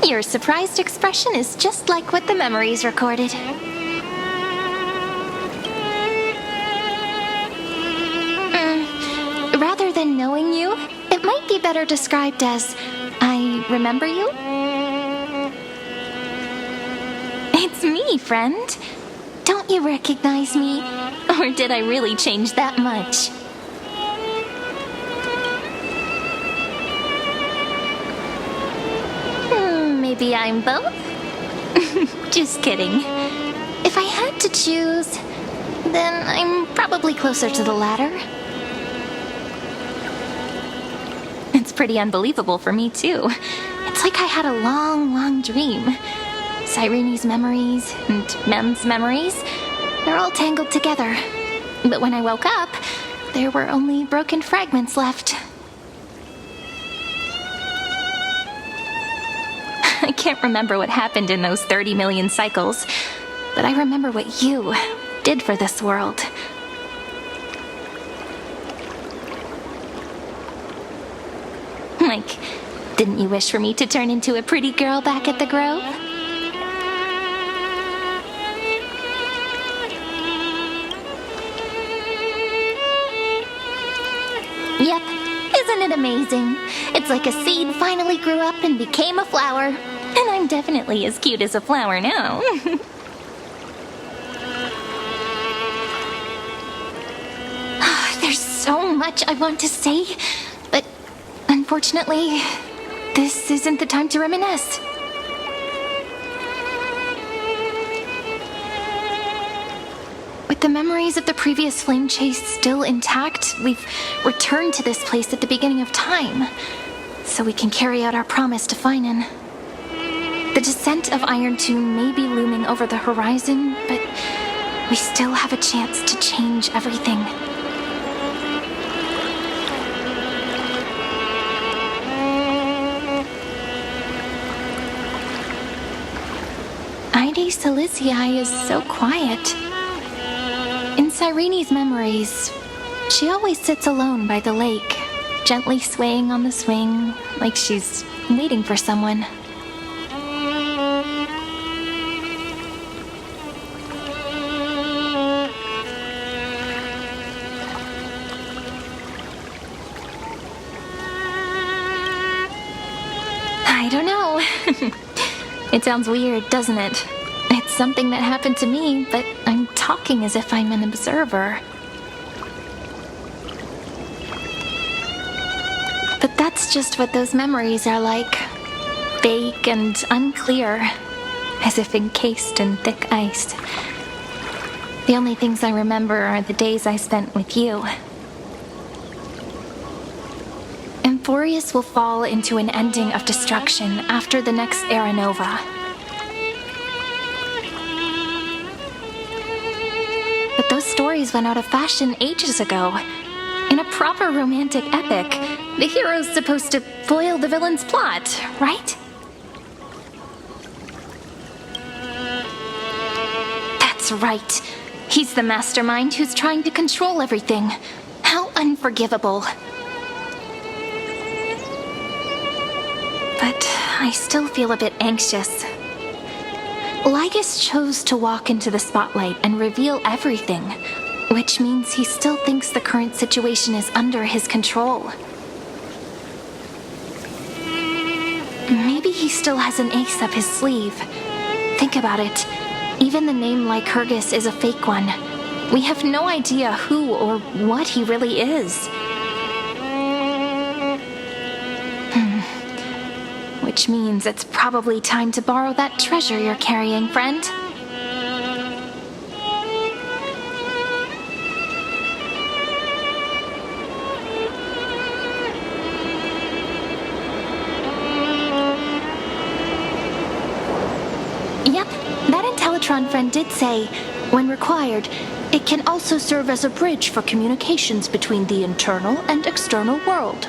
Your surprised expression is just like what the memories recorded. Rather than knowing you, it might be better described as, I remember you? It's me, friend. Don't you recognize me? Or did I really change that much? Maybe I'm both? Just kidding. If I had to choose, then I'm probably closer to the latter. It's pretty unbelievable for me, too. It's like I had a long, long dream. Cyrene's memories and Mem's memories, they're all tangled together. But when I woke up, there were only broken fragments left. I can't remember what happened in those 30 million cycles, but I remember what you did for this world. Like, didn't you wish for me to turn into a pretty girl back at the Grove? Yep, isn't it amazing? It's like a seed finally grew up and became a flower. And I'm definitely as cute as a flower now. There's so much I want to say, but unfortunately, this isn't the time to reminisce. With the memories of the previous flame chase still intact, we've returned to this place at the beginning of time, so we can carry out our promise to Finan. The descent of Iron Tomb may be looming over the horizon, but we still have a chance to change everything. Ide Silicii is so quiet. In Cyrene's memories, she always sits alone by the lake, gently swaying on the swing, like she's waiting for someone. I don't know. It sounds weird, doesn't it? It's something that happened to me, but I'm talking as if I'm an observer. But that's just what those memories are like. Vague and unclear, as if encased in thick ice. The only things I remember are the days I spent with you. Amphoreus will fall into an ending of destruction after the next Era Nova. But those stories went out of fashion ages ago. In a proper romantic epic, the hero's supposed to foil the villain's plot, right? That's right. He's the mastermind who's trying to control everything. How unforgivable. But I still feel a bit anxious. Lygus chose to walk into the spotlight and reveal everything, which means he still thinks the current situation is under his control. Maybe he still has an ace up his sleeve. Think about it. Even the name Lycurgus is a fake one. We have no idea who or what he really is. Which means it's probably time to borrow that treasure you're carrying, friend. Yep, that Intellitron friend did say, when required, it can also serve as a bridge for communications between the internal and external world.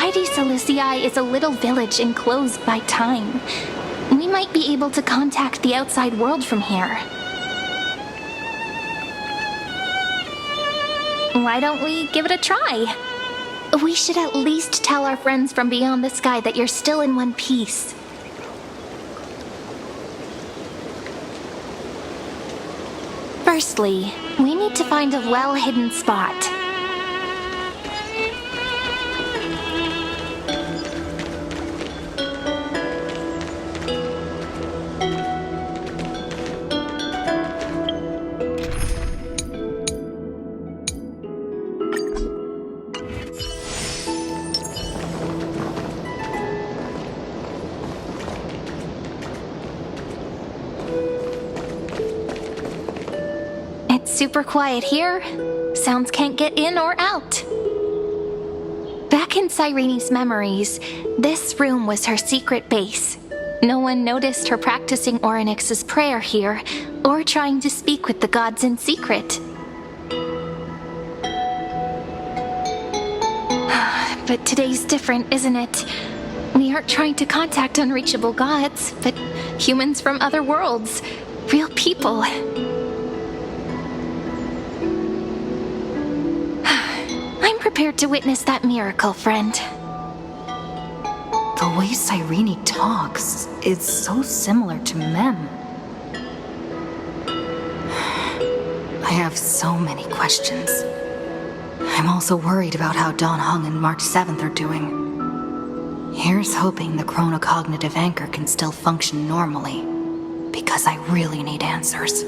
Ide Silicii is a little village enclosed by time. We might be able to contact the outside world from here. Why don't we give it a try? We should at least tell our friends from beyond the sky that you're still in one piece. Firstly, we need to find a well-hidden spot. Super quiet here. Sounds can't get in or out. Back in Cyrene's memories, this room was her secret base. No one noticed her practicing Orynyx's prayer here, or trying to speak with the gods in secret. But today's different, isn't it? We aren't trying to contact unreachable gods, but humans from other worlds. Real people. Prepared to witness that miracle, friend. The way Cyrene talks is so similar to Mem. I have so many questions. I'm also worried about how Dawn Hung and March 7th are doing. Here's hoping the chronocognitive anchor can still function normally, because I really need answers.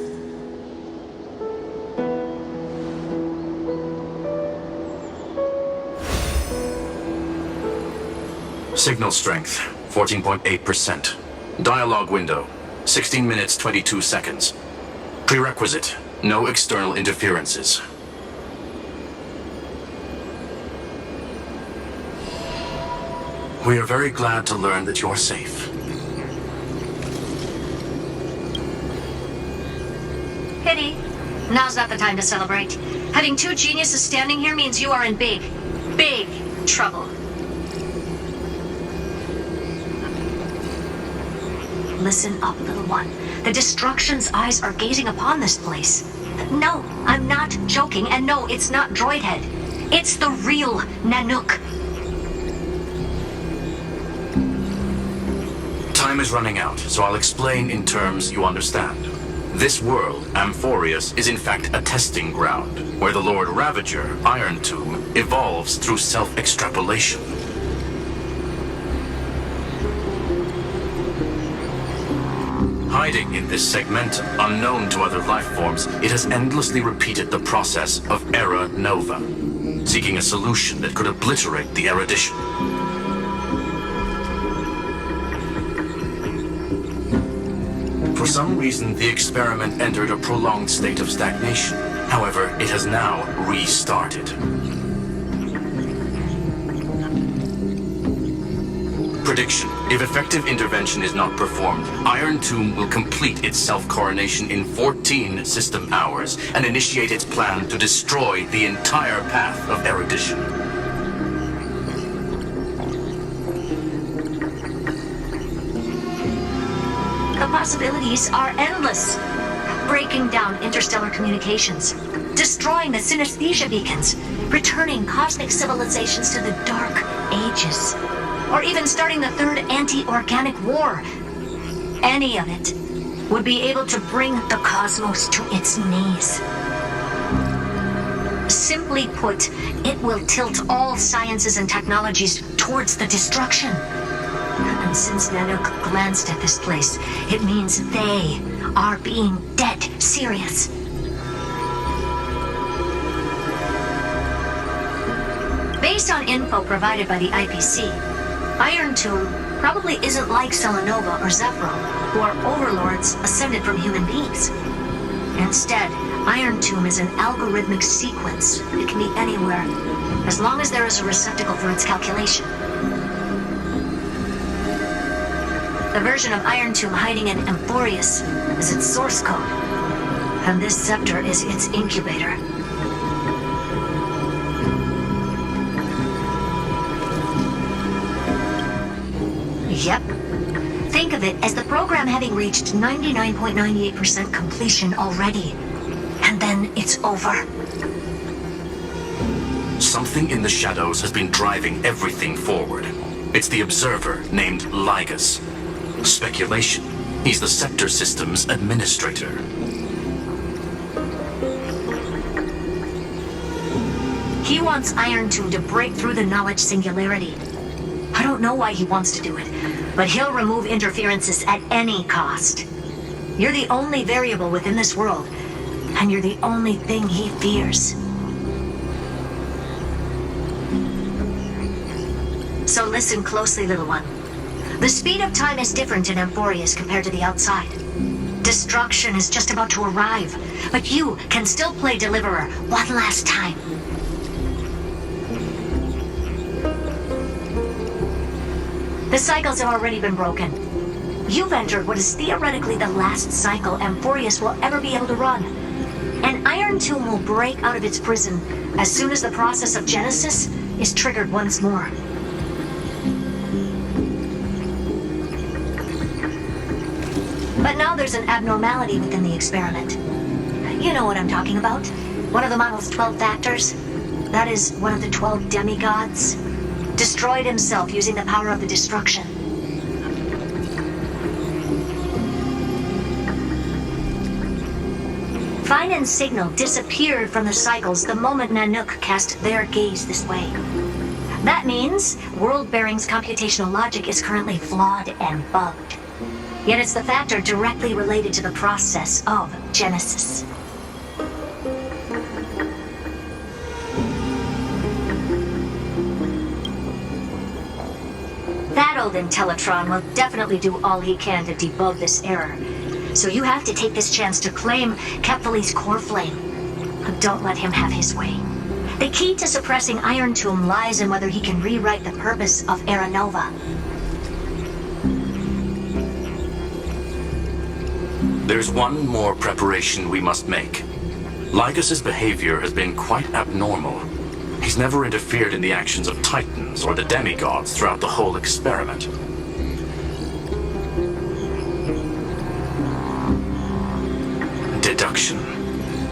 Signal strength, 14.8%. Dialogue window, 16 minutes 22 seconds. Prerequisite, no external interferences. We are very glad to learn that you're safe. Pity. Now's not the time to celebrate. Having two geniuses standing here means you are in big trouble. Listen up, little one. The Destruction's eyes are gazing upon this place. No, I'm not joking, and no, it's not Droidhead. It's the real Nanook. Time is running out, so I'll explain in terms you understand. This world, Amphoreus, is in fact a testing ground, where the Lord Ravager, Iron Tomb, evolves through self-extrapolation. Hiding in this segmentum, unknown to other life forms, it has endlessly repeated the process of Era Nova, seeking a solution that could obliterate the erudition. For some reason, the experiment entered a prolonged state of stagnation. However, it has now restarted. Prediction. If effective intervention is not performed, Iron Tomb will complete its self-coronation in 14 system hours and initiate its plan to destroy the entire path of erudition. The possibilities are endless. Breaking down interstellar communications, destroying the synesthesia beacons, returning cosmic civilizations to the Dark Ages, or even starting the third anti-organic war. Any of it would be able to bring the cosmos to its knees. Simply put, it will tilt all sciences and technologies towards the destruction. And since Nanook glanced at this place, it means they are being dead serious. Based on info provided by the IPC, Iron Tomb probably isn't like Selenova or Zephyro, who are overlords ascended from human beings. Instead, Iron Tomb is an algorithmic sequence. It can be anywhere, as long as there is a receptacle for its calculation. The version of Iron Tomb hiding in amphoreus is its source code, and this scepter is its incubator. Yep. Think of it as the program having reached 99.98% completion already. And then it's over. Something in the shadows has been driving everything forward. It's the observer named Lygus. Speculation. He's the Scepter System's administrator. He wants Iron Tomb to break through the knowledge singularity. I don't know why he wants to do it, but he'll remove interferences at any cost. You're the only variable within this world, and you're the only thing he fears. So listen closely, little one. The speed of time is different in amphoreus compared to the outside. Destruction is just about to arrive, but you can still play Deliverer one last time. The cycles have already been broken. You've entered what is theoretically the last cycle amphoreus will ever be able to run. An Iron Tomb will break out of its prison as soon as the process of Genesis is triggered once more. But now there's an abnormality within the experiment. You know what I'm talking about. One of the model's 12 factors. That is one of the 12 demigods. Destroyed himself using the power of the destruction. Fine and Signal disappeared from the cycles the moment Nanook cast their gaze this way. That means World Bearing's computational logic is currently flawed and bugged. Yet it's the factor directly related to the process of Genesis. That old Intellitron will definitely do all he can to debug this error. So you have to take this chance to claim Kephal's core flame. But don't let him have his way. The key to suppressing Iron Tomb lies in whether he can rewrite the purpose of Era Nova. There's one more preparation we must make. Lygus's behavior has been quite abnormal. He's never interfered in the actions of Titans or the demigods throughout the whole experiment. Deduction.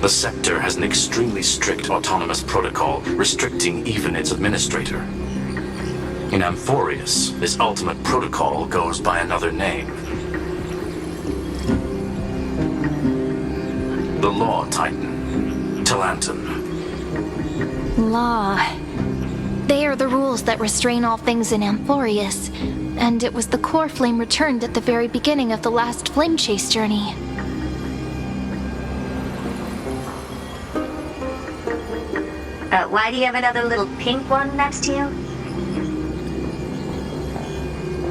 The Scepter has an extremely strict autonomous protocol restricting even its administrator. In amphoreus, this ultimate protocol goes by another name. The Law Titan, Talanton. Law. They are the rules that restrain all things in amphoreus, and it was the core flame returned at the very beginning of the last flame chase journey. Why do you have another little pink one next to you?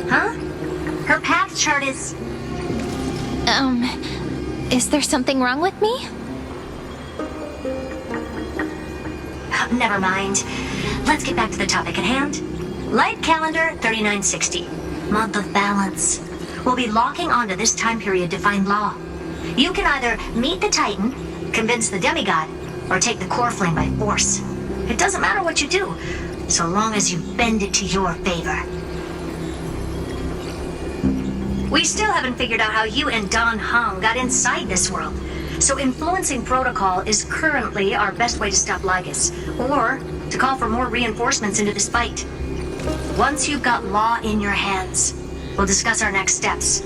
Huh? Her path chart is... Is there something wrong with me? Never mind. Let's get back to the topic at hand. Light calendar 3960. Month of balance. We'll be locking onto this time period to find Law. You can either meet the Titan, convince the demigod, or take the core flame by force. It doesn't matter what you do, so long as you bend it to your favor. We still haven't figured out how you and Don Hung got inside this world. So influencing protocol is currently our best way to stop Lygus, or to call for more reinforcements into this fight. Once you've got Law in your hands, we'll discuss our next steps.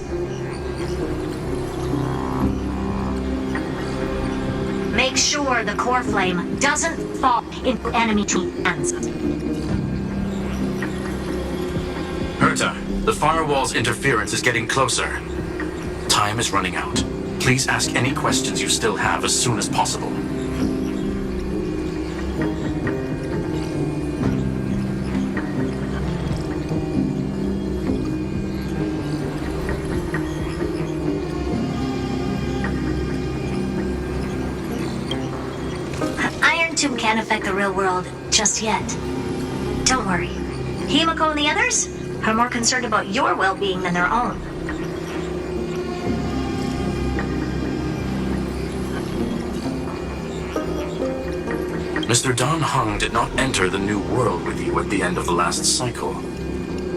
Make sure the core flame doesn't fall into enemy hands. Herta, the firewall's interference is getting closer. Time is running out. Please ask any questions you still have as soon as possible. Iron Tomb can't affect the real world just yet. Don't worry. Himiko and the others are more concerned about your well-being than their own. Mr. Don Hung did not enter the new world with you at the end of the last cycle.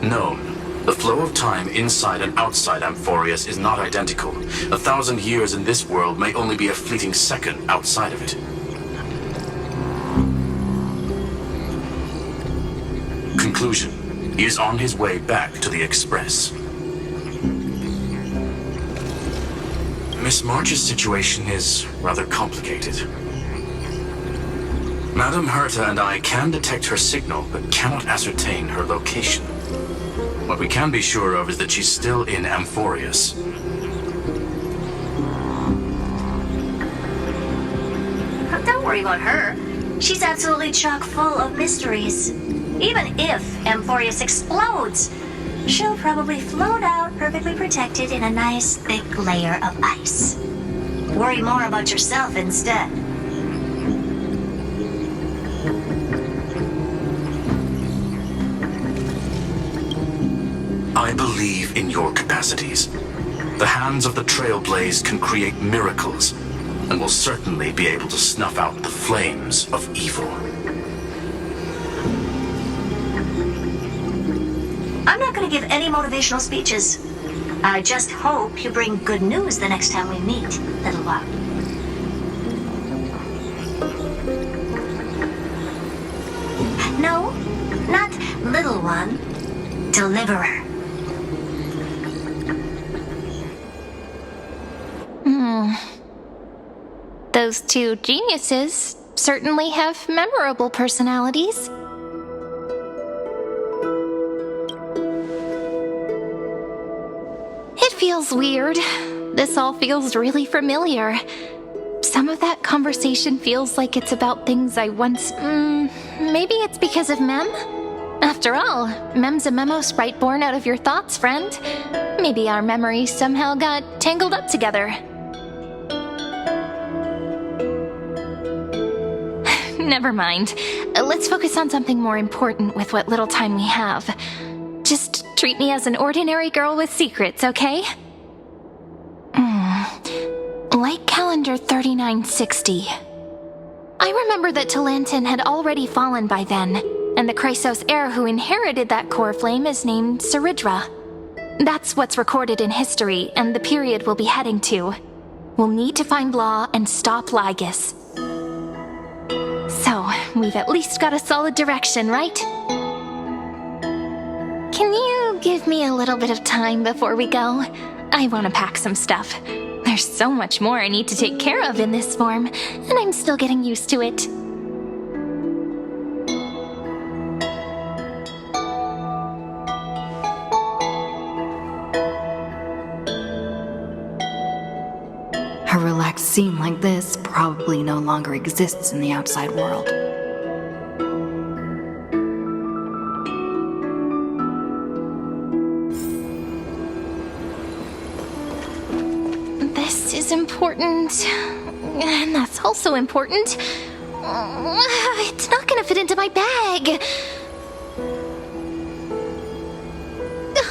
No, the flow of time inside and outside amphoreus is not identical. 1,000 years in this world may only be a fleeting second outside of it. conclusion, he is on his way back to the Express. Miss March's situation is rather complicated. Madame Herta and I can detect her signal, but cannot ascertain her location. What we can be sure of is that she's still in Amphoreus. Don't worry about her. She's absolutely chock full of mysteries. Even if Amphoreus explodes, she'll probably float out perfectly protected in a nice thick layer of ice. Worry more about yourself instead. I believe in your capacities. The hands of the trailblaze can create miracles, and will certainly be able to snuff out the flames of evil. I'm not going to give any motivational speeches. I just hope you bring good news the next time we meet, little one. No, not little one. Deliverer. Those two geniuses certainly have memorable personalities. It feels weird. This all feels really familiar. Some of that conversation feels like it's about things I once... maybe it's because of Mem? After all, Mem's a memo sprite born out of your thoughts, friend. Maybe our memories somehow got tangled up together. Never mind. Let's focus on something more important with what little time we have. Just treat me as an ordinary girl with secrets, okay? Light calendar 3960. I remember that Talantin had already fallen by then, and the Chrysos heir who inherited that core flame is named Saridra. That's what's recorded in history, and the period we'll be heading to. We'll need to find Law and stop Lygus. So, we've at least got a solid direction, right? Can you give me a little bit of time before we go? I want to pack some stuff. There's so much more I need to take care of in this form, and I'm still getting used to it. A relaxed scene like this probably no longer exists in the outside world. This is important, and that's also important. It's not gonna fit into my bag.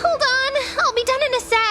Hold on, I'll be done in a sec.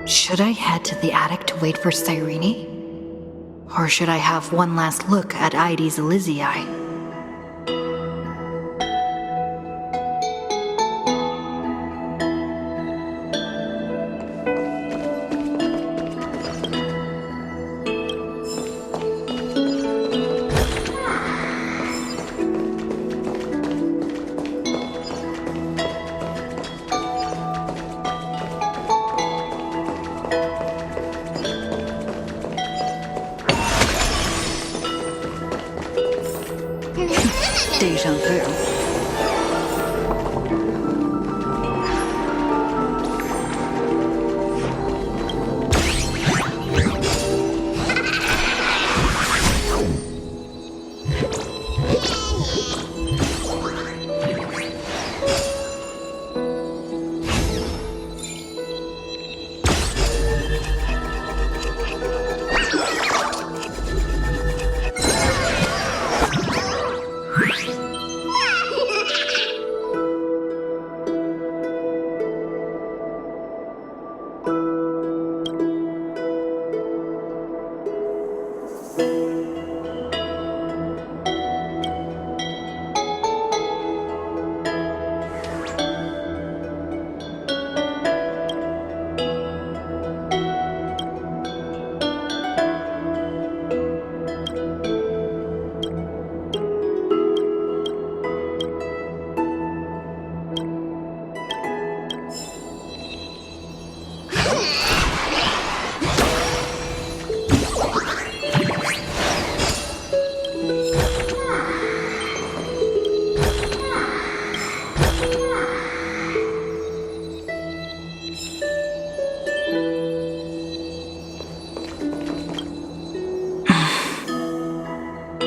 Should I head to the attic to wait for Cyrene? Or should I have one last look at Ides Elysiae? Déjà vu.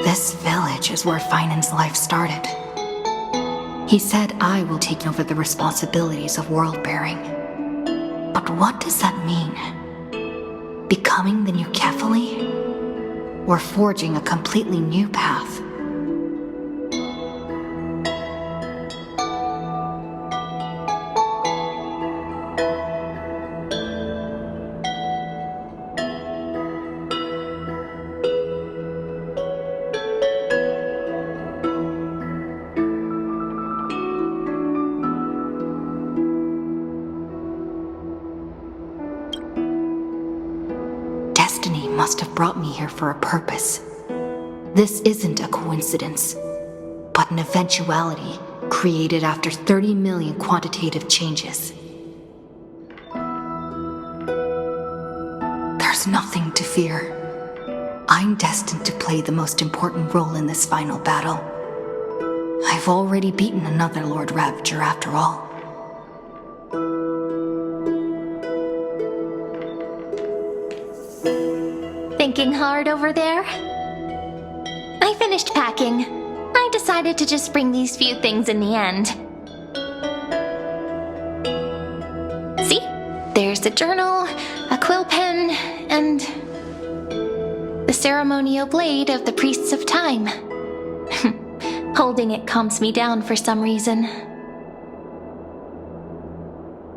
This village is where Finan's life started. He said I will take over the responsibilities of world-bearing. But what does that mean? Becoming the new Kefali? Or forging a completely new path? Destiny must have brought me here for a purpose. This isn't a coincidence, but an eventuality created after 30 million quantitative changes. There's nothing to fear. I'm destined to play the most important role in this final battle. I've already beaten another Lord Ravager after all. Thinking hard over there? I finished packing. I decided to just bring these few things in the end. See? There's a journal, a quill pen, and the ceremonial blade of the Priests of Time. Holding it calms me down for some reason.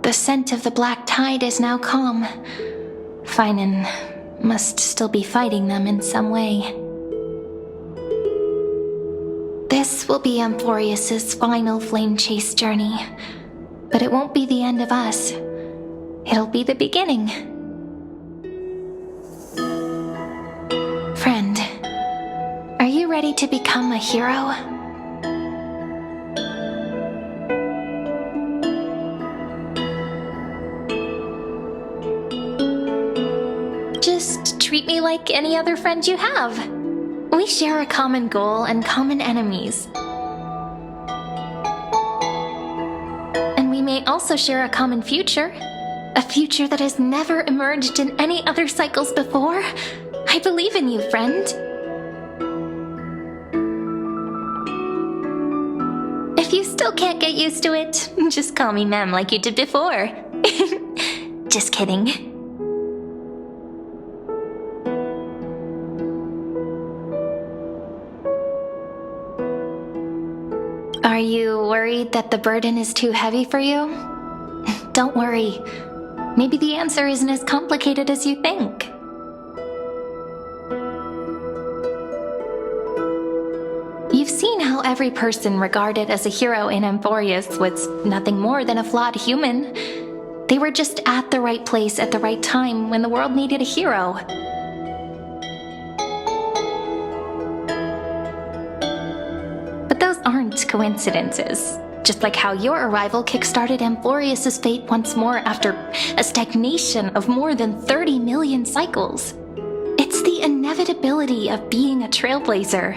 The scent of the black tide is now calm. Finan must still be fighting them in some way. This will be amphoreus's final flame chase journey, but it won't be the end of us. It'll be the beginning. Friend, are you ready to become a hero? Just treat me like any other friend you have. We share a common goal and common enemies. And we may also share a common future. A future that has never emerged in any other cycles before. I believe in you, friend. If you still can't get used to it, just call me Mem like you did before. Just kidding. Are you worried that the burden is too heavy for you? Don't worry. Maybe the answer isn't as complicated as you think. You've seen how every person regarded as a hero in Amphoreus was nothing more than a flawed human. They were just at the right place at the right time when the world needed a hero. But those aren't coincidences. Just like how your arrival kickstarted Amphoreus's fate once more after a stagnation of more than 30 million cycles. It's the inevitability of being a trailblazer.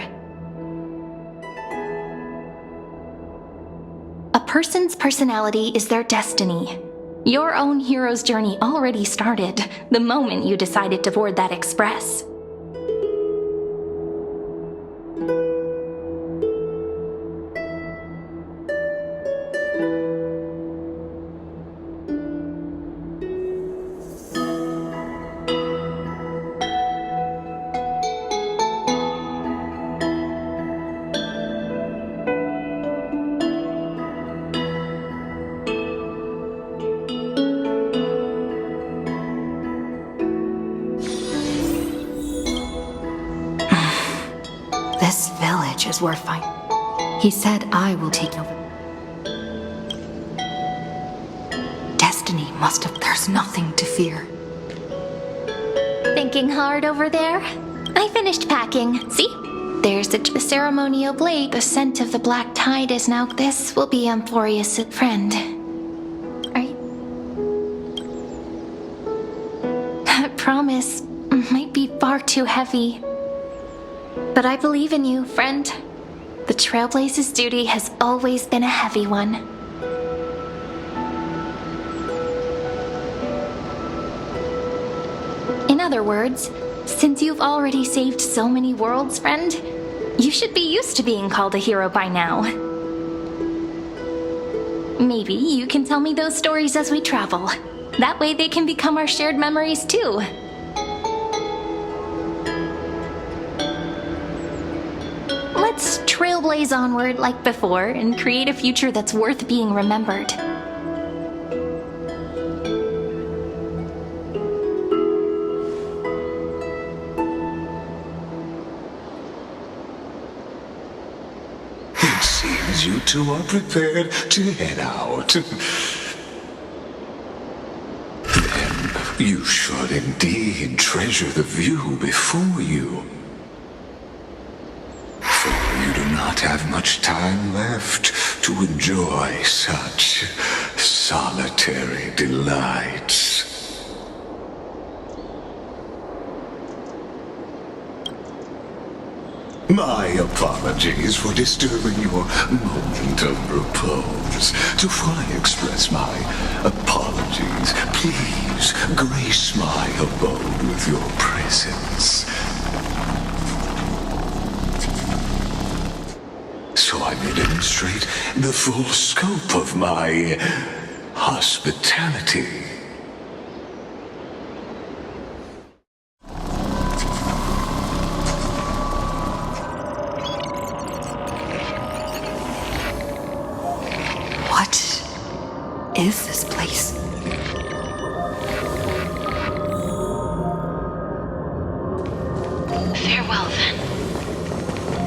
A person's personality is their destiny. Your own hero's journey already started the moment you decided to board that express. is worth fighting. He said I will take over. Destiny must have... There's nothing to fear. Thinking hard over there? I finished packing. See? There's the ceremonial blade. The scent of the black tide is now... This will be amphoreus' friend. Right? That promise might be far too heavy. But I believe in you, friend. The Trailblaze's duty has always been a heavy one. In other words, since you've already saved so many worlds, friend, you should be used to being called a hero by now. Maybe you can tell me those stories as we travel. That way they can become our shared memories too. Let's trailblaze onward like before and create a future that's worth being remembered. It seems you two are prepared to head out. Then you should indeed treasure the view before you. For you do not have much time left to enjoy such solitary delights. My apologies for disturbing your moment of repose. Before I express my apologies, please grace my abode with your presence. So I may demonstrate the full scope of my hospitality. What is this place? Farewell, then.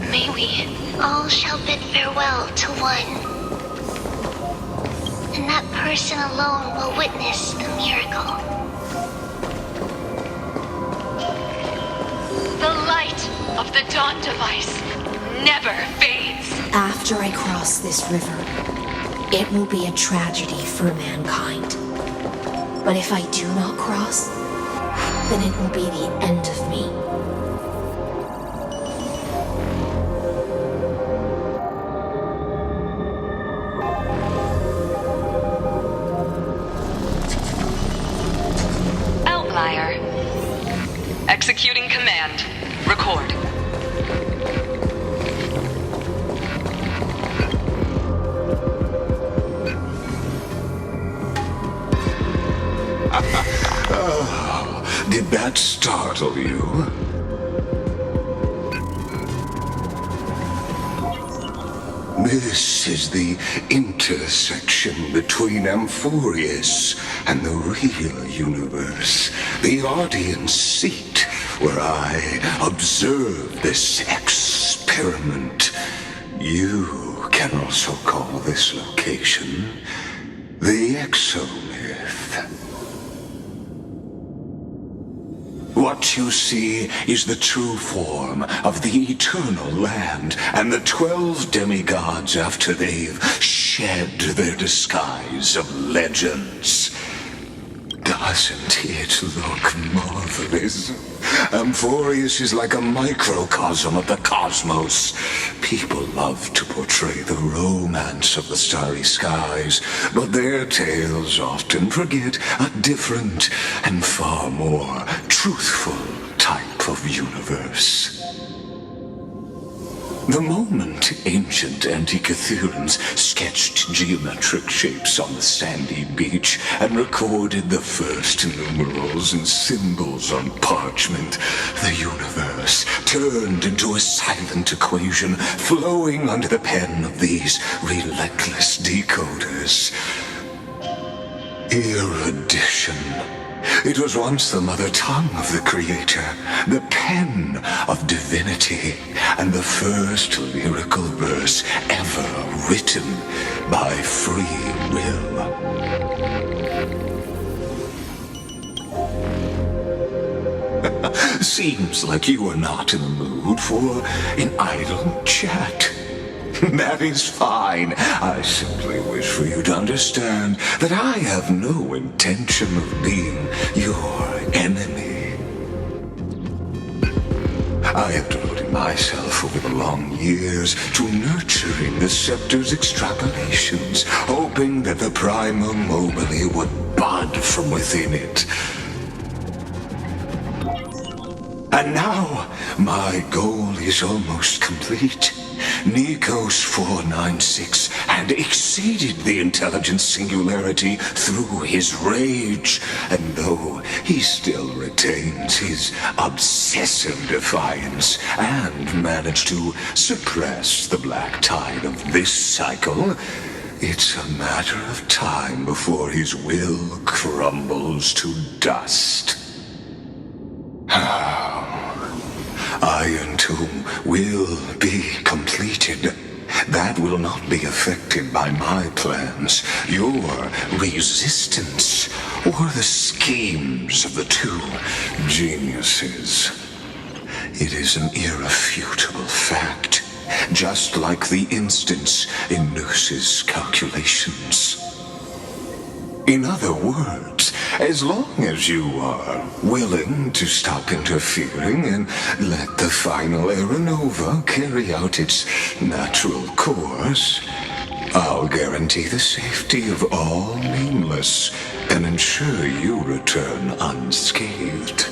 May we... All shall bid farewell to one. And that person alone will witness the miracle. The light of the dawn device never fades. After I cross this river, it will be a tragedy for mankind. But if I do not cross, then it will be the end of me. Outlier. Executing command. Record. Oh, did that startle you? This is the intersection between amphoreus and the real universe. The audience seat where I observe this experiment. You can also call this location the exomyth. What you see is the true form of the eternal land and the 12 demigods after they've shed their disguise of legends. Doesn't it look marvelous? Amphoreus is like a microcosm of the cosmos. People love to portray the romance of the starry skies, but their tales often forget a different and far more truthful type of universe. The moment ancient Antikytherians sketched geometric shapes on the sandy beach and recorded the first numerals and symbols on parchment, the universe turned into a silent equation flowing under the pen of these relentless decoders. Erudition It was once the mother tongue of the Creator, the pen of divinity, and the first lyrical verse ever written by free will. Seems like you are not in the mood for an idle chat. That is fine. I simply wish for you to understand that I have no intention of being your enemy. I have devoted myself over the long years to nurturing the scepter's extrapolations, hoping that the Prima Mobile would bud from within it. And now, my goal is almost complete. Nikos 496 had exceeded the intelligence singularity through his rage, and though he still retains his obsessive defiance and managed to suppress the black tide of this cycle, it's a matter of time before his will crumbles to dust. Iron Tomb will be completed. That will not be affected by my plans, your resistance, or the schemes of the two geniuses. It is an irrefutable fact, just like the instance in Noose's calculations. In other words, as long as you are willing to stop interfering and let the final Aeronova carry out its natural course, I'll guarantee the safety of all nameless and ensure you return unscathed.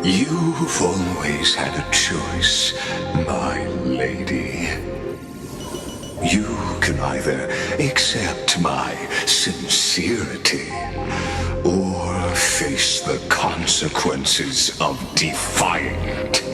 You've always had a choice, my lady. You can either accept my sincerity or face the consequences of defying it.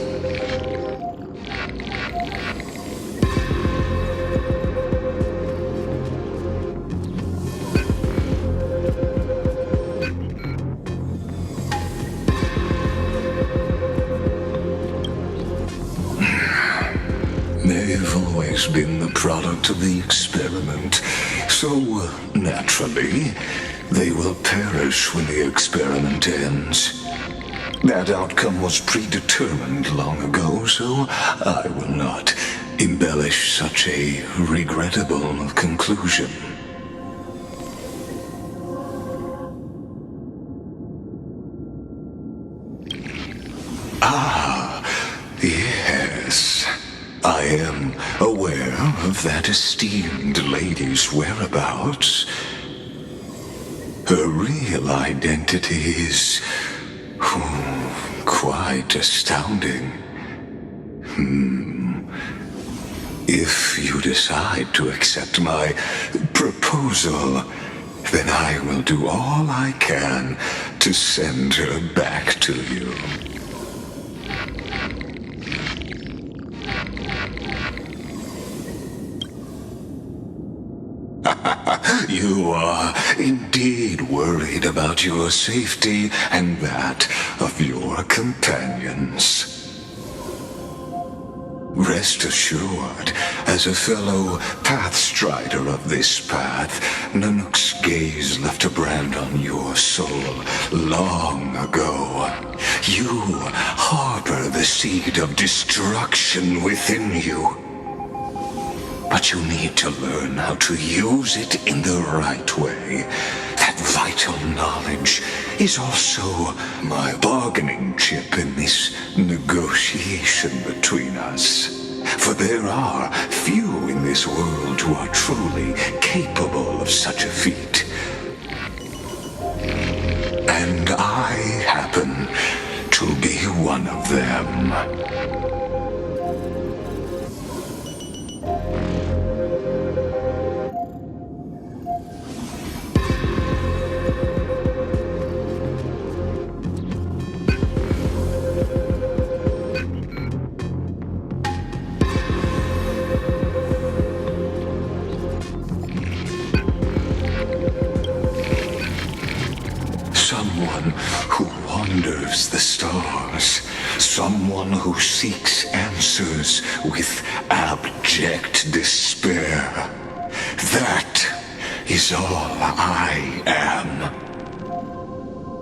They've always been the product of the experiment, so naturally, they will perish when the experiment ends. That outcome was predetermined long ago, so I will not embellish such a regrettable conclusion. Yes. I am aware of that esteemed lady's whereabouts. Her real identity is quite astounding. If you decide to accept my proposal, then I will do all I can to send her back to you. You are indeed worried about your safety and that of your companions. Rest assured, as a fellow pathstrider of this path, Nanook's gaze left a brand on your soul long ago. You harbor the seed of destruction within you. But you need to learn how to use it in the right way. That vital knowledge is also my bargaining chip in this negotiation between us. For there are few in this world who are truly capable of such a feat. And I happen to be one of them. someone who wanders the stars, someone who seeks answers with abject despair. That is all I am.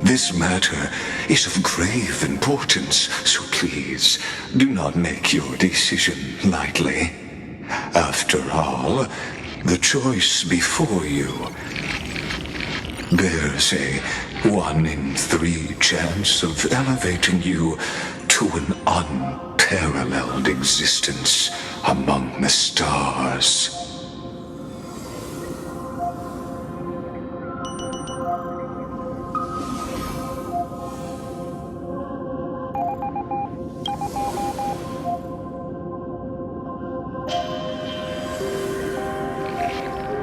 This matter is of grave importance, so please do not make your decision lightly. After all, the choice before you bears a 1 in 3 chance of elevating you to an unparalleled existence among the stars.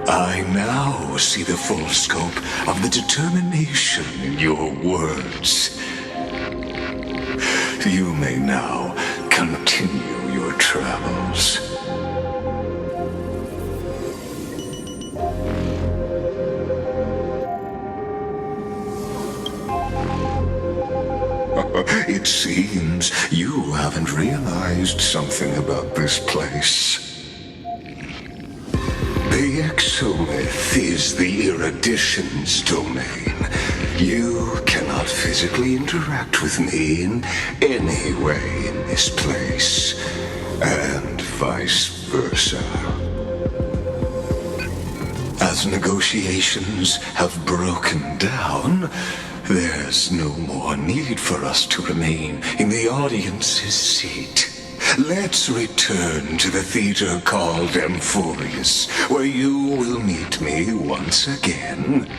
I now see the full scope of the determination in your words. You may now continue your travels. It seems you haven't realized something about this place. The exomyth is the erudition's domain. You cannot physically interact with me in any way in this place, and vice versa. As negotiations have broken down, there's no more need for us to remain in the audience's seat. Let's return to the theater called Amphoreus, where you will meet me once again.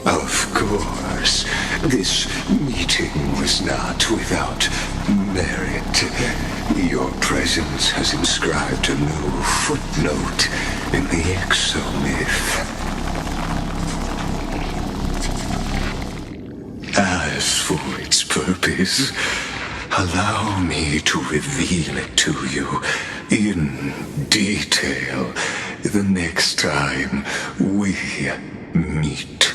Of course, this meeting was not without merit. Your presence has inscribed a new footnote in the exomyth. As for its purpose, allow me to reveal it to you in detail the next time we meet.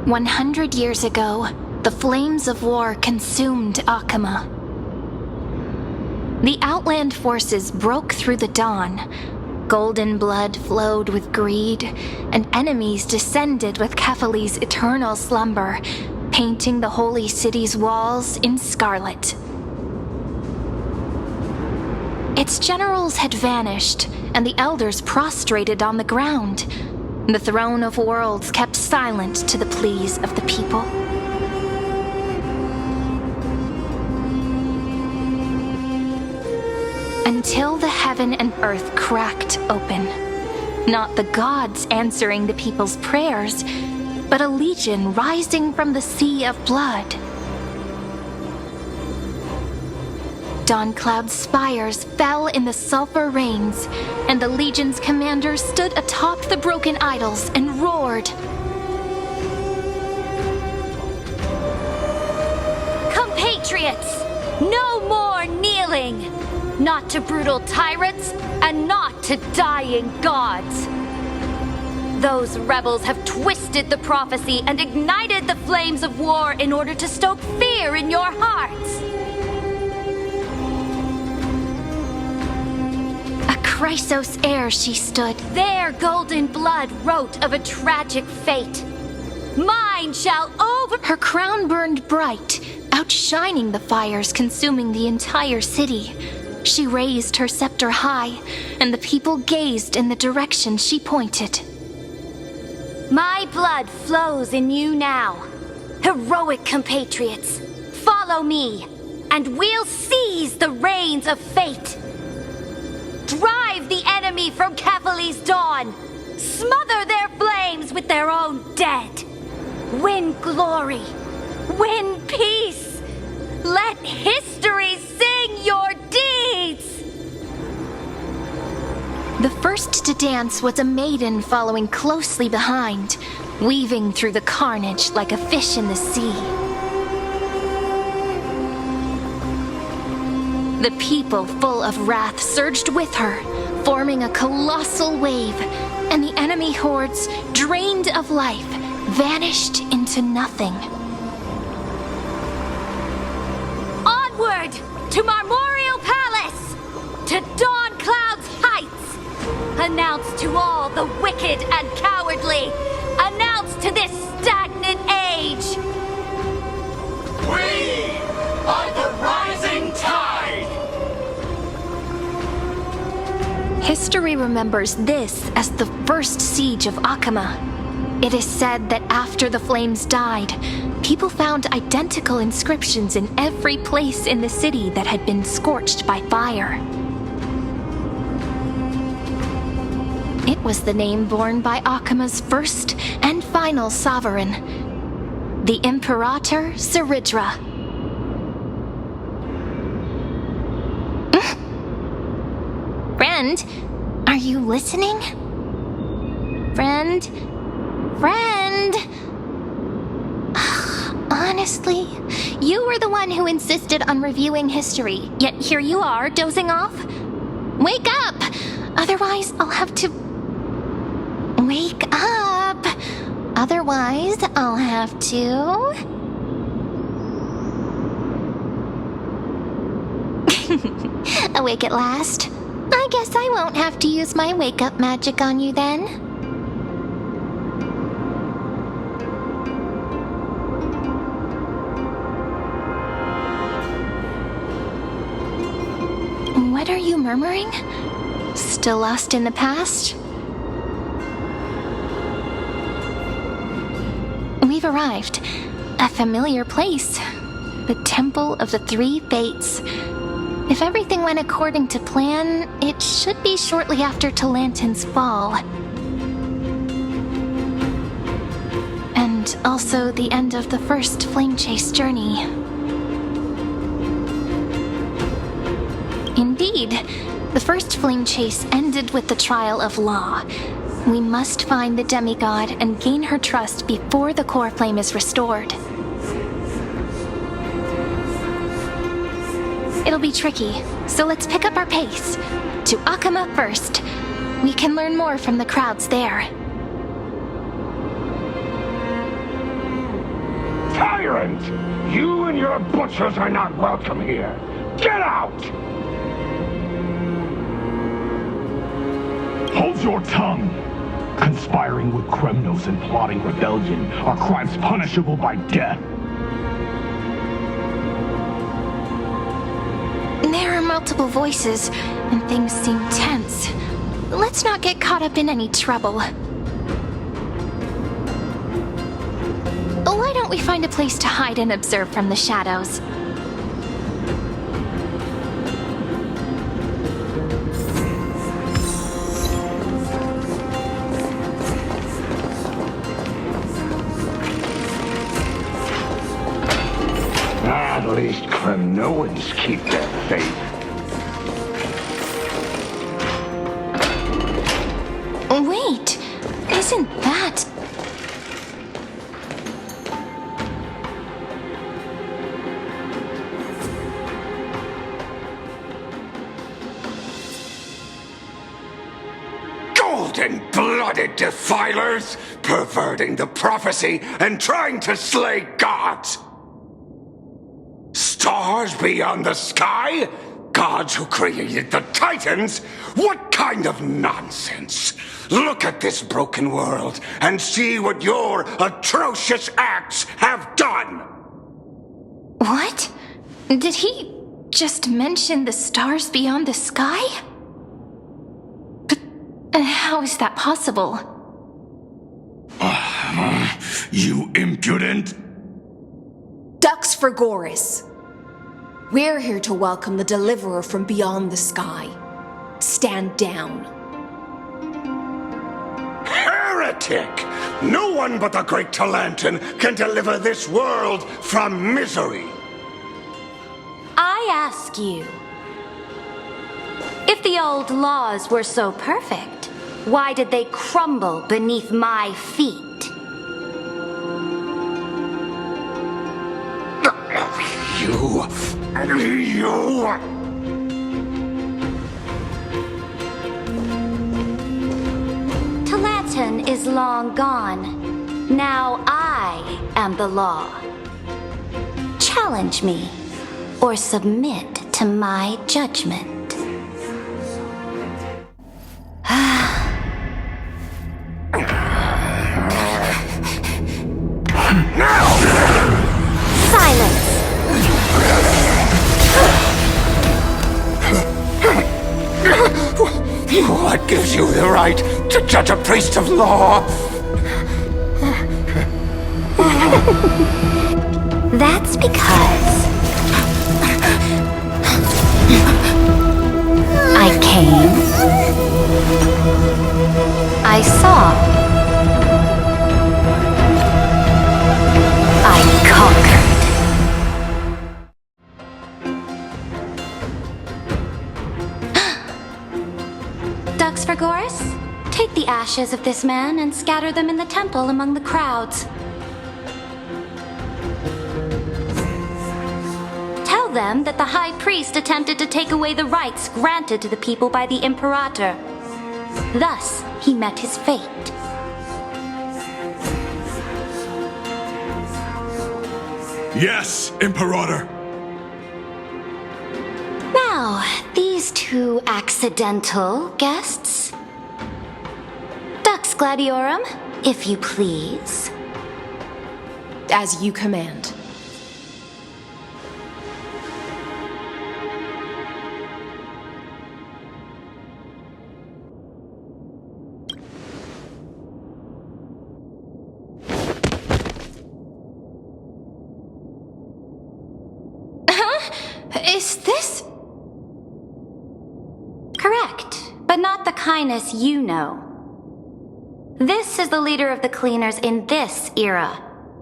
100 years ago, the flames of war consumed Akama. The Outland forces broke through the dawn. Golden blood flowed with greed, and enemies descended with Kefali's eternal slumber, painting the holy city's walls in scarlet. Its generals had vanished, and the elders prostrated on the ground. The throne of worlds kept silent to the pleas of the people. Until the heaven and earth cracked open. Not the gods answering the people's prayers, but a legion rising from the sea of blood. Dawncloud's spires fell in the sulfur rains, and the legion's commander stood atop the broken idols and roared. Compatriots, no more kneeling! Not to brutal tyrants, and not to dying gods. Those rebels have twisted the prophecy and ignited the flames of war in order to stoke fear in your hearts. A Chrysos heir she stood. Their golden blood wrote of a tragic fate. Mine shall over... Her crown burned bright, outshining the fires consuming the entire city. She raised her scepter high, and the people gazed in the direction she pointed. My blood flows in you now. Heroic compatriots, follow me, and we'll seize the reins of fate. Drive the enemy from Kefali's dawn. Smother their flames with their own dead. Win glory. Win peace. Let history sing your deeds. The first to dance was a maiden following closely behind, weaving through the carnage like a fish in the sea. The people, full of wrath, surged with her, forming a colossal wave, and the enemy hordes, drained of life, vanished into nothing. Onward to Marmoreal Palace, to Dawn Cloud's heights. Announce to all the wicked and cowardly. Announce to this stagnant age. We are the rising tide! History remembers this as the first siege of Akama. It is said that after the flames died, people found identical inscriptions in every place in the city that had been scorched by fire. It was the name borne by Akama's first and final sovereign, the Imperator Zeridra. Friend, are you listening? Friend? Honestly, you were the one who insisted on reviewing history, yet here you are, dozing off? Wake up! Otherwise, I'll have to... Wake up! Otherwise, I'll have to... Awake at last? I guess I won't have to use my wake-up magic on you then. What are you murmuring? Still lost in the past? We've arrived. A familiar place. The Temple of the Three Fates. If everything went according to plan, it should be shortly after Talantin's fall. And also the end of the first flame chase journey. Indeed, the first flame chase ended with the trial of Law. We must find the demigod and gain her trust before the core flame is restored. It'll be tricky, so let's pick up our pace. To Akama first. We can learn more from the crowds there. Tyrant! You and your butchers are not welcome here. Get out! Hold your tongue! Conspiring with Kremnos and plotting rebellion are crimes punishable by death. There are multiple voices, and things seem tense. Let's not get caught up in any trouble. Why don't we find a place to hide and observe from the shadows? At least Kremnoans keep their faith. Wait, isn't that... Golden-blooded defilers, perverting the prophecy and trying to slay gods! Stars beyond the sky? Gods who created the Titans? What kind of nonsense? Look at this broken world and see what your atrocious acts have done! What? Did he just mention the stars beyond the sky? But how is that possible? You impudent! Ducks for Goris. We're here to welcome the deliverer from beyond the sky. Stand down. Heretic! No one but the great Talantin can deliver this world from misery! I ask you, if the old laws were so perfect, why did they crumble beneath my feet? is long gone. Now I am the law. Challenge me, or submit to my judgment. Silence! What gives you the right to judge a priest of law? That's because I came, I saw, I conquered. Ducks for Goris? Take the ashes of this man and scatter them in the temple among the crowds. Tell them that the High Priest attempted to take away the rights granted to the people by the Imperator. Thus, he met his fate. Yes, Imperator. Now, these two accidental guests. Dux Gladiorum, if you please. As you command. Is this... Correct, but not the kindness you know. This is the leader of the Cleaners in this era.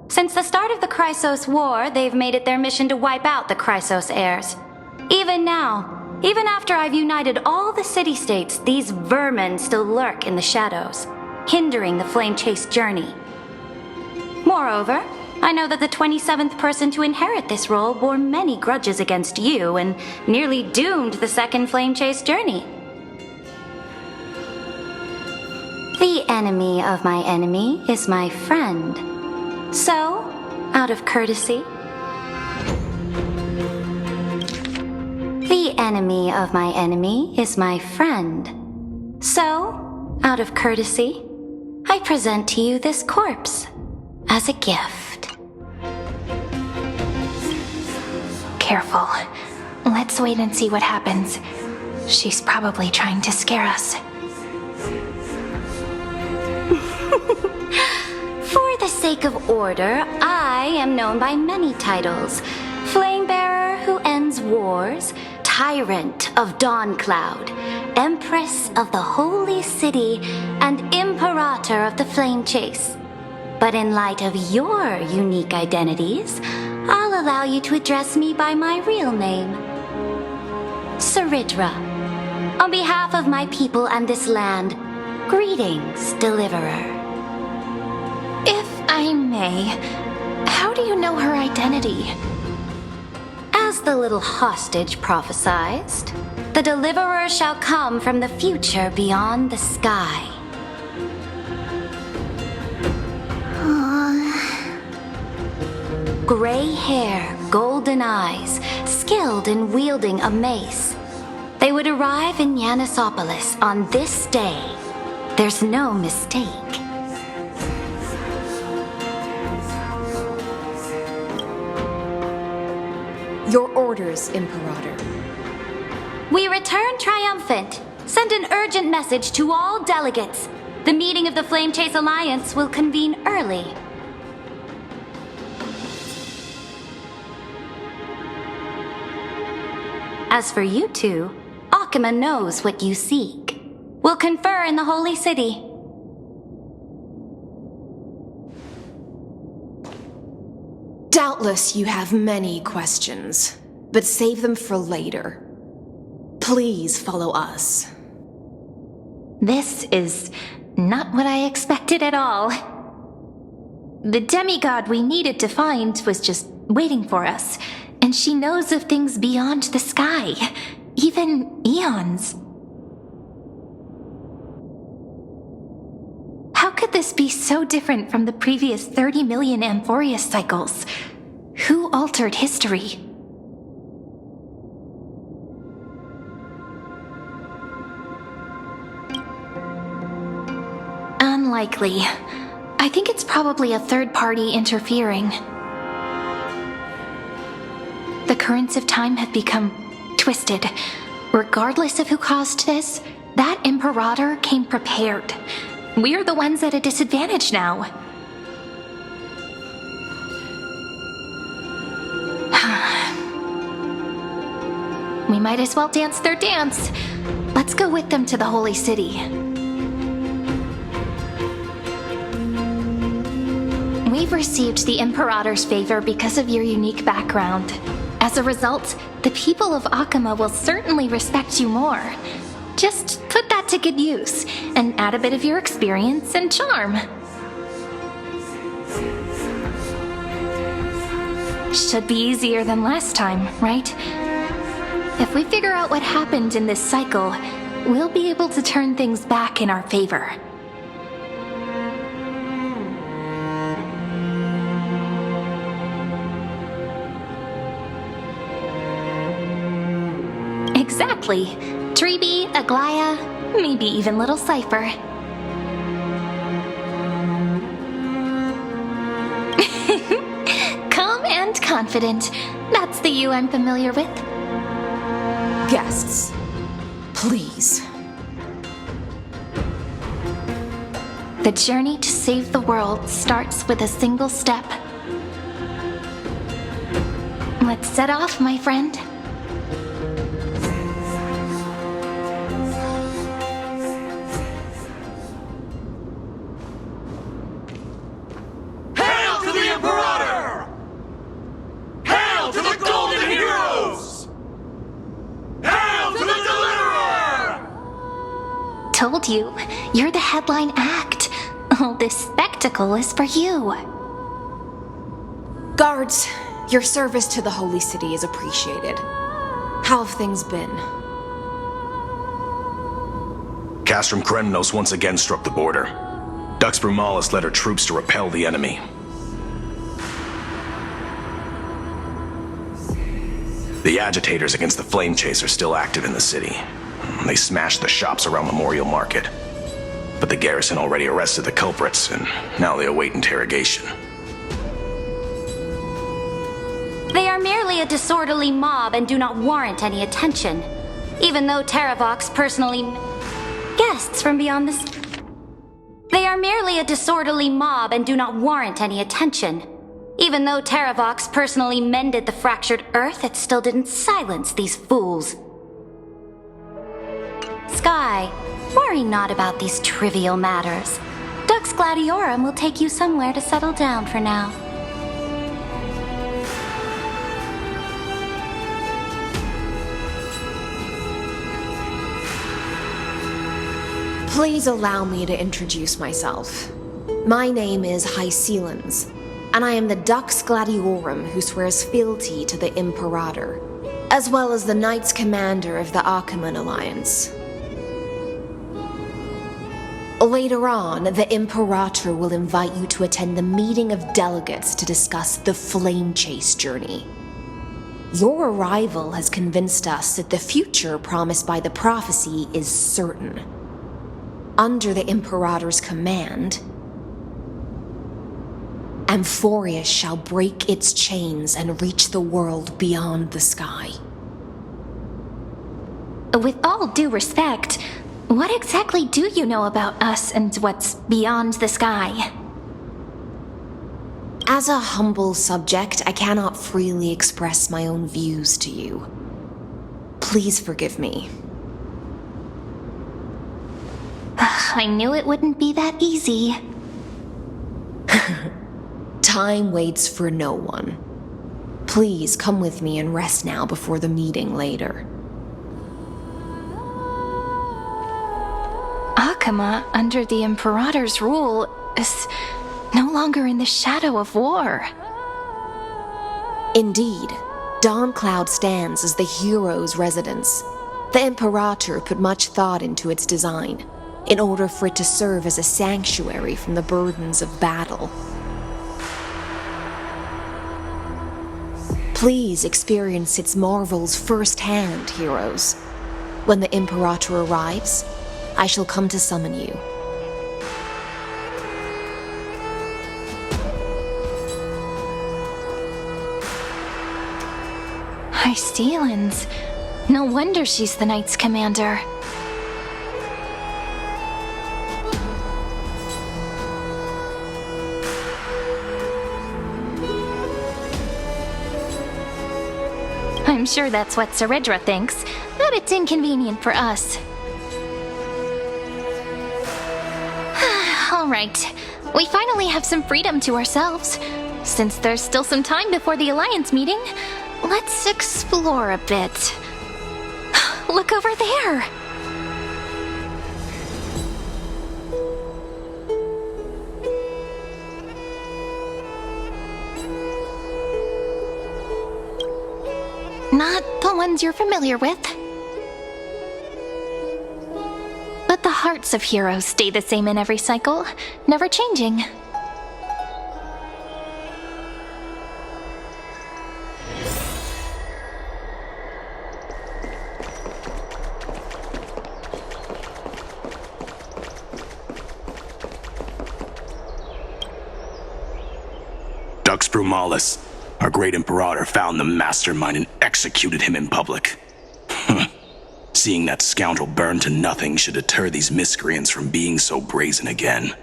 Since the start of the Chrysos War, they've made it their mission to wipe out the Chrysos heirs. Even now, even after I've united all the city-states, these vermin still lurk in the shadows, hindering the Flame Chase journey. Moreover, I know that the 27th person to inherit this role bore many grudges against you and nearly doomed the second Flame Chase journey. The enemy of my enemy is my friend. So, out of courtesy... The enemy of my enemy is my friend. So, out of courtesy, I present to you this corpse as a gift. Careful. Let's wait and see what happens. She's probably trying to scare us. For the sake of order, I am known by many titles. Flamebearer who ends wars, Tyrant of Dawncloud, Empress of the Holy City, and Imperator of the Flame Chase. But in light of your unique identities, I'll allow you to address me by my real name. Saridra. On behalf of my people and this land, greetings, Deliverer. If I may, how do you know her identity? As the little hostage prophesied, the Deliverer shall come from the future beyond the sky. Gray hair, golden eyes, skilled in wielding a mace. They would arrive in Yanisopolis on this day. There's no mistake. Your orders, Imperator. We return triumphant. Send an urgent message to all delegates. The meeting of the Flame Chase Alliance will convene early. As for you two, Akima knows what you seek. We'll confer in the Holy City. Doubtless you have many questions, but save them for later. Please follow us. This is not what I expected at all. The demigod we needed to find was just waiting for us, and she knows of things beyond the sky, even eons. How could the this be so different from the previous 30 million amphoreus cycles? Who altered history? Unlikely. I think it's probably a third party interfering. The currents of time have become twisted. Regardless of who caused this, that Imperator came prepared. We're the ones at a disadvantage now. We might as well dance their dance. Let's go with them to the Holy City. We've received the Imperator's favor because of your unique background. As a result, the people of Akama will certainly respect you more. Just put that to good use, and add a bit of your experience and charm. Should be easier than last time, right? If we figure out what happened in this cycle, we'll be able to turn things back in our favor. Exactly. Treeby, Aglaya, maybe even little Cypher. Calm and confident. That's the you I'm familiar with. Guests, please. The journey to save the world starts with a single step. Let's set off, my friend. Hail to the Imperator! Hail to the Golden Heroes! Hail to the Deliverer! Told you, you're the headline act. All this spectacle is for you. Guards, your service to the Holy City is appreciated. How have things been? Castrum Kremnos once again struck the border. Dux Brumalis led her troops to repel the enemy. The agitators against the Flame Chase are still active in the city. They smashed the shops around Memorial Market. But the garrison already arrested the culprits, and now they await interrogation. They are merely a disorderly mob and do not warrant any attention. Even though Terravox personally... Guests from beyond this... They are merely a disorderly mob and do not warrant any attention. Even though Terravox personally mended the fractured earth, it still didn't silence these fools. Sky, worry not about these trivial matters. Dux Gladiorum will take you somewhere to settle down for now. Please allow me to introduce myself. My name is Hycelens, and I am the Dux Gladiorum who swears fealty to the Imperator, as well as the Knights Commander of the Achaemenid Alliance. Later on, the Imperator will invite you to attend the meeting of delegates to discuss the Flame Chase journey. Your arrival has convinced us that the future promised by the prophecy is certain. Under the Imperator's command, amphoreus shall break its chains and reach the world beyond the sky. With all due respect, what exactly do you know about us and what's beyond the sky? As a humble subject, I cannot freely express my own views to you. Please forgive me. I knew it wouldn't be that easy. Time waits for no one. Please come with me and rest now before the meeting later. Akama, under the Imperator's rule, is no longer in the shadow of war. Indeed, Dawncloud stands as the hero's residence. The Imperator put much thought into its design. in order for it to serve as a sanctuary from the burdens of battle. Please experience its marvels firsthand, heroes. When the Imperator arrives, I shall come to summon you. High Steelens. No wonder she's the Knight's commander. I'm sure that's what Seredra thinks, but it's inconvenient for us. All right, we finally have some freedom to ourselves. Since there's still some time before the Alliance meeting, let's explore a bit. Look over there! Not the ones you're familiar with. But the hearts of heroes stay the same in every cycle, never changing. Dux Brumalis, our great Imperator, found the mastermind and executed him in public. Seeing that scoundrel burn to nothing should deter these miscreants from being so brazen again.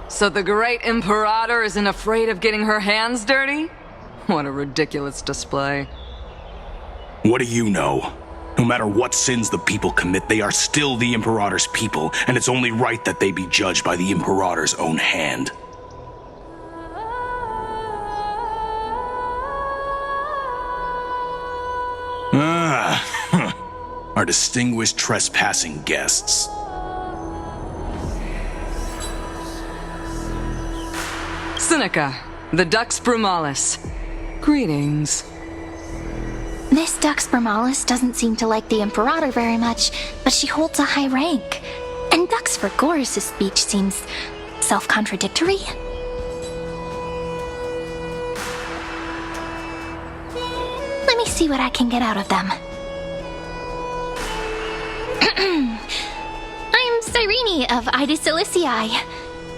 So the great Imperator isn't afraid of getting her hands dirty? What a ridiculous display. What do you know? No matter what sins the people commit, they are still the Imperator's people, and it's only right that they be judged by the Imperator's own hand. Our distinguished trespassing guests. Seneca, the Dux Brumalis. Greetings. This Dux Brumalis doesn't seem to like the Imperator very much, but she holds a high rank. And Dux Vergoris' speech seems self-contradictory. Let me see what I can get out of them. I'm Cyrene of Ida Cilicii.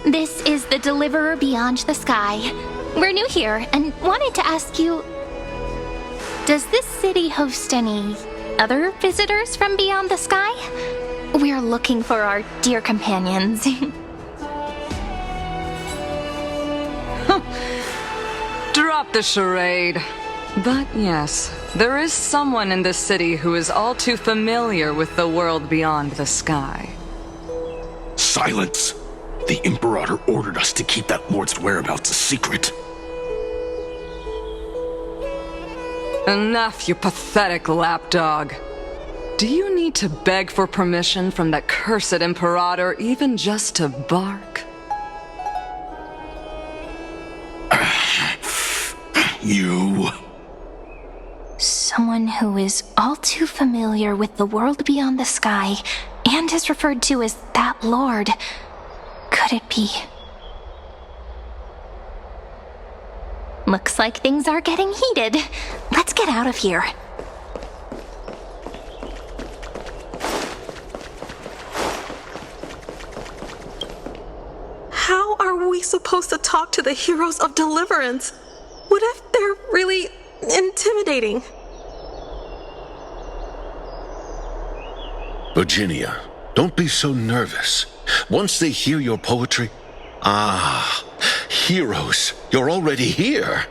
This is the Deliverer Beyond the Sky. We're new here and wanted to ask you, does this city host any other visitors from beyond the sky? We're looking for our dear companions. Drop the charade. But yes, there is someone in this city who is all too familiar with the world beyond the sky. Silence! The Imperator ordered us to keep that lord's whereabouts a secret. Enough, you pathetic lapdog. Do you need to beg for permission from that cursed Imperator even just to bark? You... Someone who is all too familiar with the world beyond the sky and is referred to as that lord. Could it be? Looks like things are getting heated. Let's get out of here. How are we supposed to talk to the heroes of deliverance? What if they're really intimidating? Virginia, don't be so nervous. Once they hear your poetry... Ah, heroes, you're already here.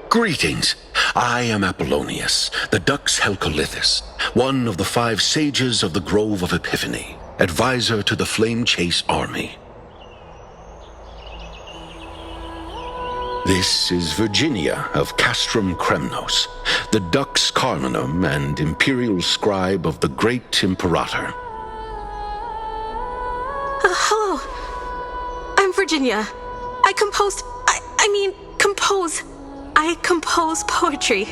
Greetings. I am Apollonius, the Dux Helcolithus, one of the 5 sages of the Grove of Epiphany, advisor to the Flame Chase army. This is Virginia of Castrum Kremnos, the Dux Carminum and imperial scribe of the great Imperator. Hello. I'm Virginia. I compose poetry.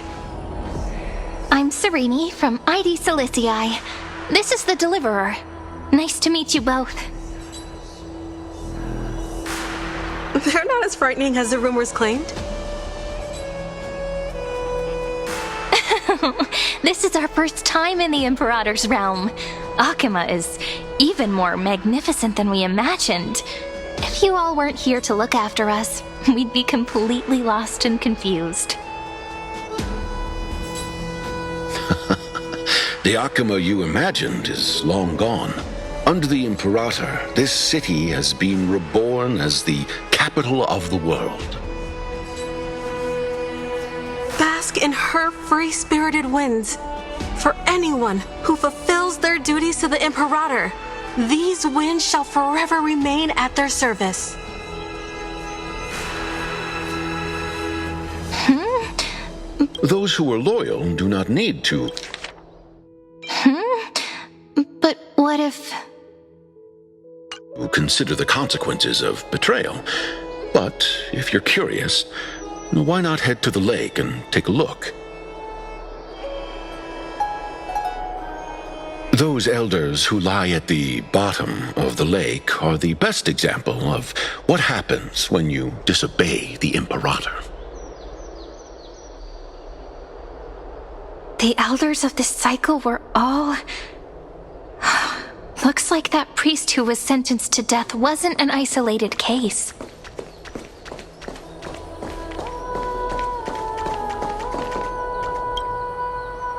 I'm Sereni from ID Silicii. This is the Deliverer. Nice to meet you both. They're not as frightening as the rumors claimed. This is our first time in the Imperator's realm. Akima is even more magnificent than we imagined. If you all weren't here to look after us, we'd be completely lost and confused. The Akima you imagined is long gone. Under the Imperator, this city has been reborn as the capital of the world. Bask in her free-spirited winds. For anyone who fulfills their duties to the Imperator, these winds shall forever remain at their service. Those who are loyal do not need to. But what if... Consider the consequences of betrayal. But if you're curious, why not head to the lake and take a look? Those elders who lie at the bottom of the lake are the best example of what happens when you disobey the Imperator. The elders of this cycle were all... Looks like that priest who was sentenced to death wasn't an isolated case.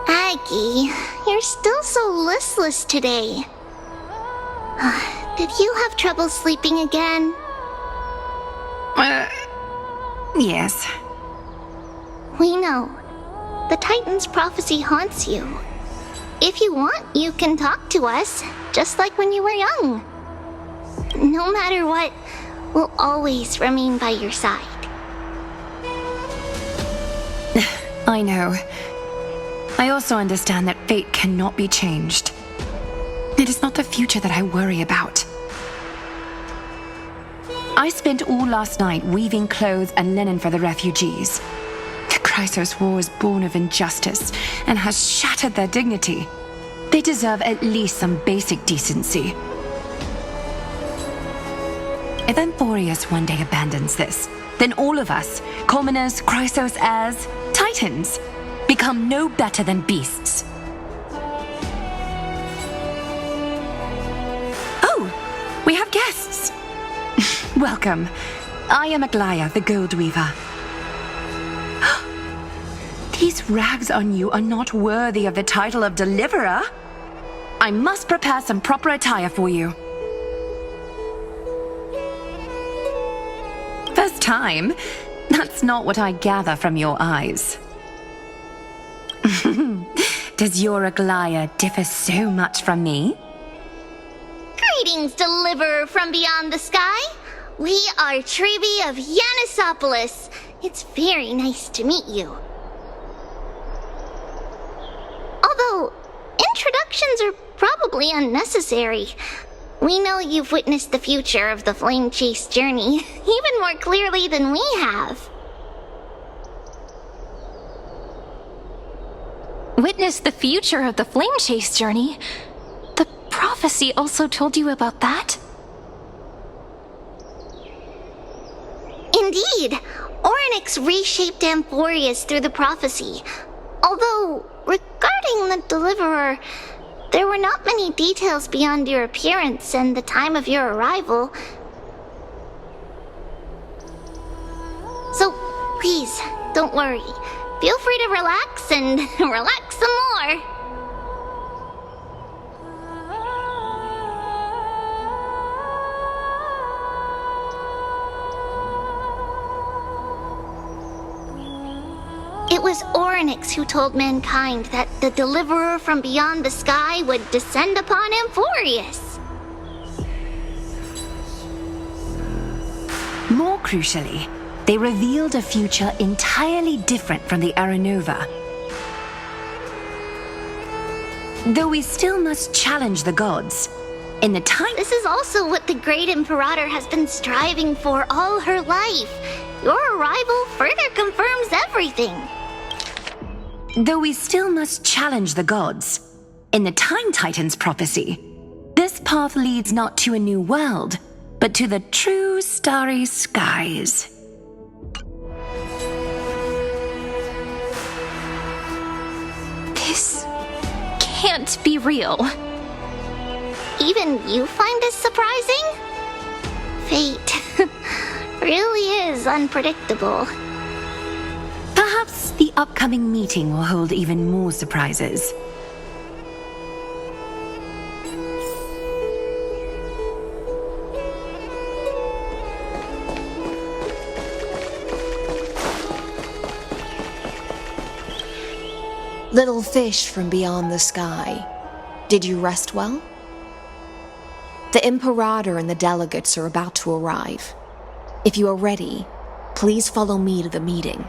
Aggie, you're still so listless today. Did you have trouble sleeping again? Yes. We know. The Titan's prophecy haunts you. If you want, you can talk to us, just like when you were young. No matter what, we'll always remain by your side. I know. I also understand that fate cannot be changed. It is not the future that I worry about. I spent all last night weaving clothes and linen for the refugees. The Chrysos War is born of injustice and has shattered their dignity. They deserve at least some basic decency. If amphoreus one day abandons this, then all of us, commoners, Chrysos heirs, Titans, become no better than beasts. Oh, we have guests. Welcome. I am Aglaya, the Gold Weaver. These rags on you are not worthy of the title of Deliverer. I must prepare some proper attire for you. First time? That's not what I gather from your eyes. Does your Aglaya differ so much from me? Greetings, Deliverer from beyond the sky. We are Trebi of Yanisopolis. It's very nice to meet you. Although, introductions are probably unnecessary. We know you've witnessed the future of the Flame Chase journey even more clearly than we have. Witness the future of the Flame Chase journey? The prophecy also told you about that? Indeed, Orynyx reshaped amphoreus through the prophecy. Although, regarding the Deliverer, there were not many details beyond your appearance and the time of your arrival. So, please, don't worry. Feel free to relax and relax some more. It was Orynyx who told mankind that the Deliverer from beyond the sky would descend upon amphoreus. More crucially, they revealed a future entirely different from the Aranova. Though we still must challenge the gods. In the time... This is also what the Great Imperator has been striving for all her life. Your arrival further confirms everything. Though we still must challenge the gods. In the Time Titans prophecy, this path leads not to a new world, but to the true starry skies. This can't be real. Even you find this surprising? Fate really is unpredictable. Perhaps the upcoming meeting will hold even more surprises. Little fish from beyond the sky, did you rest well? The Imperator and the delegates are about to arrive. If you are ready, please follow me to the meeting.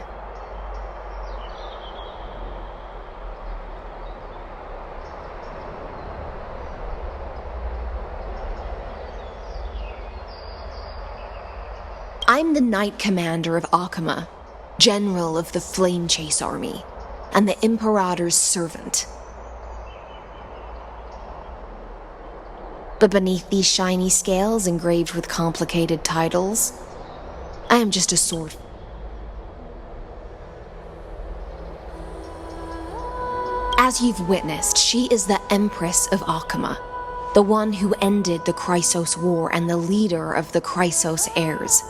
I'm the Knight Commander of Akama, General of the Flame Chase Army, and the Imperator's servant. But beneath these shiny scales engraved with complicated titles, I am just a sword. As you've witnessed, she is the Empress of Akama, the one who ended the Chrysos War and the leader of the Chrysos heirs.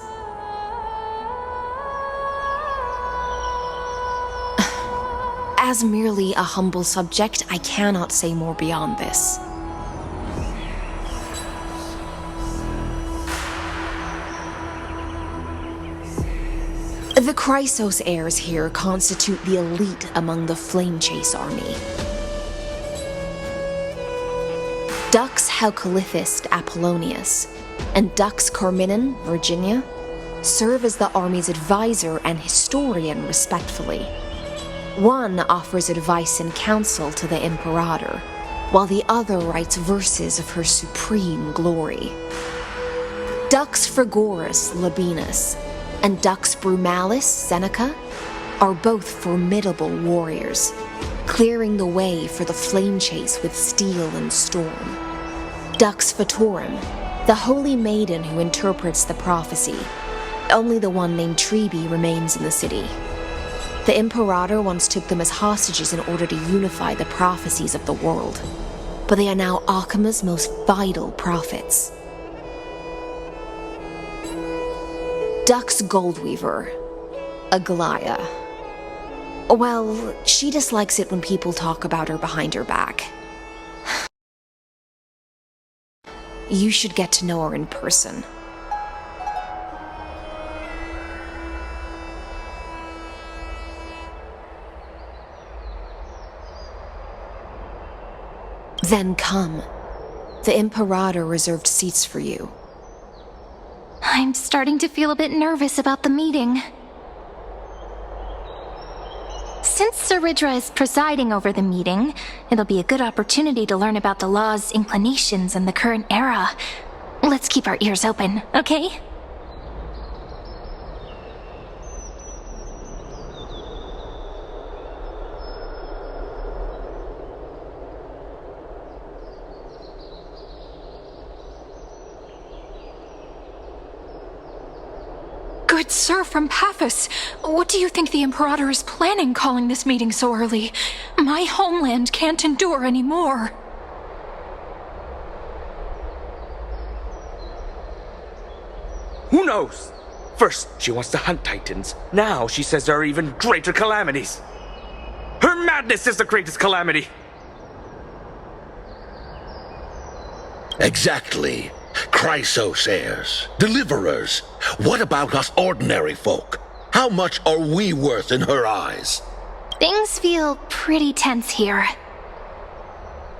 As merely a humble subject, I cannot say more beyond this. The Chrysos heirs here constitute the elite among the Flame Chase army. Dux Helcolithist Apollonius and Dux Carminin, Virginia, serve as the army's advisor and historian respectively. One offers advice and counsel to the Imperator, while the other writes verses of her supreme glory. Dux Frigoris Labienus and Dux Brumalis Seneca are both formidable warriors, clearing the way for the flame chase with steel and storm. Dux Fatorum, the holy maiden who interprets the prophecy. Only the one named Trebi remains in the city. The Imperator once took them as hostages in order to unify the prophecies of the world, but they are now Akama's most vital prophets. Dux Goldweaver, Aglaya. Well, she dislikes it when people talk about her behind her back. You should get to know her in person. Then come. The Imperator reserved seats for you. I'm starting to feel a bit nervous about the meeting. Since Saridra is presiding over the meeting, it'll be a good opportunity to learn about the law's inclinations in the current era. Let's keep our ears open, okay? Good sir from Paphos, what do you think the Imperator is planning calling this meeting so early? My homeland can't endure anymore. Who knows? First, she wants to hunt Titans. Now she says there are even greater calamities. Her madness is the greatest calamity. Exactly. Chrysos heirs, deliverers. What about us ordinary folk? How much are we worth in her eyes? Things feel pretty tense here.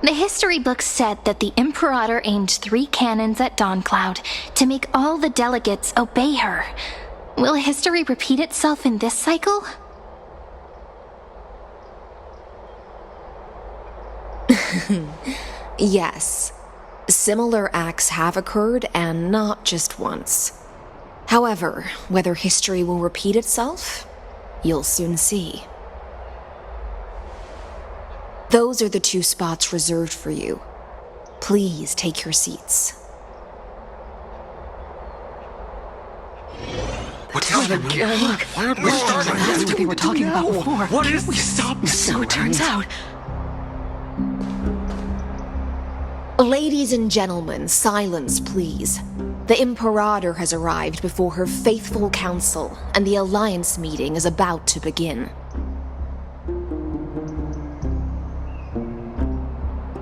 The history books said that the Imperator aimed 3 cannons at Dawncloud to make all the delegates obey her. Will history repeat itself in this cycle? Yes. Similar acts have occurred, and not just once. However, whether history will repeat itself, you'll soon see. Those are the 2 spots reserved for you. Please take your seats. What's happening again? We're starting That's what we were talking about before. What is We stopped. So it turns out. Ladies and gentlemen, silence, please. The Imperator has arrived before her faithful council, and the Alliance meeting is about to begin.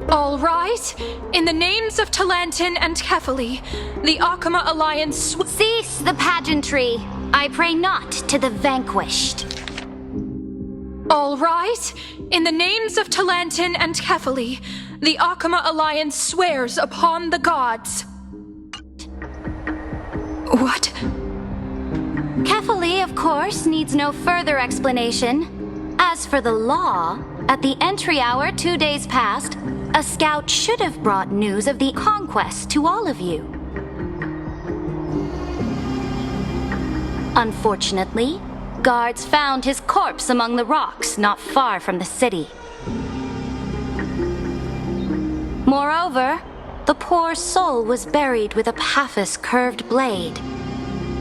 All right. In the names of Talantin and Kefali, the Akama Alliance... Cease the pageantry. I pray not to the vanquished. All right. In the names of Talantin and Kefali, the Akama Alliance swears upon the gods. What? Kefali, of course, needs no further explanation. As for the law, at the entry hour 2 days past, a scout should have brought news of the conquest to all of you. Unfortunately, guards found his corpse among the rocks not far from the city. Moreover, the poor soul was buried with a Paphos curved blade.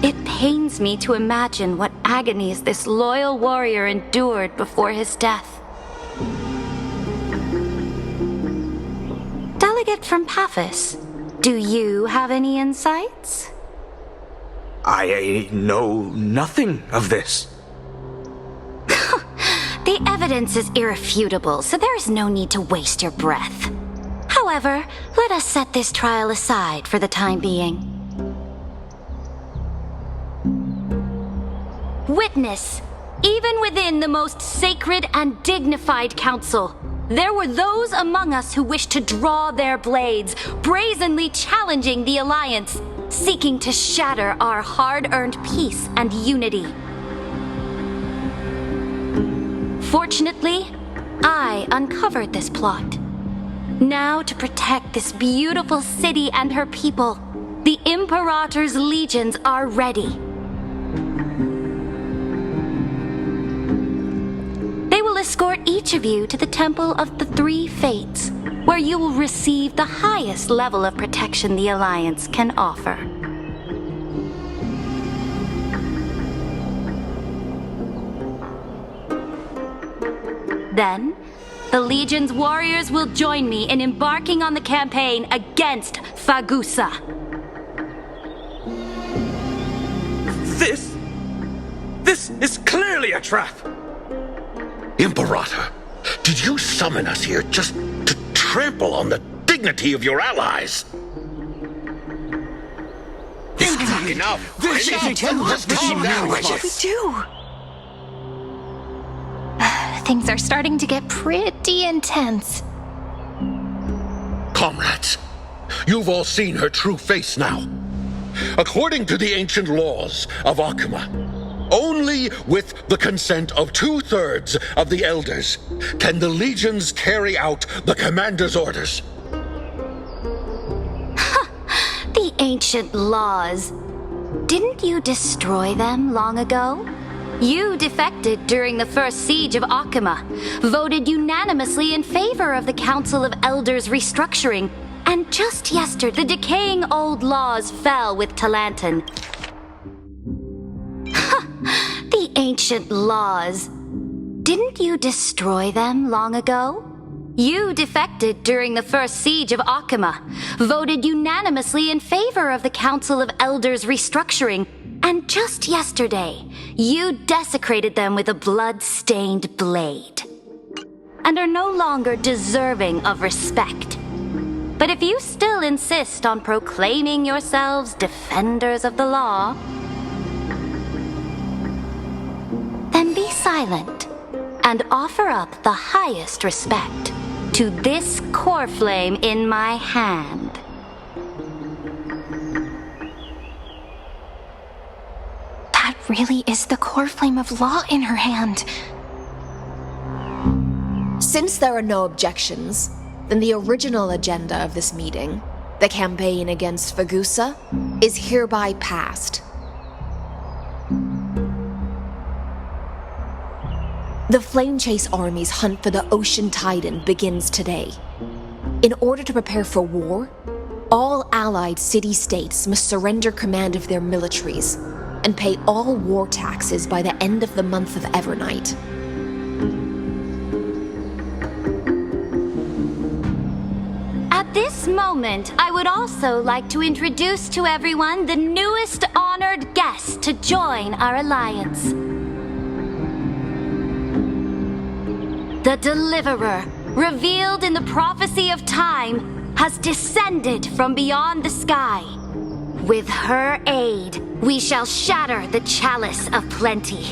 It pains me to imagine what agonies this loyal warrior endured before his death. Delegate from Paphos, do you have any insights? I know nothing of this. The evidence is irrefutable, so there is no need to waste your breath. However, let us set this trial aside for the time being. Witness, even within the most sacred and dignified council, there were those among us who wished to draw their blades, brazenly challenging the Alliance, seeking to shatter our hard-earned peace and unity. Fortunately, I uncovered this plot. Now, to protect this beautiful city and her people, the Imperator's legions are ready. They will escort each of you to the Temple of the Three Fates, where you will receive the highest level of protection the Alliance can offer. Then, the Legion's warriors will join me in embarking on the campaign against Fagusa. This is clearly a trap! Imperator, did you summon us here just to trample on the dignity of your allies? Enough! What we do? Things are starting to get pretty intense. Comrades, you've all seen her true face now. According to the ancient laws of Akama, only with the consent of 2/3 of the elders can the legions carry out the commander's orders. The ancient laws. Didn't you destroy them long ago? You defected during the first siege of Akama, voted unanimously in favor of the Council of Elders restructuring, and just yesterday the decaying old laws fell with Talantin. The ancient laws. Didn't you destroy them long ago? You defected during the first siege of Akama, voted unanimously in favor of the Council of Elders restructuring, and just yesterday, you desecrated them with a blood-stained blade, and are no longer deserving of respect. But if you still insist on proclaiming yourselves defenders of the law, then be silent and offer up the highest respect to this core flame in my hand. That really is the core flame of law in her hand. Since there are no objections, then the original agenda of this meeting, the campaign against Fagusa, is hereby passed. The Flame Chase Army's hunt for the Ocean Titan begins today. In order to prepare for war, all allied city-states must surrender command of their militaries and pay all war taxes by the end of the month of Evernight. At this moment, I would also like to introduce to everyone the newest honored guest to join our alliance. The Deliverer, revealed in the prophecy of time, has descended from beyond the sky. With her aid, we shall shatter the chalice of plenty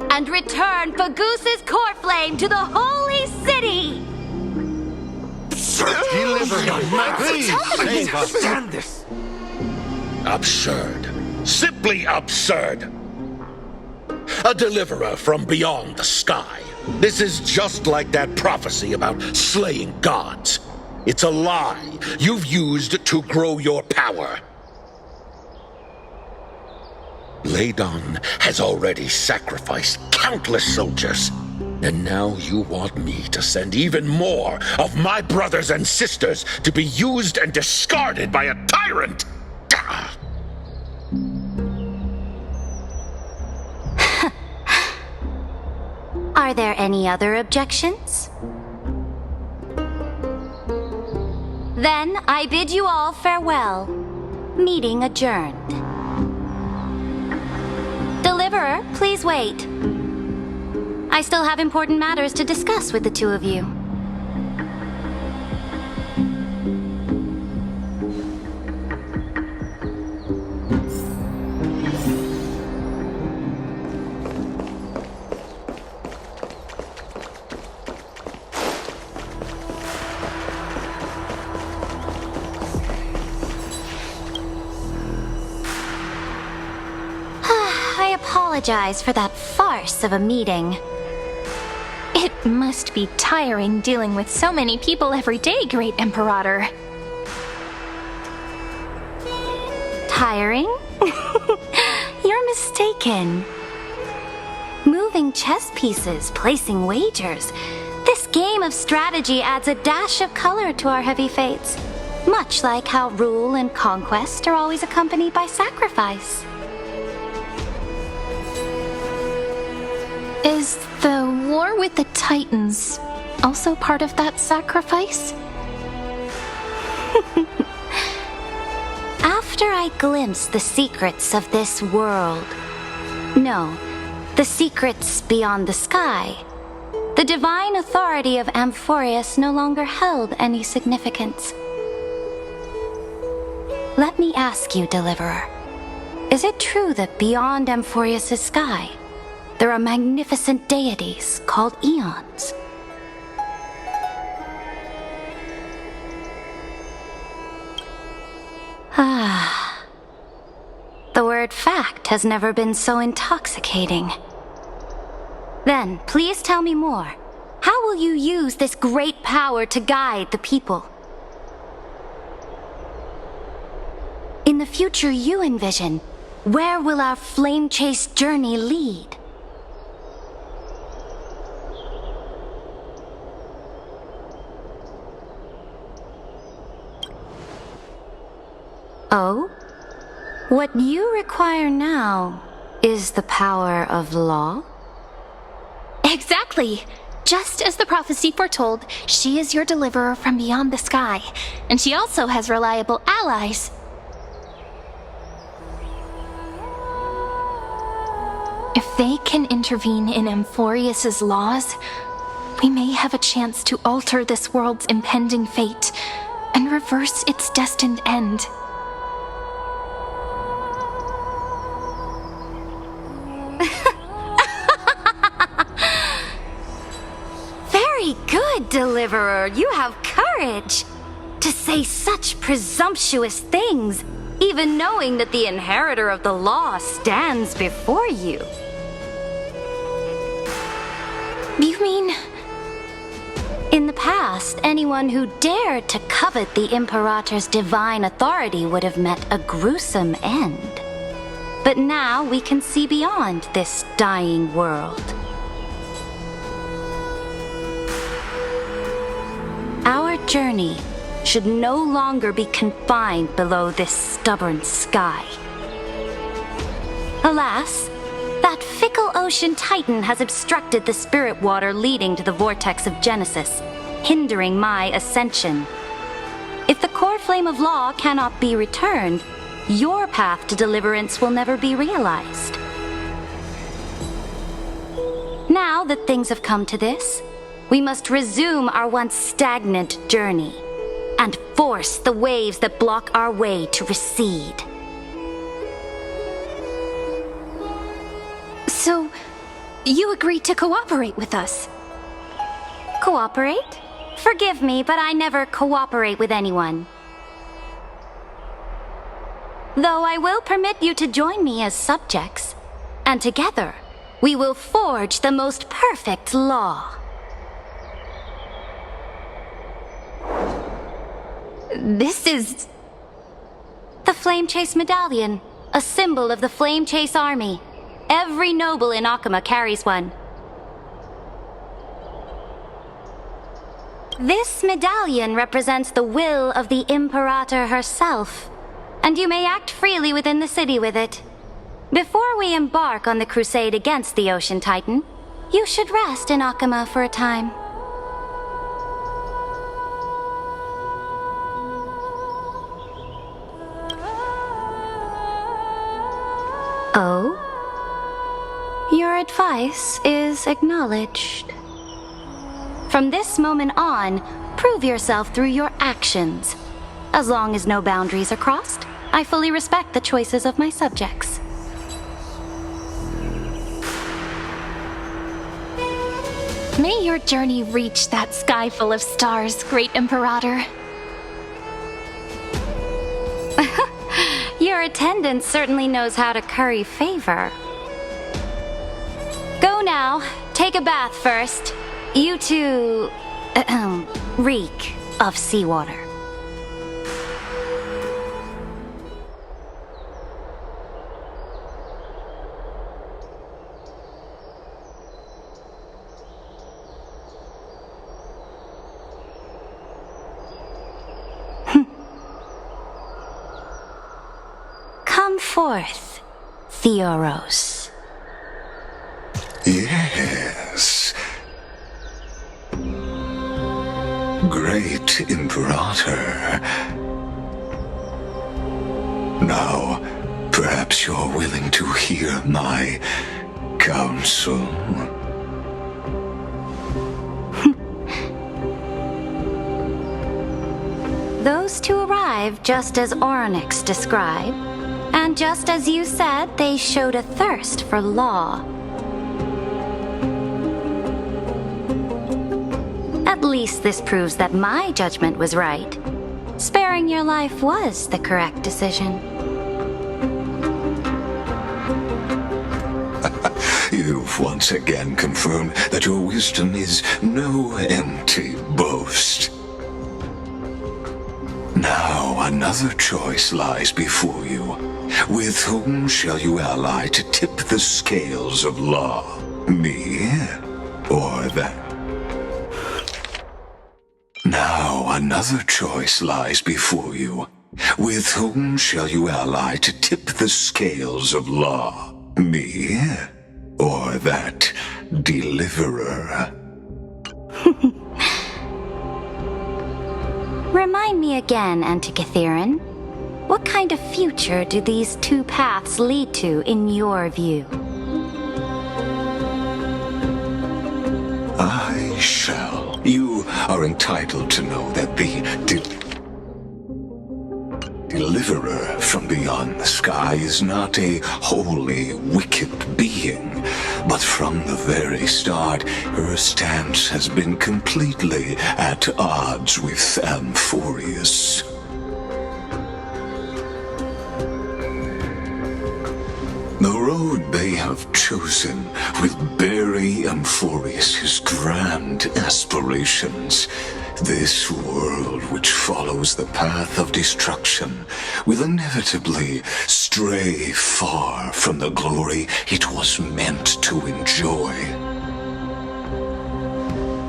and return Fagoos's core flame to the holy city. Please save us. Stand this. Absurd. Simply absurd. A deliverer from beyond the sky. This is just like that prophecy about slaying gods. It's a lie you've used to grow your power. Ladon has already sacrificed countless soldiers. And now you want me to send even more of my brothers and sisters to be used and discarded by a tyrant? Are there any other objections? Then I bid you all farewell. Meeting adjourned. Deliverer, please wait. I still have important matters to discuss with the two of you. I apologize for that farce of a meeting. It must be tiring dealing with so many people every day, Great Imperator. Tiring? You're mistaken. Moving chess pieces, placing wagers. This game of strategy adds a dash of color to our heavy fates, much like how rule and conquest are always accompanied by sacrifice. Is the war with the Titans also part of that sacrifice? After I glimpsed the secrets of this world, no, the secrets beyond the sky, the divine authority of Amphoreus no longer held any significance. Let me ask you, Deliverer, is it true that beyond Amphoreus' sky, there are magnificent deities called eons? Ah. The word fact has never been so intoxicating. Then, please tell me more. How will you use this great power to guide the people? In the future you envision, where will our flame chase journey lead? Oh? What you require now is the power of law? Exactly! Just as the prophecy foretold, she is your deliverer from beyond the sky, and she also has reliable allies. If they can intervene in Amphoreus' laws, we may have a chance to alter this world's impending fate and reverse its destined end. Very good, Deliverer. You have courage to say such presumptuous things, even knowing that the inheritor of the law stands before you. You mean... In the past, anyone who dared to covet the Imperator's divine authority would have met a gruesome end. But now we can see beyond this dying world. Our journey should no longer be confined below this stubborn sky. Alas, that fickle ocean titan has obstructed the spirit water leading to the vortex of Genesis, hindering my ascension. If the core flame of law cannot be returned, your path to deliverance will never be realized. Now that things have come to this, we must resume our once stagnant journey and force the waves that block our way to recede. So, you agreed to cooperate with us? Cooperate? Forgive me, but I never cooperate with anyone. Though I will permit you to join me as subjects, and together we will forge the most perfect law. This is... the Flame Chase Medallion, a symbol of the Flame Chase Army. Every noble in Akuma carries one. This medallion represents the will of the Imperator herself, and you may act freely within the city with it. Before we embark on the crusade against the Ocean Titan, you should rest in Akuma for a time. Oh? Your advice is acknowledged. From this moment on, prove yourself through your actions. As long as no boundaries are crossed, I fully respect the choices of my subjects. May your journey reach that sky full of stars, Great Imperator. Your attendant certainly knows how to curry favor. Go now. Take a bath first. You two... reek of seawater. Come forth, Theoros. Yes. Great Imperator. Now, perhaps you're willing to hear my counsel. Those two arrived just as Orynyx described, and just as you said, they showed a thirst for law. At least this proves that my judgment was right. Sparing your life was the correct decision. You've once again confirmed that your wisdom is no empty boast. Now another choice lies before you. With whom shall you ally to tip the scales of law? Me or that? Now another choice lies before you. With whom shall you ally to tip the scales of law? Me or that deliverer? Remind me again, Antikytheron. What kind of future do these two paths lead to in your view? I shall. You are entitled to know that the deliverer from beyond the sky is not a wholly wicked being, but from the very start, her stance has been completely at odds with amphoreus. The road they have chosen will bury Amphoreus' grand aspirations. This world which follows the path of destruction will inevitably stray far from the glory it was meant to enjoy.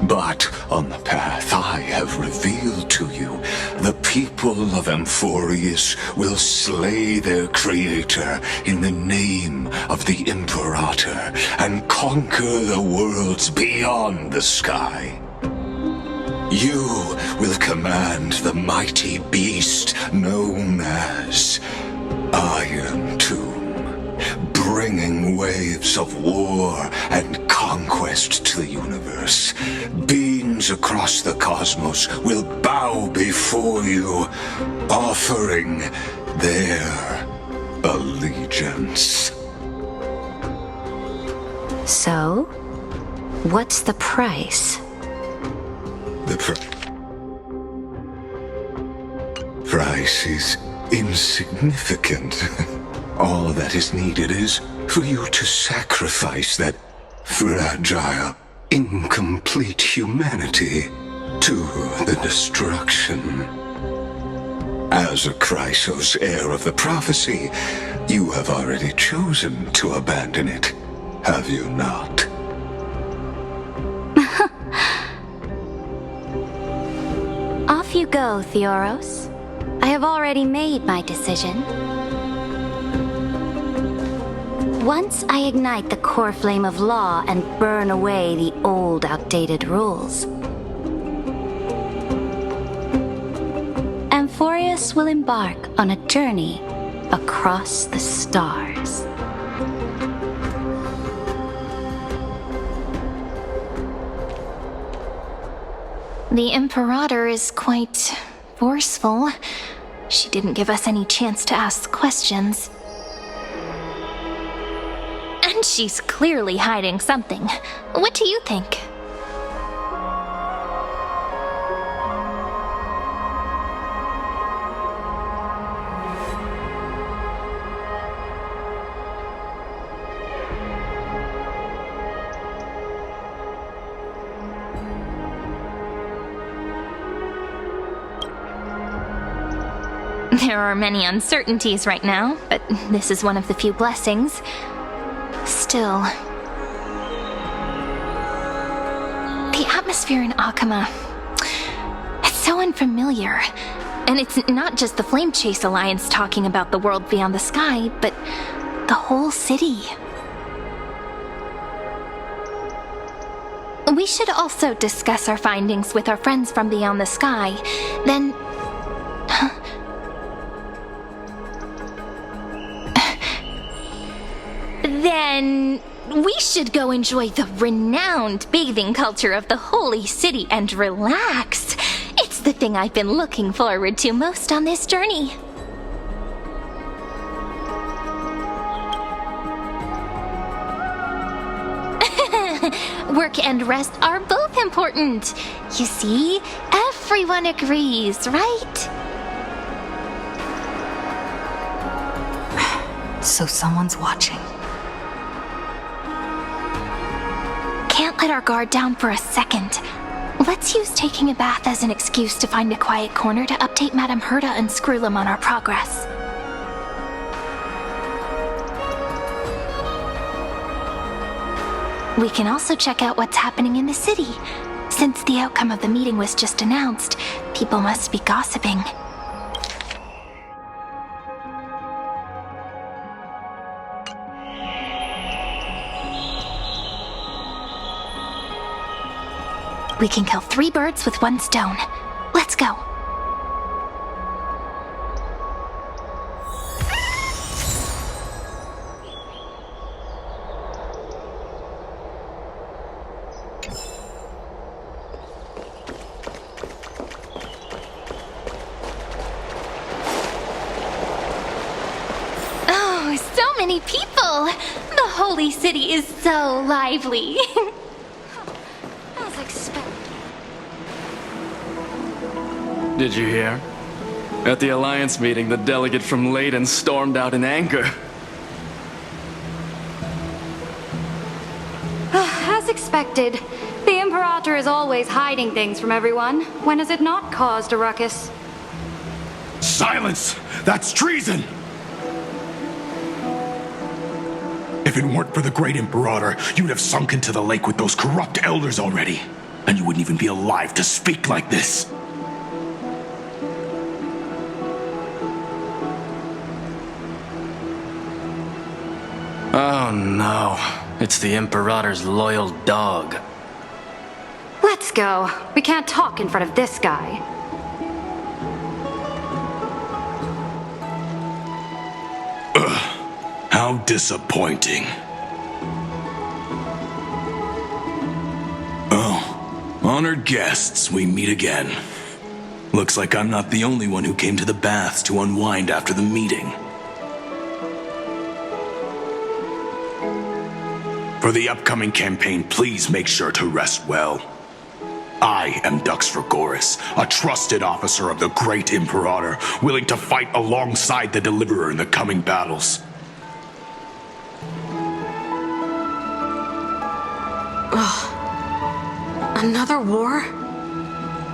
But on the path I have revealed to you, the people of Amphoreus will slay their creator in the name of the Imperator and conquer the worlds beyond the sky. You will command the mighty beast known as Iron Tomb, bringing waves of war and conquest to the universe. Beings across the cosmos will bow before you, offering their allegiance. So, what's the price? The price is insignificant. All that is needed is for you to sacrifice that fragile, incomplete humanity to the destruction. As a Chrysos, heir of the prophecy, you have already chosen to abandon it, have you not? Off you go, Theoros. I have already made my decision. Once I ignite the core flame of law and burn away the old, outdated rules, Amphoreus will embark on a journey across the stars. The Imperator is quite forceful. She didn't give us any chance to ask questions. And she's clearly hiding something. What do you think? There are many uncertainties right now, but this is one of the few blessings. Still, the atmosphere in Akama, it's so unfamiliar. And it's not just the Flame Chase Alliance talking about the world beyond the sky, but the whole city. We should also discuss our findings with our friends from beyond the sky. Then we should go enjoy the renowned bathing culture of the holy city and relax. It's the thing I've been looking forward to most on this journey. Work and rest are both important. You see, everyone agrees, right? So someone's watching. Can't let our guard down for a second. Let's use taking a bath as an excuse to find a quiet corner to update Madame Herta and Screwlum on our progress. We can also check out what's happening in the city. Since the outcome of the meeting was just announced, people must be gossiping. We can kill 3 birds with 1 stone. Let's go. Oh, so many people! The holy city is so lively. Did you hear? At the Alliance meeting, the delegate from Leyden stormed out in anger. As expected, the Imperator is always hiding things from everyone. When has it not caused a ruckus? Silence! That's treason! If it weren't for the great Imperator, you'd have sunk into the lake with those corrupt elders already. And you wouldn't even be alive to speak like this. Oh no. It's the Imperator's loyal dog. Let's go. We can't talk in front of this guy. How disappointing. Oh, honored guests, we meet again. Looks like I'm not the only one who came to the baths to unwind after the meeting. For the upcoming campaign, please make sure to rest well. I am Dux Fragoris, a trusted officer of the great Imperator, willing to fight alongside the Deliverer in the coming battles. Ugh. Another war?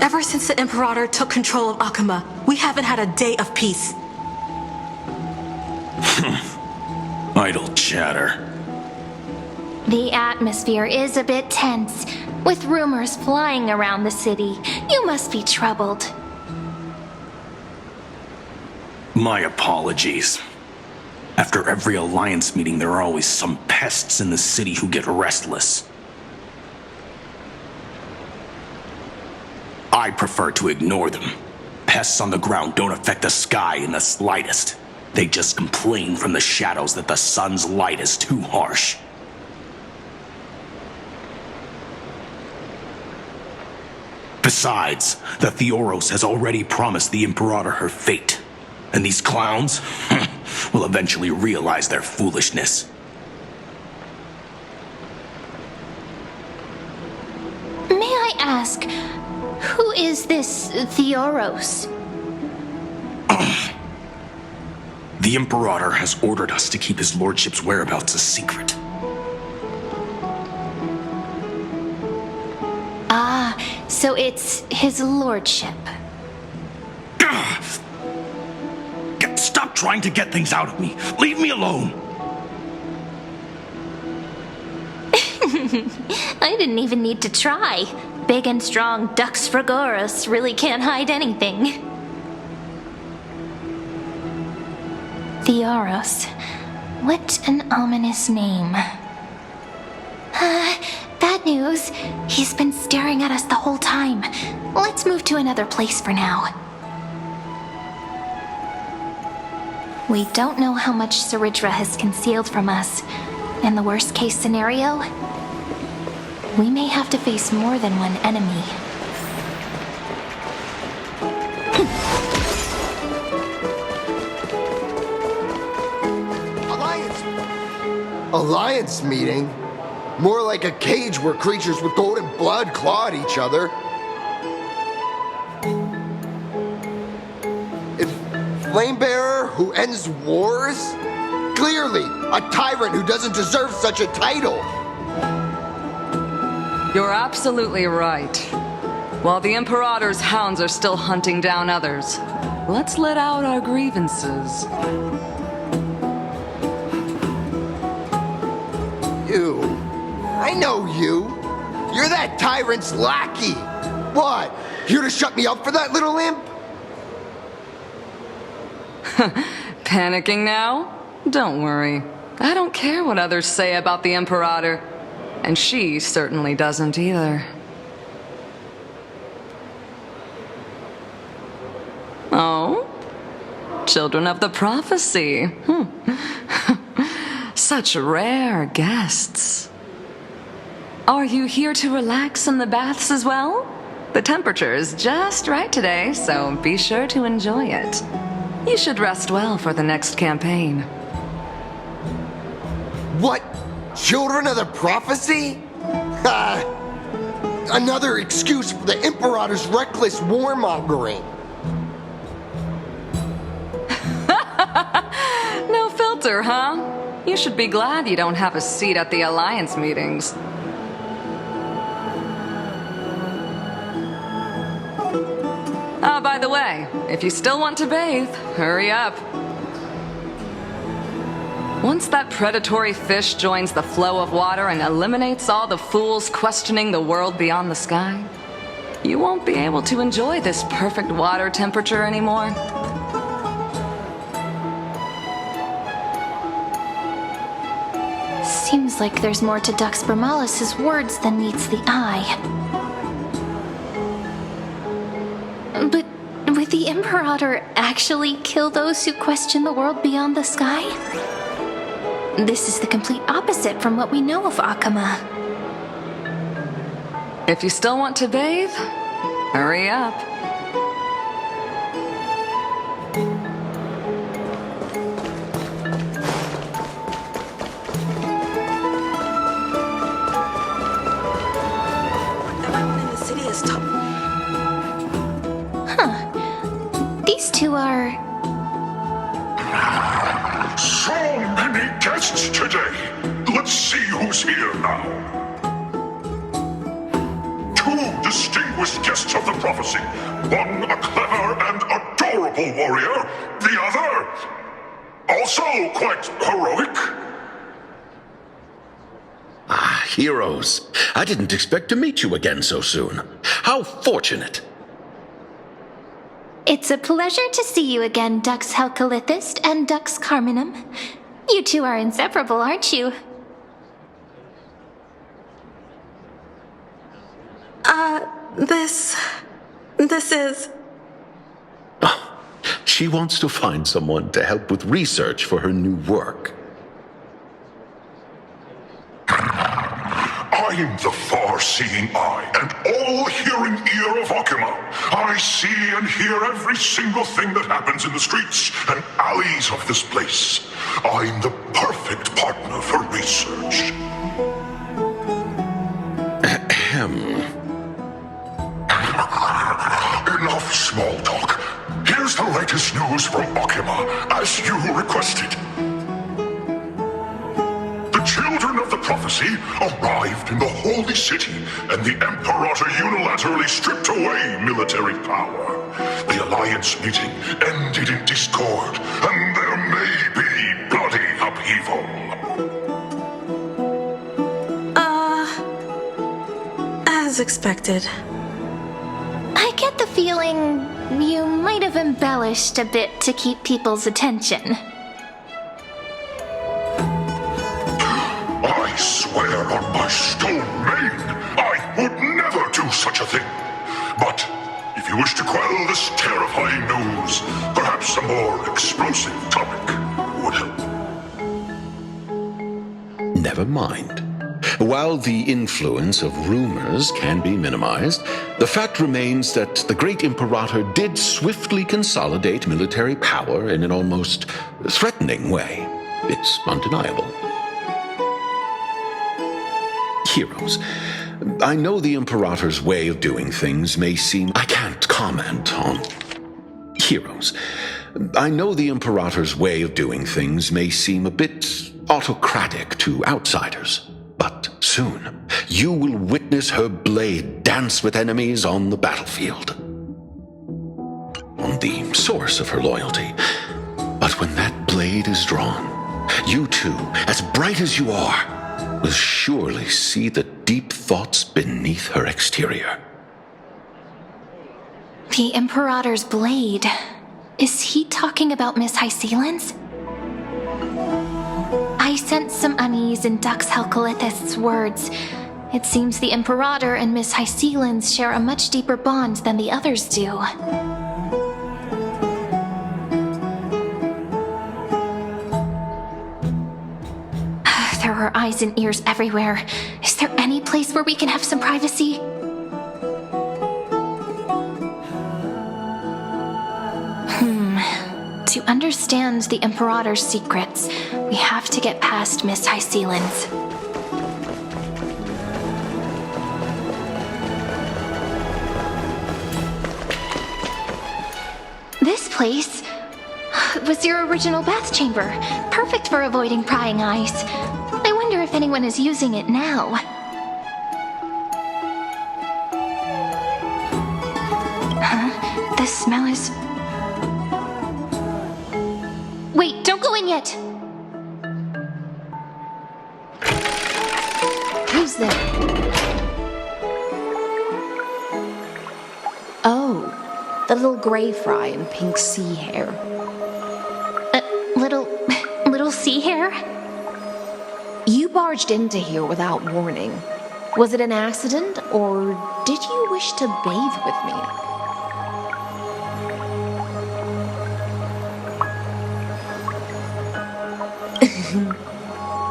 Ever since the Imperator took control of Akuma, we haven't had a day of peace. Idle chatter. The atmosphere is a bit tense, with rumors flying around the city. You must be troubled. My apologies. After every Alliance meeting, there are always some pests in the city who get restless. I prefer to ignore them. Pests on the ground don't affect the sky in the slightest. They just complain from the shadows that the sun's light is too harsh. Besides, the Theoros has already promised the Imperator her fate. And these clowns will eventually realize their foolishness. May I ask, who is this Theoros? The Imperator has ordered us to keep his lordship's whereabouts a secret. Ah, so it's his lordship. Stop trying to get things out of me. Leave me alone. I didn't even need to try. Big and strong Dux Fragoris really can't hide anything. Theoros. What an ominous name. Bad news. He's been staring at us the whole time. Let's move to another place for now. We don't know how much Saridra has concealed from us. In the worst case scenario, we may have to face more than one enemy. Alliance meeting? More like a cage where creatures with golden blood claw at each other. Flamebearer who ends wars? Clearly, a tyrant who doesn't deserve such a title. You're absolutely right. While the Imperator's hounds are still hunting down others, let's let out our grievances. You. I know you. You're that tyrant's lackey. What? Here to shut me up for that little imp? Panicking now? Don't worry. I don't care what others say about the Imperator. And she certainly doesn't either. Oh? Children of the Prophecy. Such rare guests. Are you here to relax in the baths as well? The temperature is just right today, so be sure to enjoy it. You should rest well for the next campaign. What? Children of the Prophecy? Another excuse for the Imperator's reckless warmongering. No filter, huh? You should be glad you don't have a seat at the Alliance meetings. by the way, if you still want to bathe, hurry up. Once that predatory fish joins the flow of water and eliminates all the fools questioning the world beyond the sky, you won't be able to enjoy this perfect water temperature anymore. Seems like there's more to Dux Bramalis's words than meets the eye. But would the Imperator actually kill those who question the world beyond the sky? This is the complete opposite from what we know of Akama. If you still want to bathe, hurry up. Everyone in the city is These two are... So many guests today. Let's see who's here now. Two distinguished guests of the prophecy. One a clever and adorable warrior. The other, also quite heroic. Ah, heroes. I didn't expect to meet you again so soon. How fortunate. It's a pleasure to see you again, Dux Helcalithist and Dux Carminum. You two are inseparable, aren't you? This is... Oh, she wants to find someone to help with research for her new work. I'm the far-seeing eye and all-hearing ear of Akama. I see and hear every single thing that happens in the streets and alleys of this place. I'm the perfect partner for research. Enough small talk. Here's the latest news from Akama, as you requested. The children of the prophecy arrived in the holy city, and the Imperator unilaterally stripped away military power. The Alliance meeting ended in discord, and there may be bloody upheaval. As expected. I get the feeling you might have embellished a bit to keep people's attention. I swear on my stone mane, I would never do such a thing. But if you wish to quell this terrifying news, perhaps a more explosive topic would help. Never mind. While the influence of rumors can be minimized, the fact remains that the great Imperator did swiftly consolidate military power in an almost threatening way. It's undeniable. Heroes, I know the Imperator's way of doing things may seem... I can't comment on... Heroes, I know the Imperator's way of doing things may seem a bit autocratic to outsiders. But soon, you will witness her blade dance with enemies on the battlefield. On the source of her loyalty. But when that blade is drawn, you too, as bright as you are, will surely see the deep thoughts beneath her exterior. The Imperator's blade. Is he talking about Miss Hysealan's? I sense some unease in Dux Helcalithist's words. It seems the Imperator and Miss Hysealan's share a much deeper bond than the others do. There are eyes and ears everywhere. Is there any place where we can have some privacy? To understand the Imperator's secrets, we have to get past Miss Hysealan's. This place was your original bath chamber, perfect for avoiding prying eyes. I wonder if anyone is using it now. Huh? This smell is... Wait, don't go in yet! Who's there? Oh, the little gray fry in pink sea hair. Little sea hair? You barged into here without warning. Was it an accident, or did you wish to bathe with me?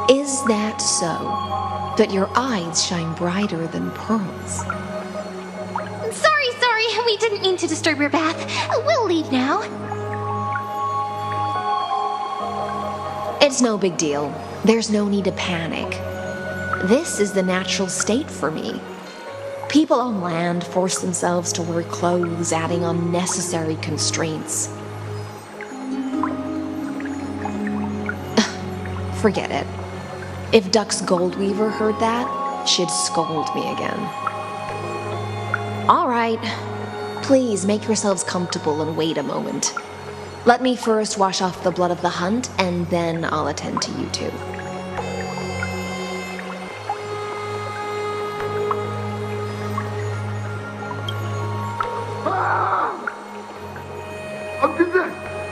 Is that so? That your eyes shine brighter than pearls? Sorry, we didn't mean to disturb your bath. We'll leave now. It's no big deal. There's no need to panic. This is the natural state for me. People on land force themselves to wear clothes, adding unnecessary constraints. Forget it. If Duck's Goldweaver heard that, she'd scold me again. All right. Please make yourselves comfortable and wait a moment. Let me first wash off the blood of the hunt, and then I'll attend to you two.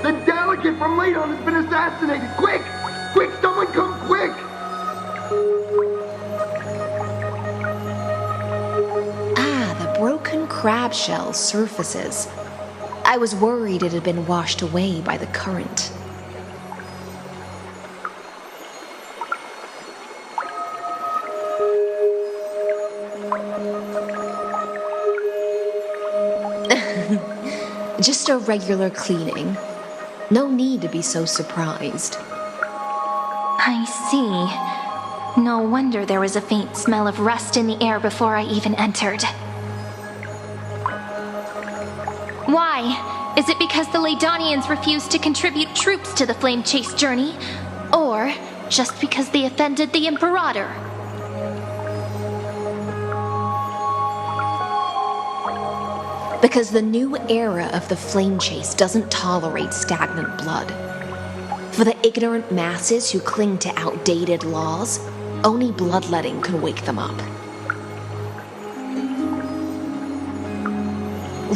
The delegate from Ladon has been assassinated! Quick! Quick, someone come quick! The broken crab shell surfaces. I was worried it had been washed away by the current. Just a regular cleaning. No need to be so surprised. I see. No wonder there was a faint smell of rust in the air before I even entered. Why? Is it because the Ladonians refused to contribute troops to the flame chase journey? Or just because they offended the Imperator? Because the new era of the flame chase doesn't tolerate stagnant blood. For the ignorant masses who cling to outdated laws, only bloodletting can wake them up.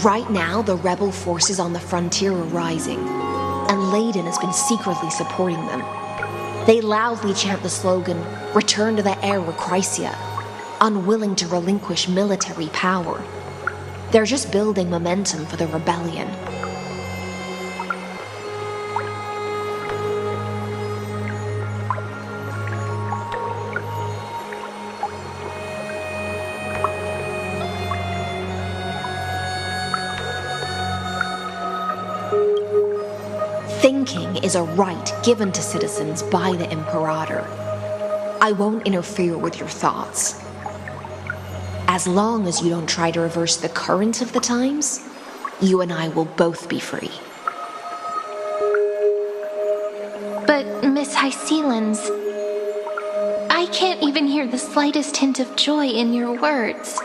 Right now, the rebel forces on the frontier are rising, and Ladon has been secretly supporting them. They loudly chant the slogan, "Return to the Era Chrysia," unwilling to relinquish military power. They're just building momentum for the rebellion. Thinking is a right given to citizens by the Imperator. I won't interfere with your thoughts. As long as you don't try to reverse the current of the times, you and I will both be free. But, Miss Hycelens, I can't even hear the slightest hint of joy in your words.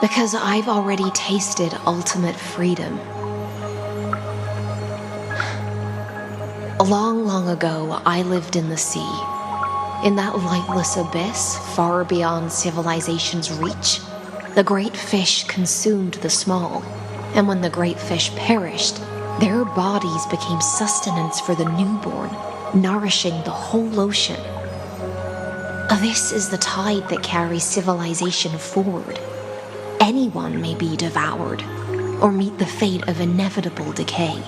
Because I've already tasted ultimate freedom. Long ago, I lived in the sea. In that lightless abyss, far beyond civilization's reach, the great fish consumed the small, and when the great fish perished, their bodies became sustenance for the newborn, nourishing the whole ocean. This is the tide that carries civilization forward. Anyone may be devoured, or meet the fate of inevitable decay.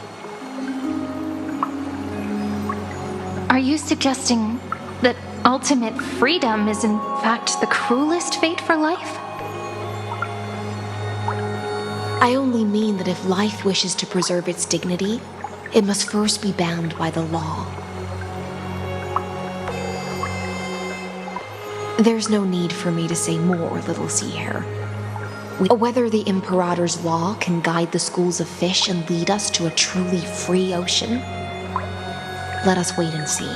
Are you suggesting that ultimate freedom is in fact the cruelest fate for life? I only mean that if life wishes to preserve its dignity, it must first be bound by the law. There's no need for me to say more, Little Sea Hare. Whether the Imperator's law can guide the schools of fish and lead us to a truly free ocean, let us wait and see.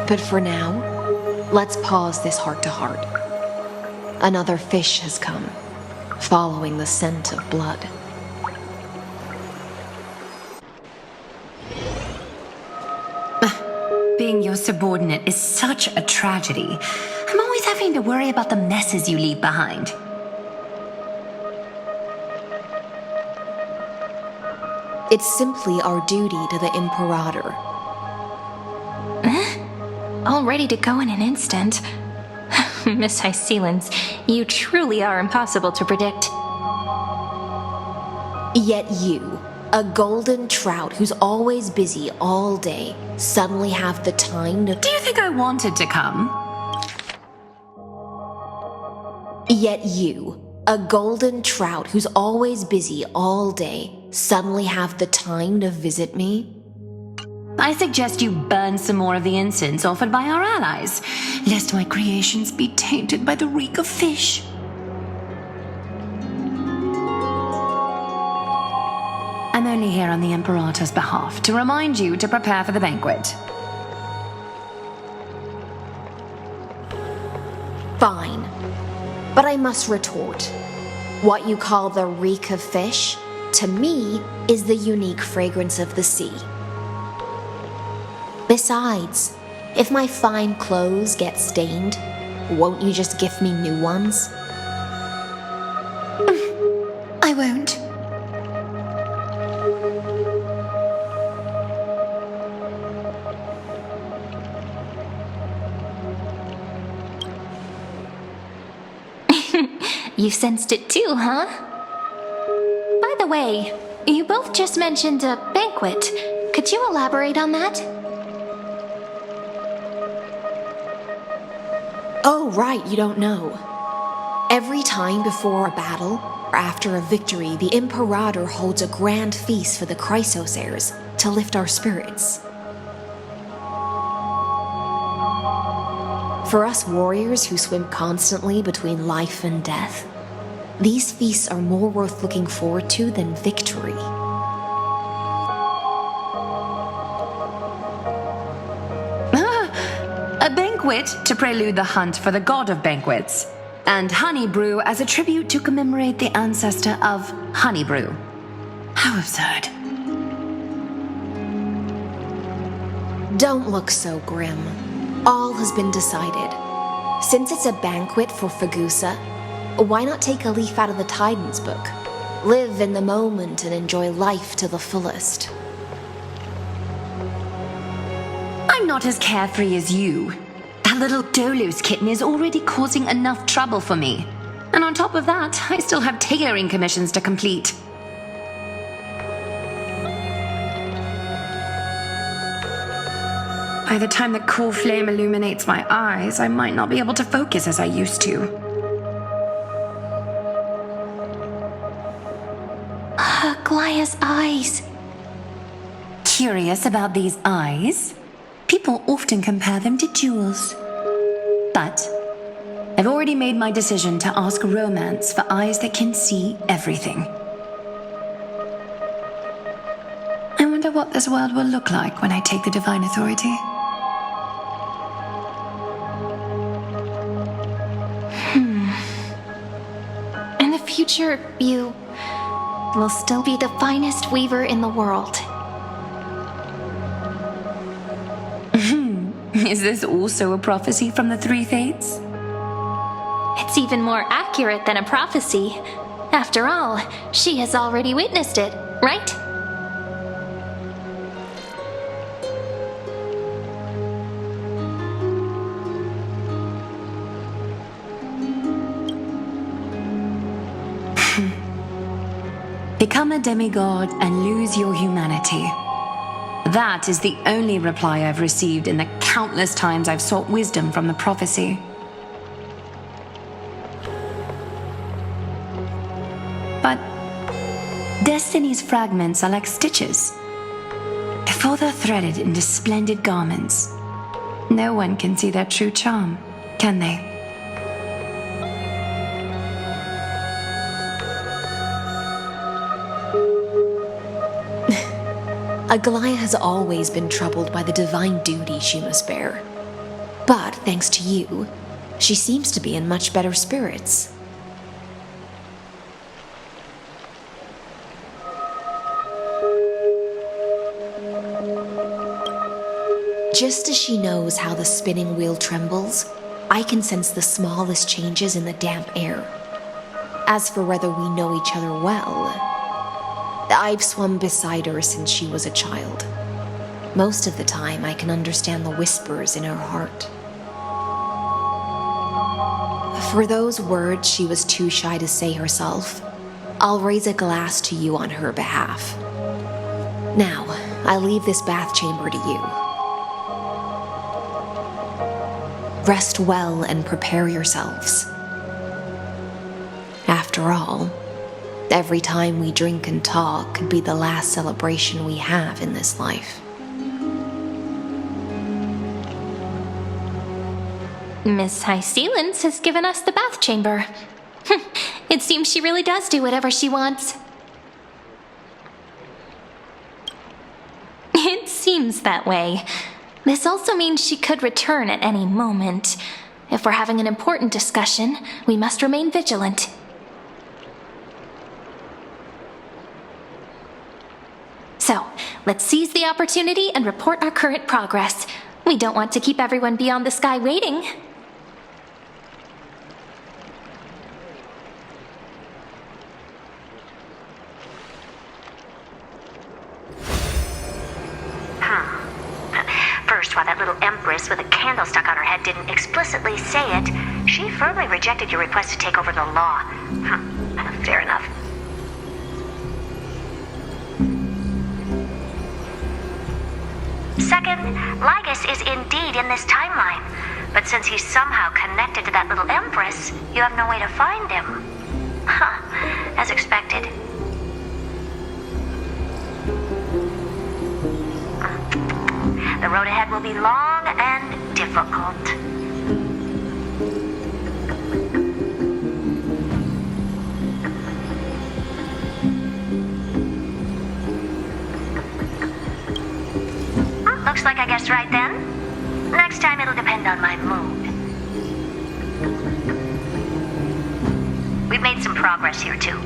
But for now, let's pause this heart-to-heart. Another fish has come, following the scent of blood. Being your subordinate is such a tragedy. I'm always having to worry about the messes you leave behind. It's simply our duty to the Imperator. All ready to go in an instant. Miss Hycelens, you truly are impossible to predict. Yet you, a golden trout who's always busy all day, suddenly have the time to... Do you think I wanted to come? Yet you, a golden trout who's always busy all day, suddenly have the time to visit me? I suggest you burn some more of the incense offered by our allies, lest my creations be tainted by the reek of fish. I'm only here on the Imperator's behalf to remind you to prepare for the banquet. Fine. But I must retort. What you call the reek of fish, to me, is the unique fragrance of the sea. Besides, if my fine clothes get stained, won't you just gift me new ones? I won't. You sensed it too, huh? By the way, you both just mentioned a banquet. Could you elaborate on that? Oh, right, you don't know. Every time before a battle, or after a victory, the Imperator holds a grand feast for the Chrysos heirs to lift our spirits. For us warriors who swim constantly between life and death, these feasts are more worth looking forward to than victory. A banquet to prelude the hunt for the god of banquets, and honey brew as a tribute to commemorate the ancestor of honey brew. How absurd. Don't look so grim. All has been decided. Since it's a banquet for Fagusa, why not take a leaf out of the Titan's book? Live in the moment and enjoy life to the fullest. I'm not as carefree as you. That little Dolos kitten is already causing enough trouble for me. And on top of that, I still have tailoring commissions to complete. By the time the cool flame illuminates my eyes, I might not be able to focus as I used to. Glaya's eyes. Curious about these eyes? People often compare them to jewels. But I've already made my decision to ask romance for eyes that can see everything. I wonder what this world will look like when I take the divine authority. In the future, you will still be the finest weaver in the world. Is this also a prophecy from the Three Fates? It's even more accurate than a prophecy. After all, she has already witnessed it, right? Become a demigod and lose your humanity. That is the only reply I've received in the countless times I've sought wisdom from the prophecy. But destiny's fragments are like stitches. Before they're threaded into splendid garments, no one can see their true charm, can they? Aglaya has always been troubled by the divine duty she must bear. But thanks to you, she seems to be in much better spirits. Just as she knows how the spinning wheel trembles, I can sense the smallest changes in the damp air. As for whether we know each other well, I've swum beside her since she was a child. Most of the time, I can understand the whispers in her heart. For those words she was too shy to say herself, I'll raise a glass to you on her behalf. Now, I leave this bath chamber to you. Rest well and prepare yourselves. After all, every time we drink and talk could be the last celebration we have in this life. Miss High Sealance has given us the bath chamber. It seems she really does do whatever she wants. It seems that way. This also means she could return at any moment. If we're having an important discussion, we must remain vigilant. So, let's seize the opportunity and report our current progress. We don't want to keep everyone beyond the sky waiting. First, while that little empress with a candle stuck on her head didn't explicitly say it, she firmly rejected your request to take over the law. Fair enough. Second, Lygus is indeed in this timeline. But since he's somehow connected to that little empress, you have no way to find him. As expected. The road ahead will be long and difficult. Looks like I guessed right then. Next time it'll depend on my mood. We've made some progress here too,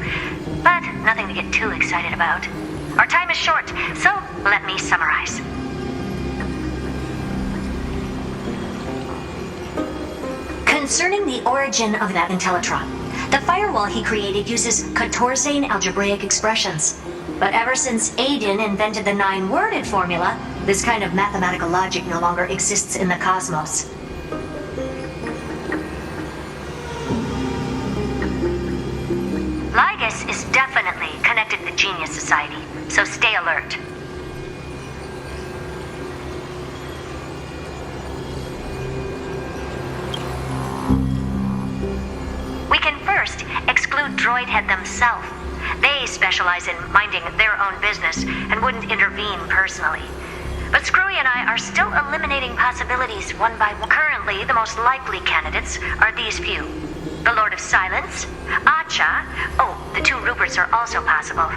but nothing to get too excited about. Our time is short, so let me summarize. Concerning the origin of that Intellitron, the firewall he created uses Catorzane algebraic expressions. But ever since Aiden invented the 9-worded formula, this kind of mathematical logic no longer exists in the cosmos. Lygus is definitely connected to the Genius Society, so stay alert. We can first exclude Droidhead themselves. They specialize in minding their own business and wouldn't intervene personally. But Screwy and I are still eliminating possibilities one by one. Currently, the most likely candidates are these few. The Lord of Silence, Acha, the 2 Ruperts are also possible.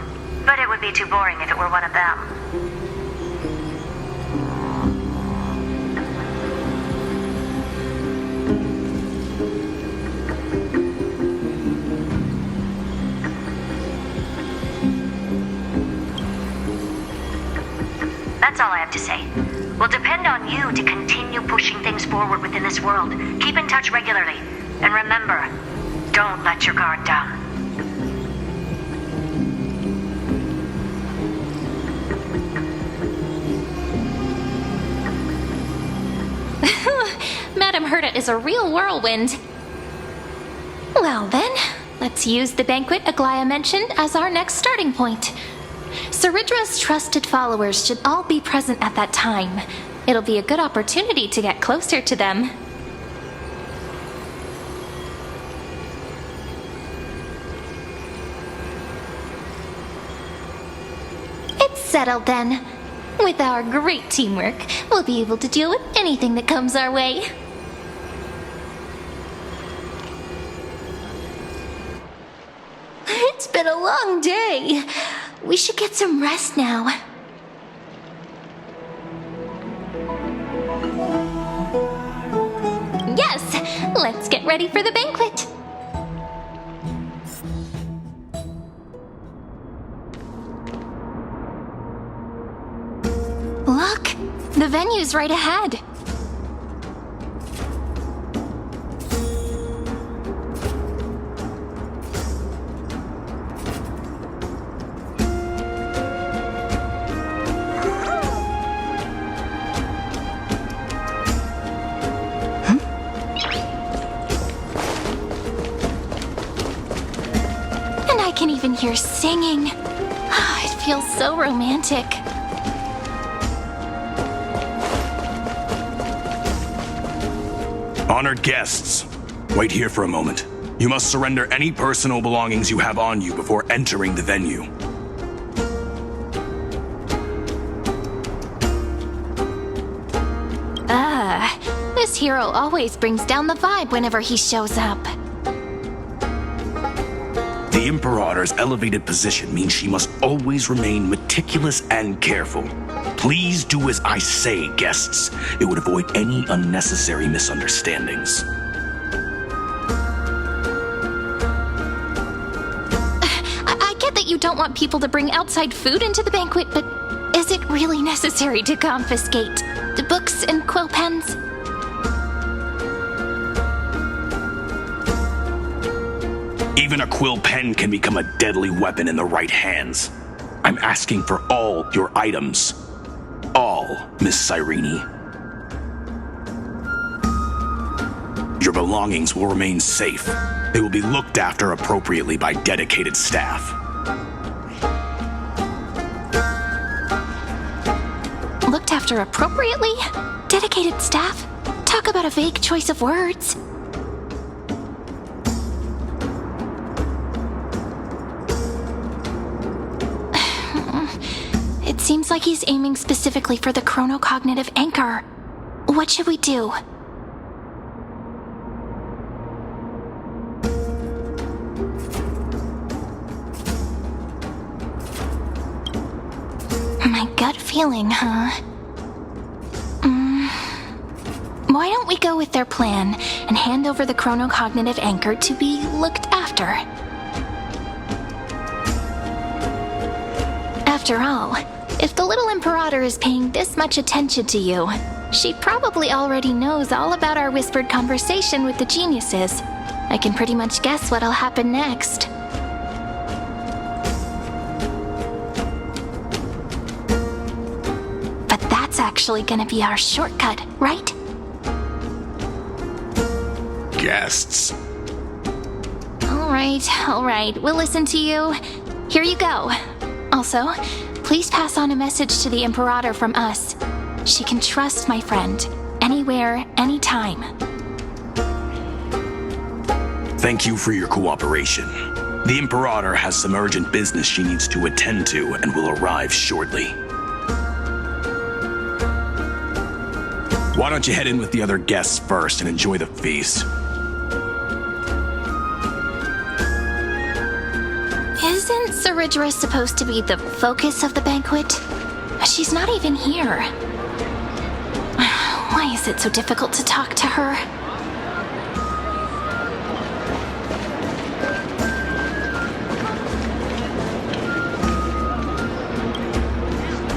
But it would be too boring if it were one of them. That's all I have to say. We'll depend on you to continue pushing things forward within this world. Keep in touch regularly. And remember, don't let your guard down. Madame Herta is a real whirlwind. Well then, let's use the banquet Aglaya mentioned as our next starting point. Ceridra's trusted followers should all be present at that time. It'll be a good opportunity to get closer to them. It's settled then. With our great teamwork, we'll be able to deal with anything that comes our way. It's been a long day. We should get some rest now. Let's get ready for the banquet. Look, the venue's right ahead. And I can even hear singing. It feels so romantic. Honored guests, wait here for a moment. You must surrender any personal belongings you have on you before entering the venue. This hero always brings down the vibe whenever he shows up. The Imperator's elevated position means she must always remain meticulous and careful. Please do as I say, guests. It would avoid any unnecessary misunderstandings. I get that you don't want people to bring outside food into the banquet, but is it really necessary to confiscate the books and quill pens? Even a quill pen can become a deadly weapon in the right hands. I'm asking for all your items. All, Miss Cyrene. Your belongings will remain safe. They will be looked after appropriately by dedicated staff. Looked after appropriately? Dedicated staff? Talk about a vague choice of words. It seems like he's aiming specifically for the chronocognitive anchor. What should we do? My gut feeling, huh? Why don't we go with their plan and hand over the chronocognitive anchor to be looked after? After all, if the little Imperator is paying this much attention to you, she probably already knows all about our whispered conversation with the geniuses. I can pretty much guess what'll happen next. But that's actually gonna be our shortcut, right? Guests. All right, we'll listen to you. Here you go. Also, please pass on a message to the Imperator from us. She can trust my friend, anywhere, anytime. Thank you for your cooperation. The Imperator has some urgent business she needs to attend to and will arrive shortly. Why don't you head in with the other guests first and enjoy the feast? Isn't Ceridra supposed to be the focus of the banquet? She's not even here. Why is it so difficult to talk to her?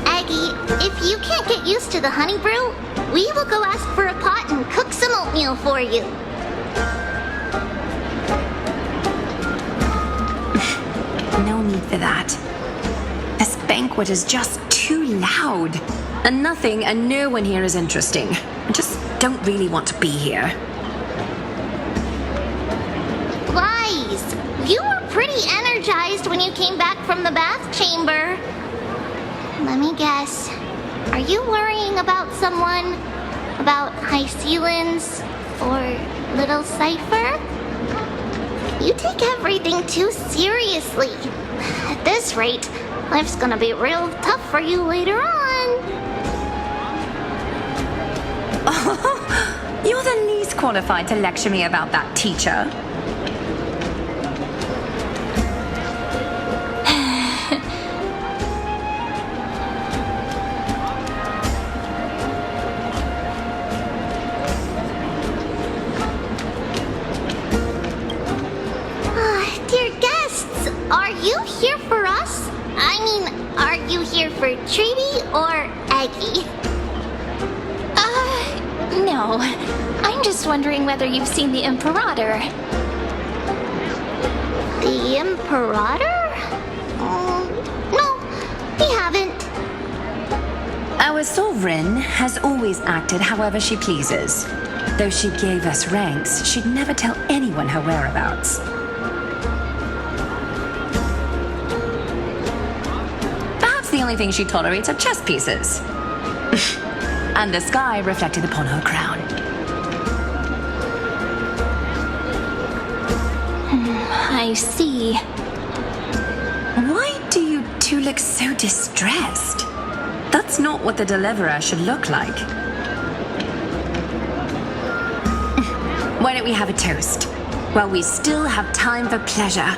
Aggie, if you can't get used to the honey brew, we will go ask for a pot and cook some oatmeal for you. No need for that. This banquet is just too loud. And nothing and no one here is interesting. I just don't really want to be here. Lies! You were pretty energized when you came back from the bath chamber. Let me guess. Are you worrying about someone? About High Sealans? Or Little Cypher? You take everything too seriously. At this rate, life's gonna be real tough for you later on. Oh, you're the least qualified to lecture me about that, teacher. prefer Treaty or Aggie? No. I'm just wondering whether you've seen the Imperator. The Imperator? No, we haven't. Our sovereign has always acted however she pleases. Though she gave us ranks, she'd never tell anyone her whereabouts. Perhaps the only thing she tolerates are chess pieces. And the sky reflected upon her crown. I see. Why do you two look so distressed? That's not what the deliverer should look like. Why don't we have a toast? While we still have time for pleasure.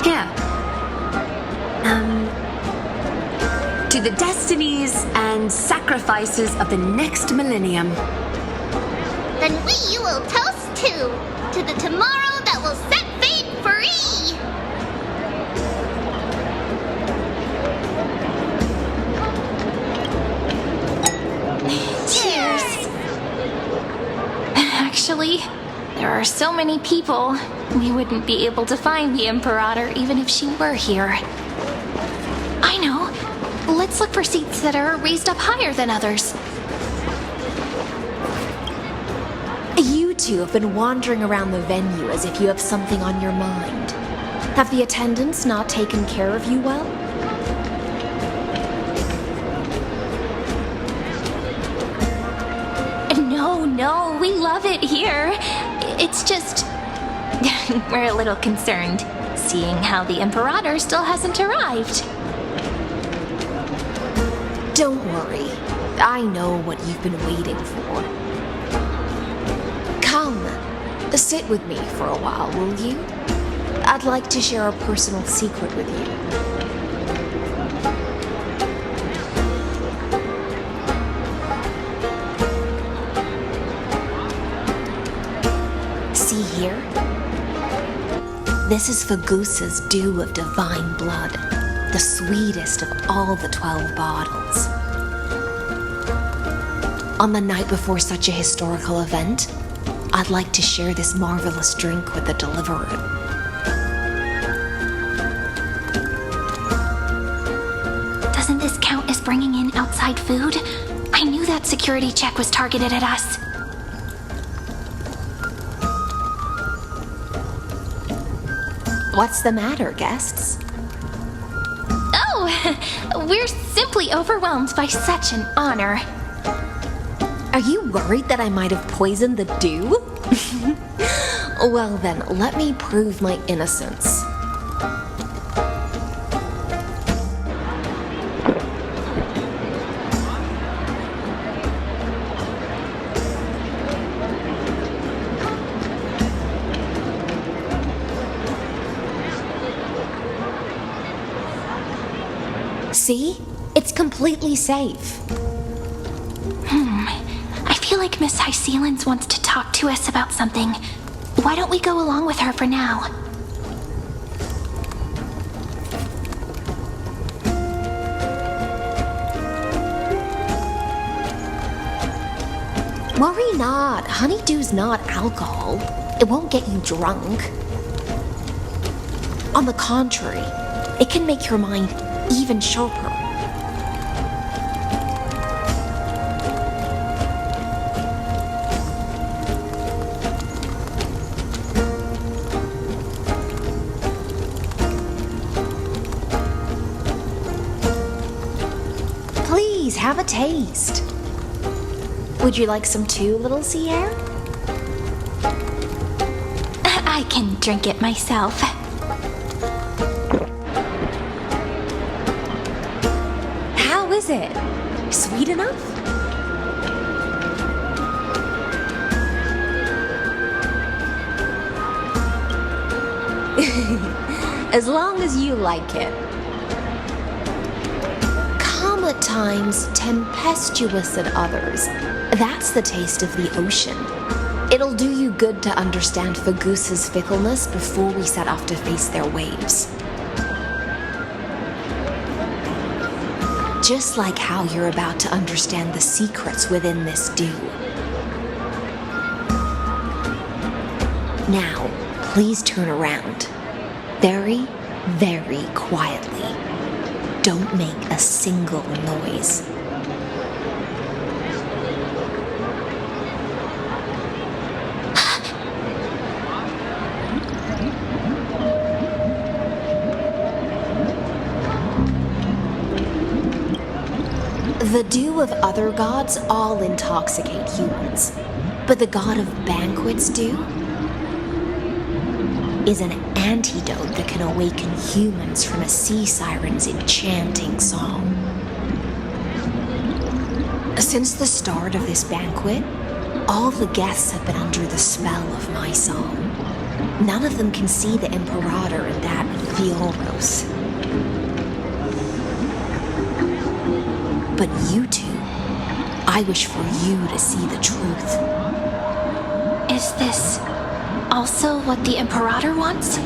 Here. To the destinies and sacrifices of the next millennium. Then we will toast to the tomorrow that will set fate free! Cheers! Actually, there are so many people, we wouldn't be able to find the Imperator even if she were here. I know. Let's look for seats that are raised up higher than others. You two have been wandering around the venue as if you have something on your mind. Have the attendants not taken care of you well? No, we love it here. It's just... we're a little concerned, seeing how the Imperator still hasn't arrived. Don't worry. I know what you've been waiting for. Come, sit with me for a while, will you? I'd like to share a personal secret with you. See here? This is Fagusa's dew of divine blood, the sweetest of all the 12 bottles. On the night before such a historical event, I'd like to share this marvelous drink with the deliverer. Doesn't this count as bringing in outside food? I knew that security check was targeted at us. What's the matter, guests? Oh, we're simply overwhelmed by such an honor. Are you worried that I might have poisoned the dew? Well then, let me prove my innocence. See? It's completely safe. I feel like Miss Hysealans wants to talk to us about something. Why don't we go along with her for now? Worry not. Honeydew's not alcohol. It won't get you drunk. On the contrary, it can make your mind even sharper. Please have a taste. Would you like some too, little Sierra? I can drink it myself. How is it? Sweet enough? As long as you like it. Calm at times, tempestuous at others. That's the taste of the ocean. It'll do you good to understand Fagusa's fickleness before we set off to face their waves. Just like how you're about to understand the secrets within this dew. Now, please turn around. Very, very quietly. Don't make a single noise. The dew of other gods all intoxicate humans, but the god of banquets dew is an antidote that can awaken humans from a sea siren's enchanting song. Since the start of this banquet, all the guests have been under the spell of my song. None of them can see the Imperator and that amphoreus. But you two, I wish for you to see the truth. Is this also what the Imperator wants?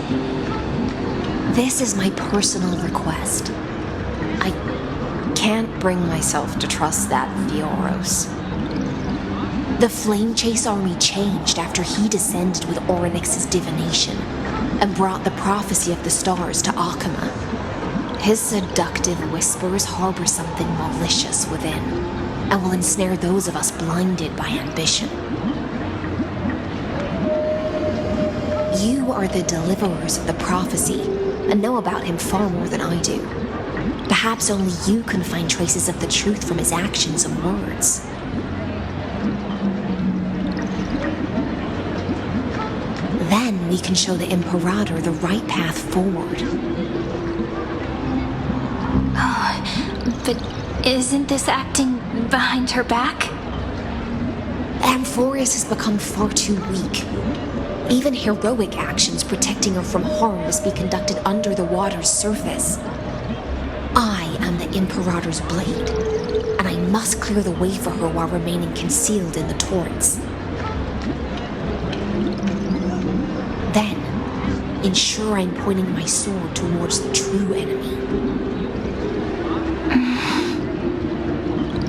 This is my personal request. I can't bring myself to trust that amphoreus. The Flame Chase army changed after he descended with Orynyx's divination and brought the prophecy of the stars to Akuma. His seductive whispers harbor something malicious within, and will ensnare those of us blinded by ambition. You are the deliverers of the prophecy, and know about him far more than I do. Perhaps only you can find traces of the truth from his actions and words. Then we can show the Imperator the right path forward. But isn't this acting behind her back? Amphoreus has become far too weak. Even heroic actions protecting her from harm must be conducted under the water's surface. I am the Imperator's blade, and I must clear the way for her while remaining concealed in the torrents. Then, ensure I'm pointing my sword towards the true enemy.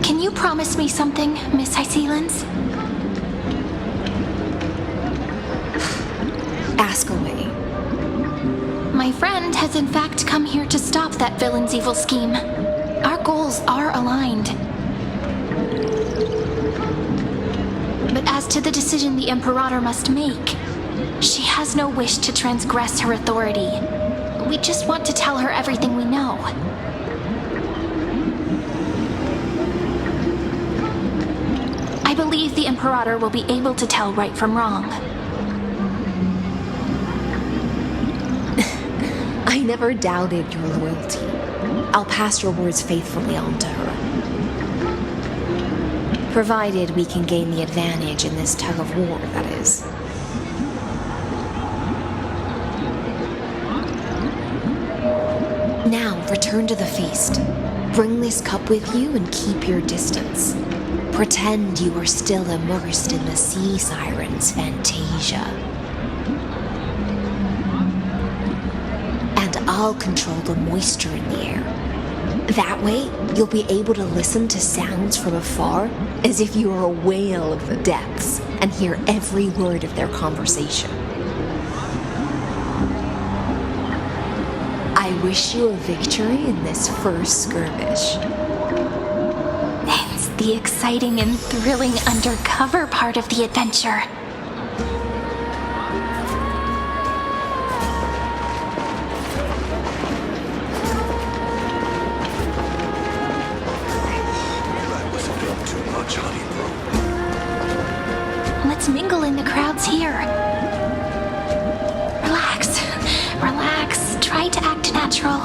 Can you promise me something, Miss Hycelens? Ask away. My friend has in fact come here to stop that villain's evil scheme. Our goals are aligned. But as to the decision the Imperator must make, she has no wish to transgress her authority. We just want to tell her everything we know. I believe the Imperator will be able to tell right from wrong. I never doubted your loyalty. I'll pass your words faithfully on to her. Provided we can gain the advantage in this tug of war, that is. Now, return to the feast. Bring this cup with you and keep your distance. Pretend you are still immersed in the sea siren's fantasia. And I'll control the moisture in the air. That way, you'll be able to listen to sounds from afar as if you were a whale of the depths and hear every word of their conversation. I wish you a victory in this first skirmish. It's the exciting and thrilling undercover part of the adventure. Let's mingle in the crowds here. Relax. Relax. Try to act natural.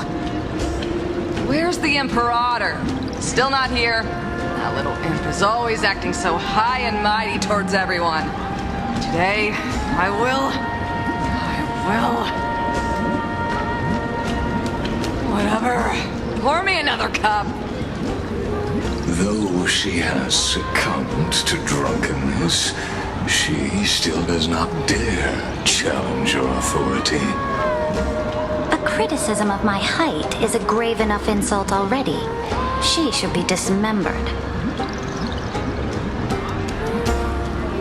Where's the Imperator? Still not here. That little imp is always acting so high and mighty towards everyone. Today, I will. Whatever. Pour me another cup. Though she has succumbed to drunkenness, she still does not dare challenge your authority. A criticism of my height is a grave enough insult already. She should be dismembered.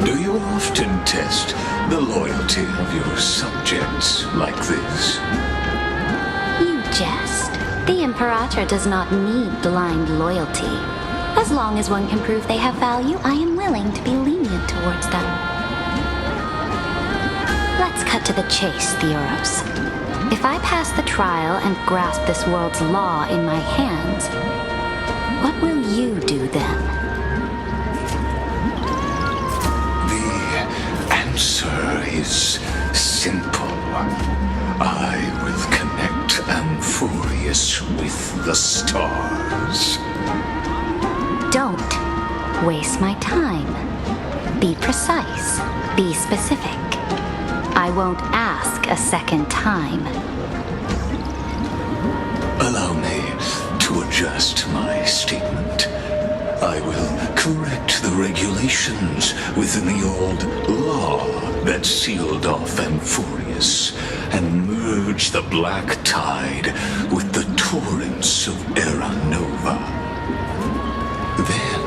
Do you often test the loyalty of your subjects like this? You jest. The Imperator does not need blind loyalty. As long as one can prove they have value, I am willing to be lenient towards them. Let's cut to the chase, Theoros. If I pass the trial and grasp this world's law in my hands, what will you do then? The answer is simple. I will connect Amphoreus with the stars. Don't waste my time. Be precise. Be specific. I won't ask a second time. Allow me to adjust my statement. I will correct the regulations within the old law that sealed off Amphoreus and merge the black tide with the torrents of Era Nova. Then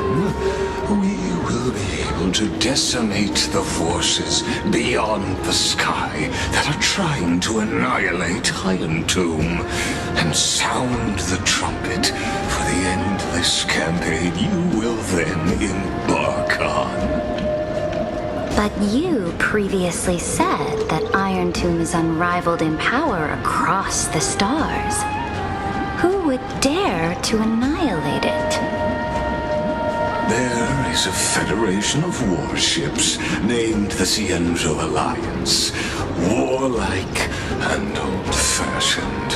we will be able to decimate the forces beyond the sky that are trying to annihilate Iron Tomb and sound the trumpet for the endless campaign you will then embark on. But you previously said that Iron Tomb is unrivaled in power across the stars. Who would dare to annihilate it? There is a federation of warships named the Cienzo Alliance, warlike and old-fashioned.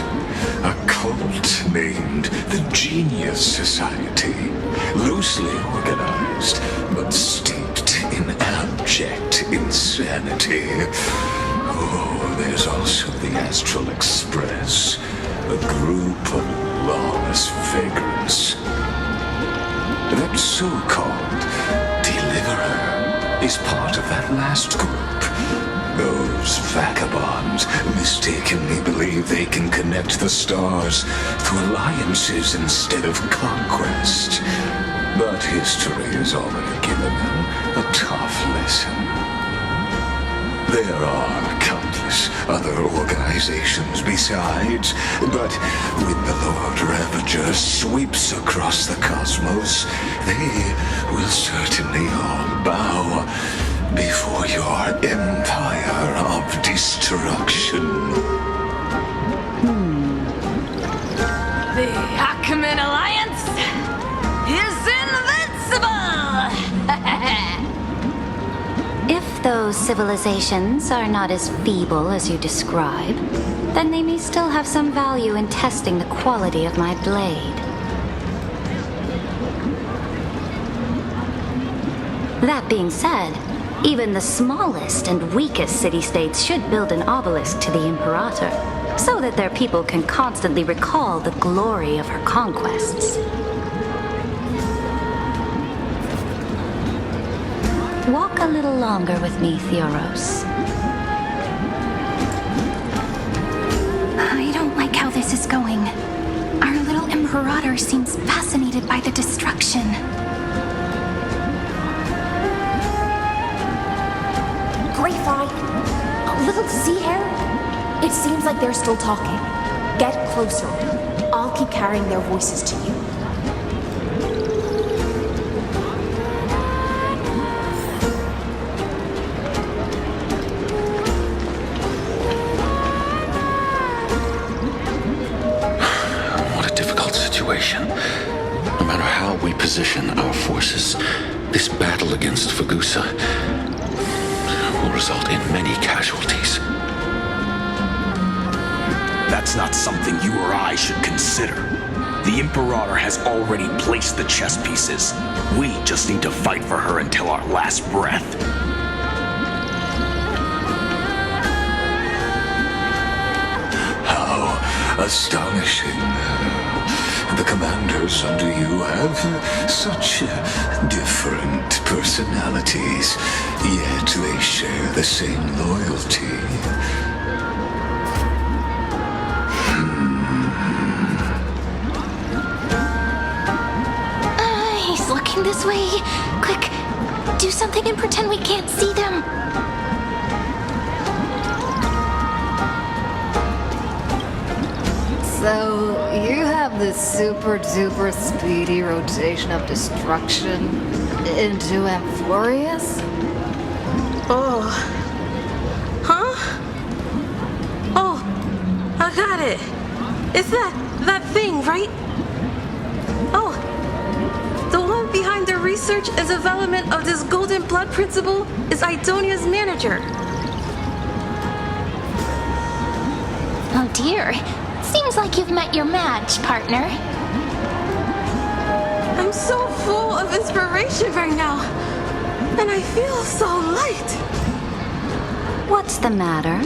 A cult named the Genius Society, loosely organized, but steeped in abject insanity. Oh, there's also the Astral Express, a group of lawless vagrants. That so-called deliverer is part of that last group. Those vagabonds mistakenly believe they can connect the stars through alliances instead of conquest. But history has already given them a tough lesson. There are countless other organizations besides, but when the Lord Ravager sweeps across the cosmos, they will certainly all bow before your empire of destruction. The Ackman Alliance is invincible! If those civilizations are not as feeble as you describe, then they may still have some value in testing the quality of my blade. That being said, even the smallest and weakest city-states should build an obelisk to the Imperator, so that their people can constantly recall the glory of her conquests. Walk a little longer with me, Theoros. I don't like how this is going. Our little Imperator seems fascinated by the destruction. Grapevine! A little to see here? It seems like they're still talking. Get closer. I'll keep carrying their voices to you. What a difficult situation. No matter how we position our forces, this battle against Fagusa will result in many casualties. That's not something you or I should consider. The Imperator has already placed the chess pieces. We just need to fight for her until our last breath. How astonishing. The commanders under you have such different personalities, yet they share the same loyalty. This way! Quick, do something and pretend we can't see them! So, you have this super duper speedy rotation of destruction into amphoreus? Oh. Huh? Oh, I got it. It's that thing, right? Oh, the one behind the research and development of this golden blood principle is Idonia's manager. Oh dear. Seems like you've met your match, partner. I'm so full of inspiration right now, and I feel so light. What's the matter?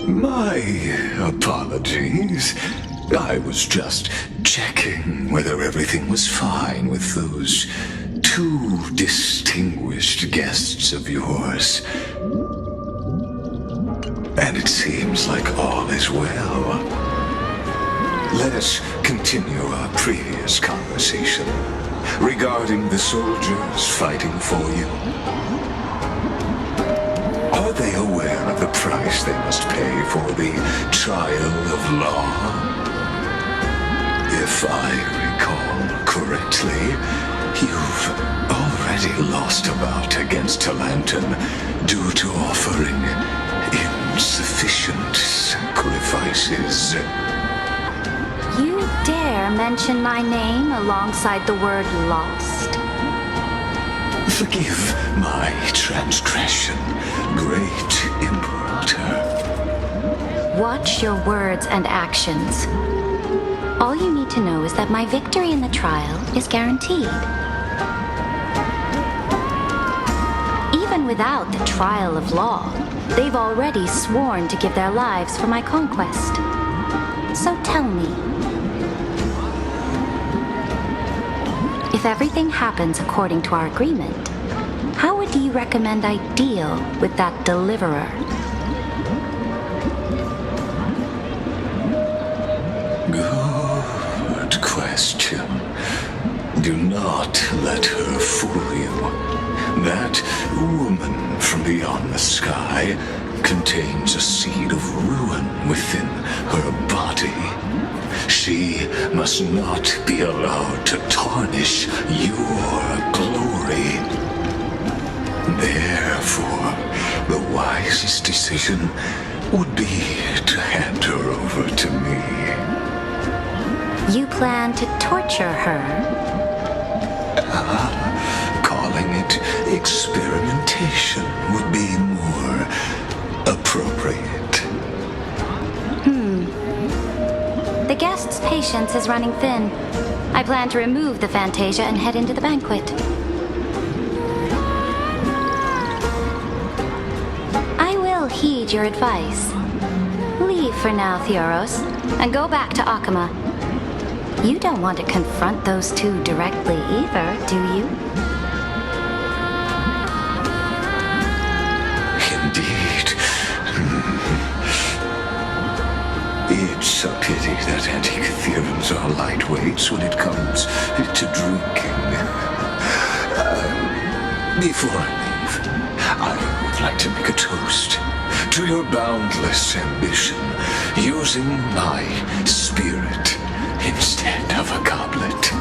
My apologies. I was just checking whether everything was fine with those two distinguished guests of yours. And it seems like all is well. Let us continue our previous conversation regarding the soldiers fighting for you. Are they aware of the price they must pay for the trial of law? If I recall correctly, you've already lost a bout against Talanton due to offering insufficient sacrifices. You dare mention my name alongside the word lost? Forgive my transgression, great Imperator. Watch your words and actions. All you need to know is that my victory in the trial is guaranteed. Even without the trial of law, they've already sworn to give their lives for my conquest. So tell me, if everything happens according to our agreement, how would you recommend I deal with that deliverer? Good question. Do not let her fool you. That woman from beyond the sky contains a seed of ruin within her body. She must not be allowed to tarnish your glory. Therefore, the wisest decision would be to hand her over to me. You plan to torture her? Calling it experimentation would be more appropriate. The guest's patience is running thin. I plan to remove the Fantasia and head into the banquet. I will heed your advice. Leave for now, Theoros, and go back to Akama. You don't want to confront those two directly either, do you? Indeed. It's a pity that Antikytherans are lightweights when it comes to drinking. Before I leave, I would like to make a toast to your boundless ambition, using my spirit instead of a goblet.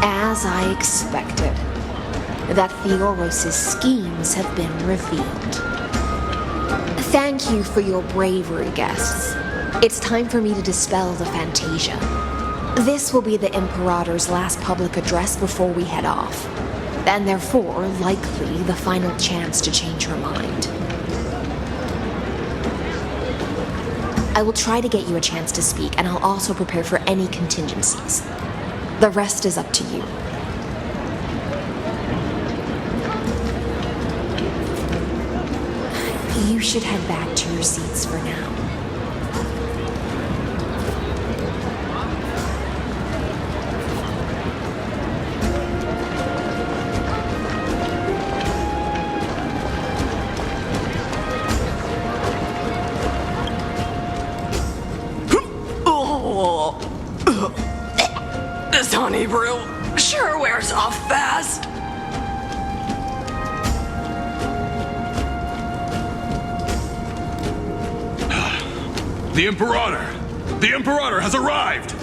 As I expected, that Theoros' schemes have been revealed. Thank you for your bravery, guests. It's time for me to dispel the Fantasia. This will be the Imperator's last public address before we head off, and therefore likely the final chance to change her mind. I will try to get you a chance to speak, and I'll also prepare for any contingencies. The rest is up to you. You should head back to your seats for now. funny brew sure wears off fast. The Imperator! The Imperator has arrived!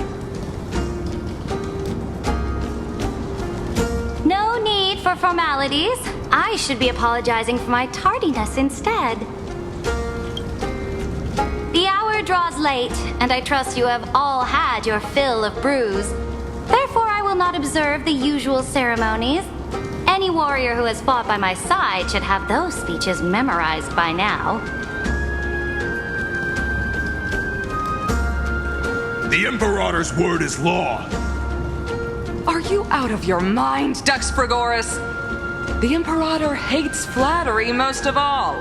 No need for formalities. I should be apologizing for my tardiness instead. The hour draws late, and I trust you have all had your fill of brews. Therefore, I will not observe the usual ceremonies. Any warrior who has fought by my side should have those speeches memorized by now. The Imperator's word is law. Are you out of your mind, Dux Frigoris? The Imperator hates flattery most of all.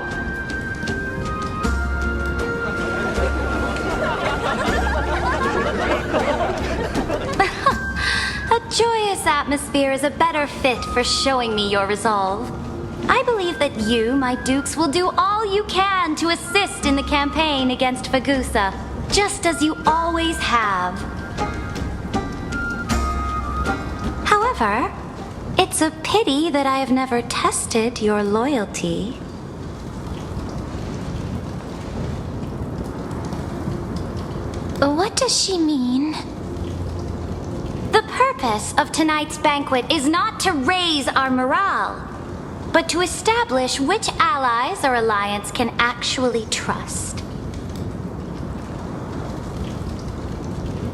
A joyous atmosphere is a better fit for showing me your resolve. I believe that you, my dukes, will do all you can to assist in the campaign against Fagusa, just as you always have. However, it's a pity that I have never tested your loyalty. What does she mean? The purpose of tonight's banquet is not to raise our morale, but to establish which allies our alliance can actually trust.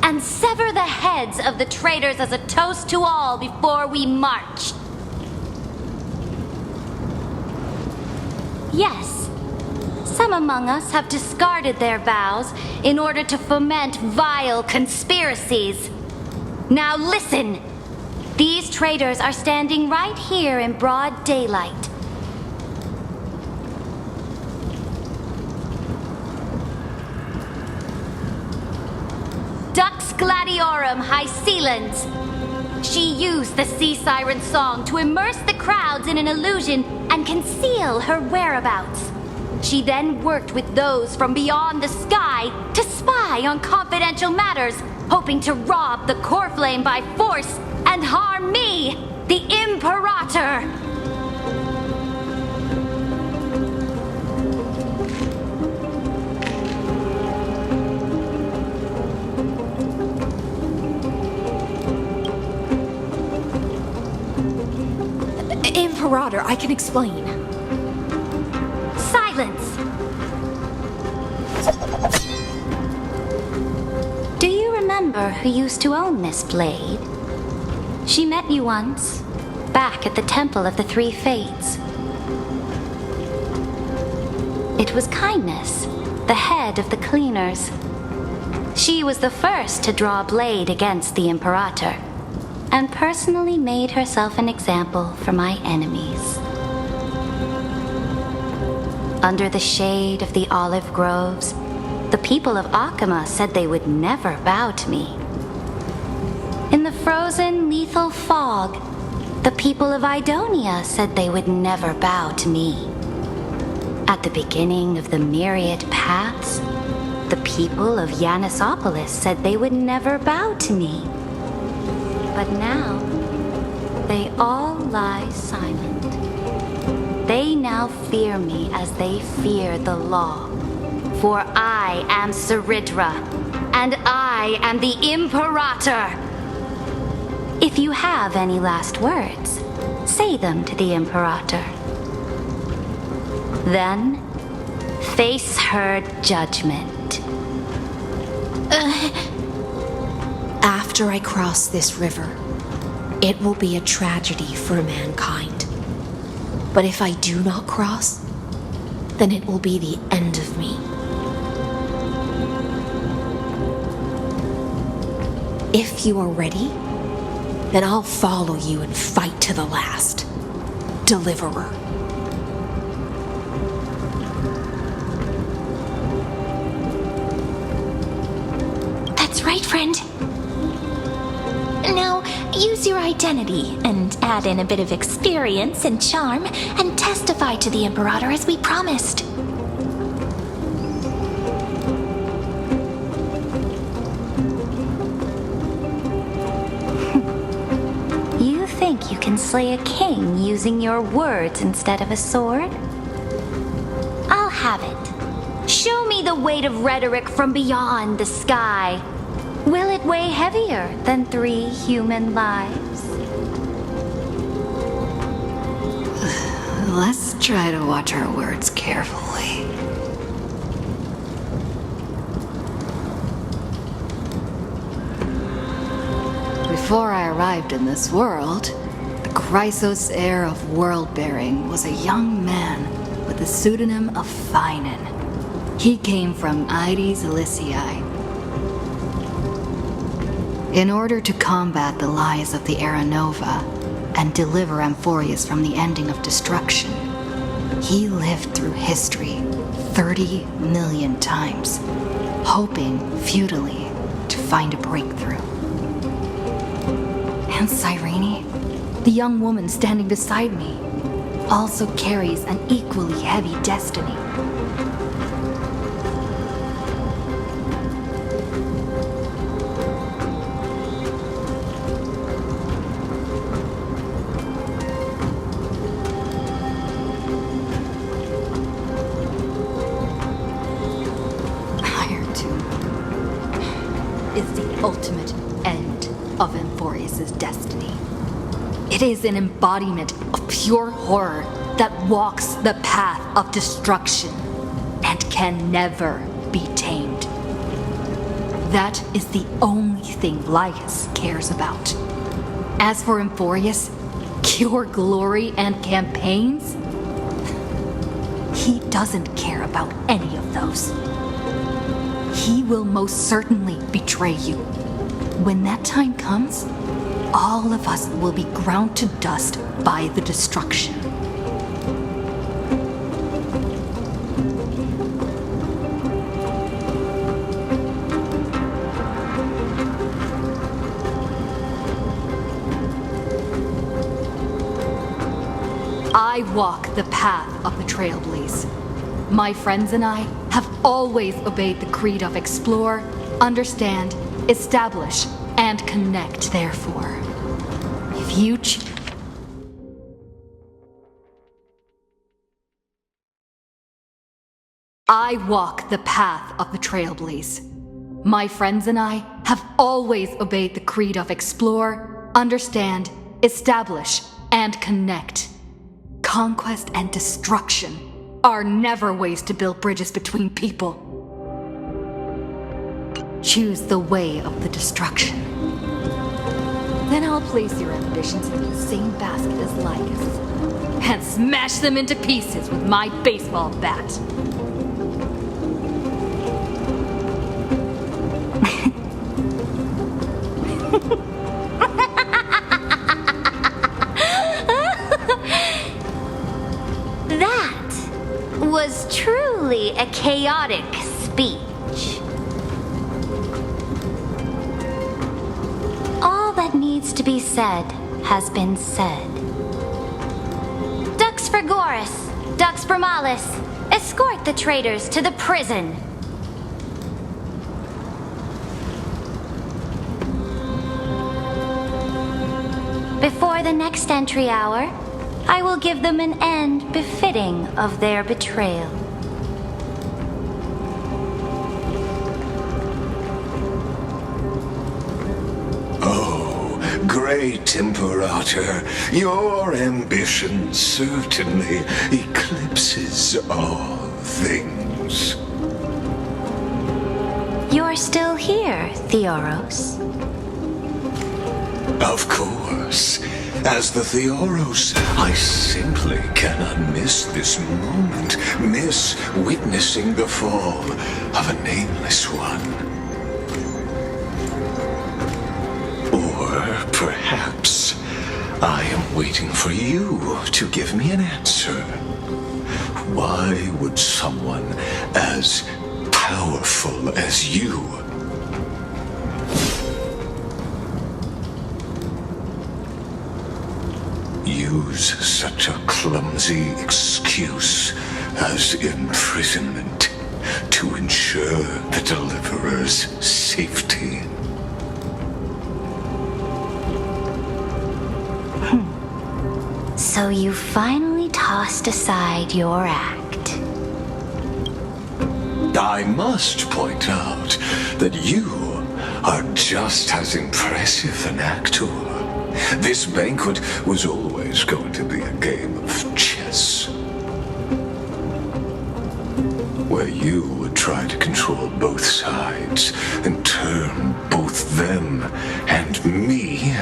And sever the heads of the traitors as a toast to all before we march. Yes, some among us have discarded their vows in order to foment vile conspiracies. Now listen! These traitors are standing right here in broad daylight. Dux Gladiorum Hycelans. She used the sea siren song to immerse the crowds in an illusion and conceal her whereabouts. She then worked with those from beyond the sky to spy on confidential matters, hoping to rob the core flame by force and harm me, the Imperator. Imperator, I can explain. Silence! Do you remember who used to own this blade? She met you once, back at the Temple of the Three Fates. It was Kindness, the head of the cleaners. She was the first to draw a blade against the Imperator, and personally made herself an example for my enemies. Under the shade of the olive groves, the people of Akama said they would never bow to me. In the frozen, lethal fog, the people of Idonia said they would never bow to me. At the beginning of the myriad paths, the people of Yanisopolis said they would never bow to me. But now, they all lie silent. They now fear me as they fear the law. For I am Ceridra, and I am the Imperator. If you have any last words, say them to the Imperator. Then, face her judgment. After I cross this river, it will be a tragedy for mankind. But if I do not cross, then it will be the end of me. If you are ready, then I'll follow you and fight to the last. Deliverer. That's right, friend. Now, use your identity and add in a bit of experience and charm and testify to the Imperator as we promised. slay a king using your words instead of a sword? I'll have it. Show me the weight of rhetoric from beyond the sky. Will it weigh heavier than 3 human lives? Let's try to watch our words carefully. Before I arrived in this world, the Chrysos heir of world-bearing was a young man with the pseudonym of Finan. He came from Aedes Elysiae. In order to combat the lies of the Era Nova and deliver Amphoreus from the ending of destruction, he lived through history 30 million times, hoping futilely to find a breakthrough. And Cyrene, the young woman standing beside me, also carries an equally heavy destiny. Ultimate end of Amphoreus' destiny. It is an embodiment of pure horror that walks the path of destruction and can never be tamed. That is the only thing Lycus cares about. As for Amphoreus, pure glory and campaigns, he doesn't care about any of those. He will most certainly betray you. When that time comes, all of us will be ground to dust by the destruction. I walk the path of the trailblaze. My friends and I have always obeyed the creed of explore, understand, establish, and connect, therefore. If you I walk the path of the trailblaze. My friends and I have always obeyed the creed of explore, understand, establish, and connect. Conquest and destruction are never ways to build bridges between people. Choose the way of the destruction. Then I'll place your ambitions into the same basket as Lycus and smash them into pieces with my baseball bat. Was truly a chaotic speech. All that needs to be said has been said. Dux Frigoris, Dux Bromalis, escort the traitors to the prison. Before the next entry hour, I will give them an end befitting of their betrayal. Oh, great Imperator, your ambition certainly eclipses all things. You're still here, Theoros. Of course. As the Theoros, I simply cannot miss this moment, miss witnessing the fall of a nameless one. Or perhaps I am waiting for you to give me an answer. Why would someone as powerful as you use such a clumsy excuse as imprisonment to ensure the Deliverer's safety? So you finally tossed aside your act. I must point out that you are just as impressive an actor. This banquet was always going to be a game of chess, where you would try to control both sides and turn both them and me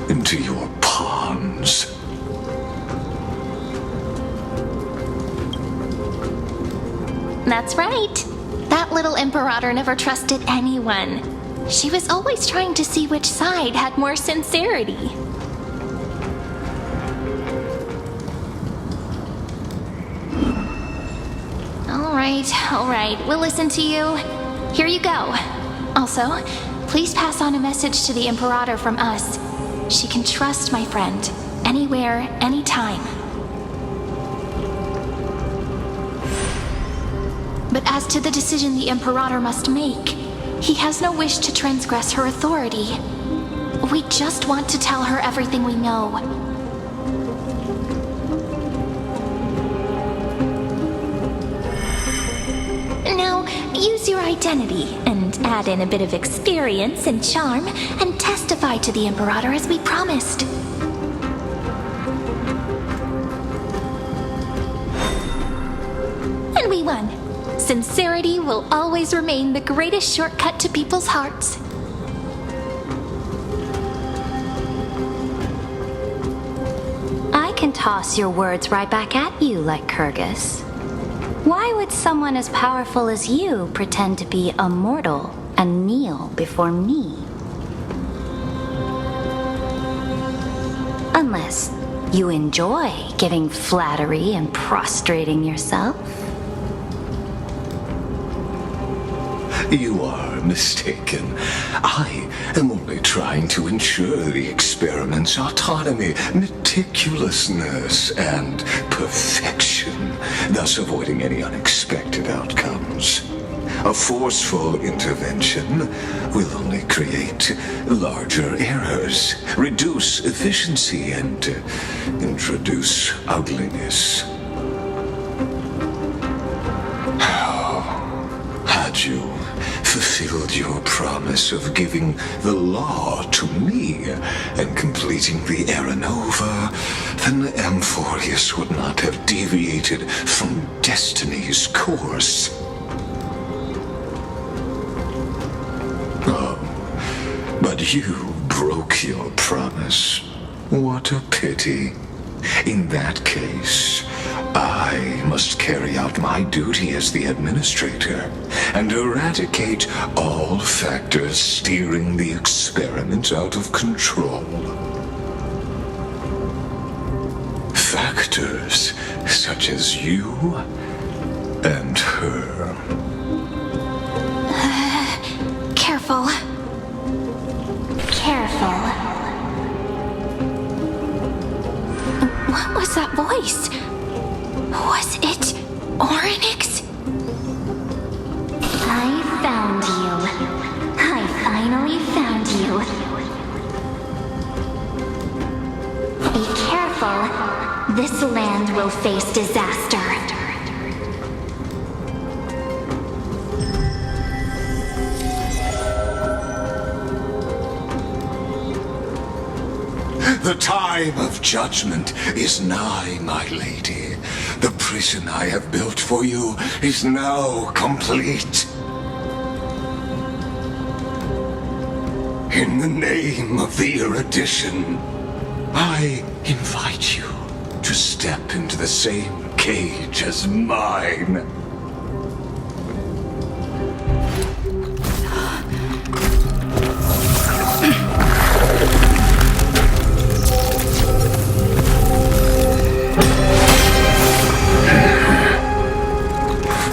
into your pawns. That's right. That little Imperator never trusted anyone. She was always trying to see which side had more sincerity. All right, we'll listen to you. Here you go. Also, please pass on a message to the Imperator from us. She can trust my friend, anywhere, anytime. But as to the decision the Imperator must make, he has no wish to transgress her authority. We just want to tell her everything we know. Now, use your identity and add in a bit of experience and charm and testify to the Imperator as we promised. And we won. Sincerity will always remain the greatest shortcut to people's hearts. I can toss your words right back at you like Kyrgyz. Why would someone as powerful as you pretend to be a mortal and kneel before me? Unless you enjoy giving flattery and prostrating yourself. You are mistaken. I am only trying to ensure the experiment's autonomy, meticulousness, and perfection, thus avoiding any unexpected outcomes. A forceful intervention will only create larger errors, reduce efficiency, and introduce ugliness. Had you fulfilled your promise of giving the law to me and completing the Era Nova, then Amphoreus would not have deviated from destiny's course. Oh, but you broke your promise. What a pity. In that case, I must carry out my duty as the administrator and eradicate all factors steering the experiment out of control. Factors such as you and her. Careful. Careful. What was that voice? Was it Orynyx? I found you. I finally found you. Be careful. This land will face disaster. The time of judgment is nigh, my lady. The prison I have built for you is now complete. In the name of the erudition, I invite you to step into the same cage as mine.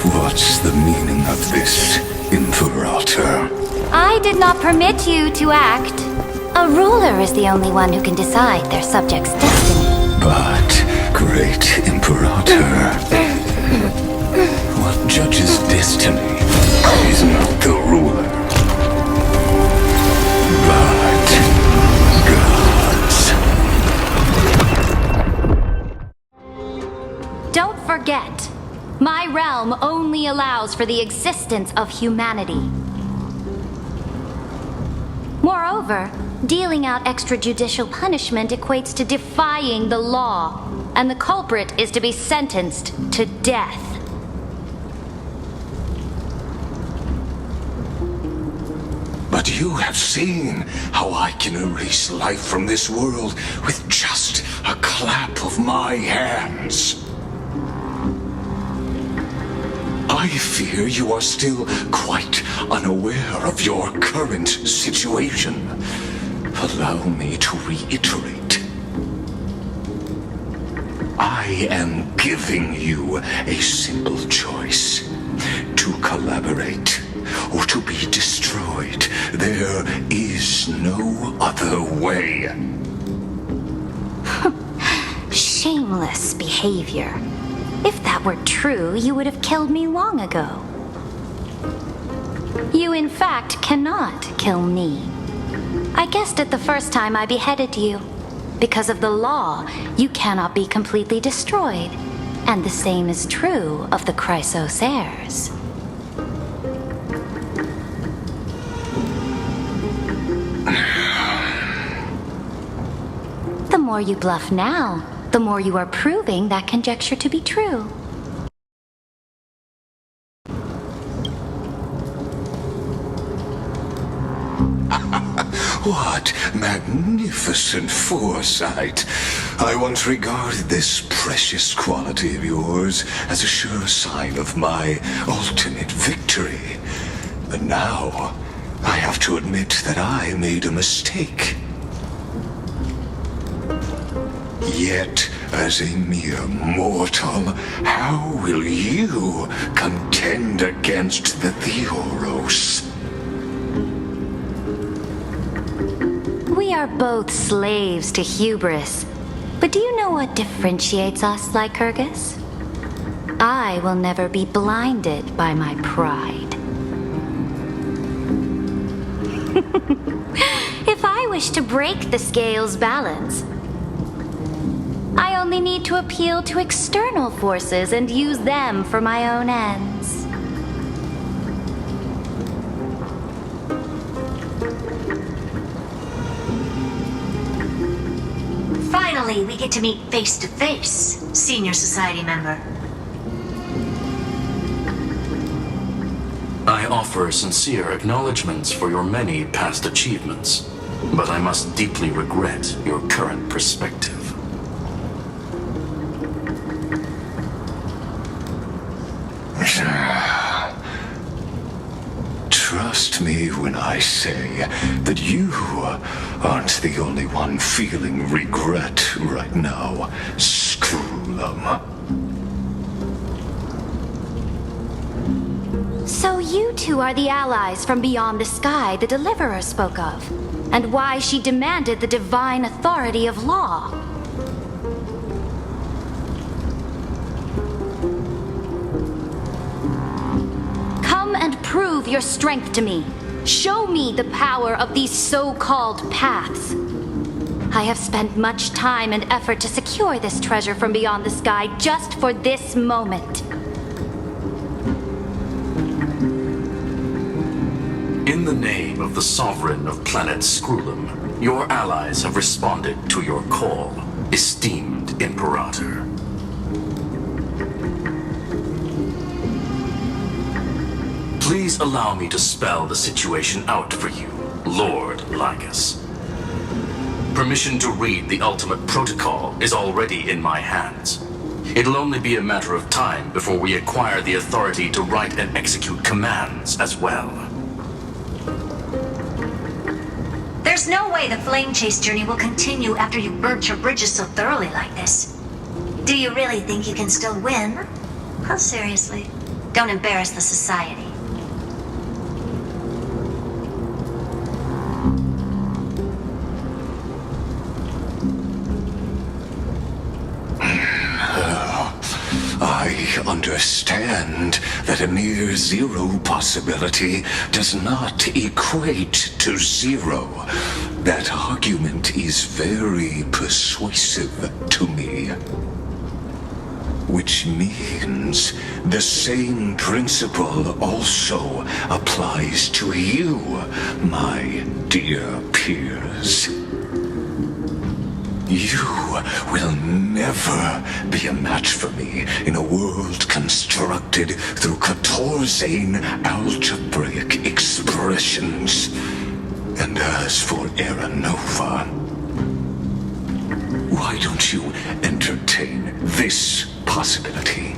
What's the meaning of this, Imperator? I did not permit you to act. A ruler is the only one who can decide their subject's destiny. But, great Imperator, what judges destiny is not the ruler, but gods. my realm only allows for the existence of humanity. Moreover, dealing out extrajudicial punishment equates to defying the law, and the culprit is to be sentenced to death. But you have seen how I can erase life from this world with just a clap of my hands. I fear you are still quite unaware of your current situation. Allow me to reiterate. I am giving you a simple choice: to collaborate or to be destroyed. There is no other way. Shameless behavior. If that were true, you would have killed me long ago. You, in fact, cannot kill me. I guessed it the first time I beheaded you. Because of the law, you cannot be completely destroyed. And the same is true of the Chrysos heirs. The more you bluff now, the more you are proving that conjecture to be true. What magnificent foresight! I once regarded this precious quality of yours as a sure sign of my ultimate victory. But now, I have to admit that I made a mistake. Yet, as a mere mortal, how will you contend against the Theoros? We are both slaves to hubris. But do you know what differentiates us, Lycurgus? I will never be blinded by my pride. If I wish to break the scale's balance, I only need to appeal to external forces and use them for my own ends. Finally, we get to meet face to face, senior society member. I offer sincere acknowledgments for your many past achievements, but I must deeply regret your current perspective. Trust me when I say that you aren't the only one feeling regret right now, Screwlum. So you two are the allies from beyond the sky the Deliverer spoke of, and why she demanded the divine authority of law. Come and prove your strength to me. Show me the power of these so-called paths. I have spent much time and effort to secure this treasure from beyond the sky just for this moment. In the name of the Sovereign of Planet Screwlum, your allies have responded to your call, esteemed Imperator. Please allow me to spell the situation out for you, Lord Lycus. Permission to read the ultimate protocol is already in my hands. It'll only be a matter of time before we acquire the authority to write and execute commands as well. There's no way the flame chase journey will continue after you've burnt your bridges so thoroughly like this. Do you really think you can still win? Oh, seriously. Don't embarrass the society. I understand that a mere zero possibility does not equate to zero. That argument is very persuasive to me. Which means the same principle also applies to you, my dear peers. You will never be a match for me in a world constructed through 14 algebraic expressions. And as for Era Nova, why don't you entertain this possibility?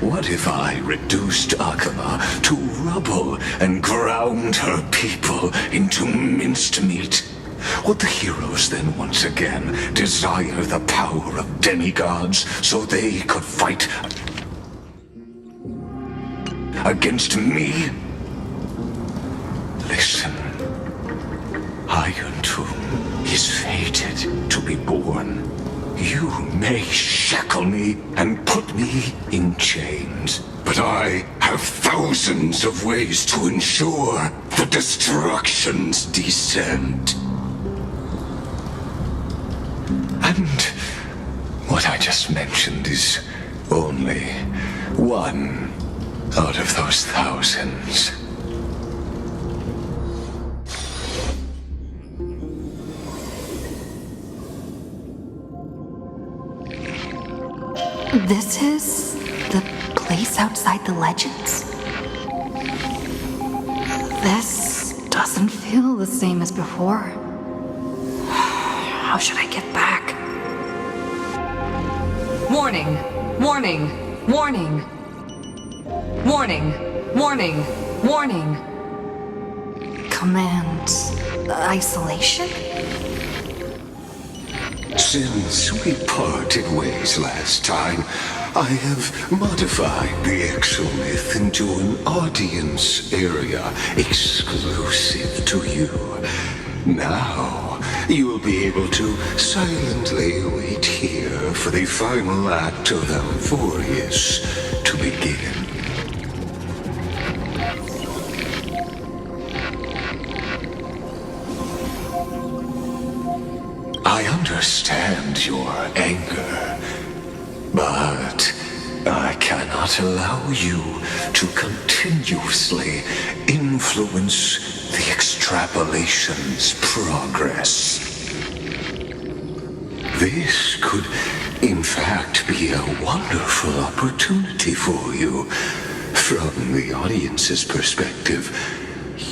What if I reduced Akama to rubble and ground her people into minced meat? Would the heroes then once again desire the power of demigods so they could fight against me? Listen, Iron Tomb is fated to be born. You may shackle me and put me in chains, but I have thousands of ways to ensure the destruction's descent. And what I just mentioned is only one out of those thousands. This is the place outside the legends? This doesn't feel the same as before. How should I get back? Warning! Warning! Warning! Warning! Warning! Warning! Command isolation? Since we parted ways last time, I have modified the exomyth into an audience area exclusive to you. Now, you will be able to silently wait here for the final act of amphoreus to begin. I understand your anger, but I cannot allow you to continuously influence the extrapolation's progress. This could, in fact, be a wonderful opportunity for you. From the audience's perspective,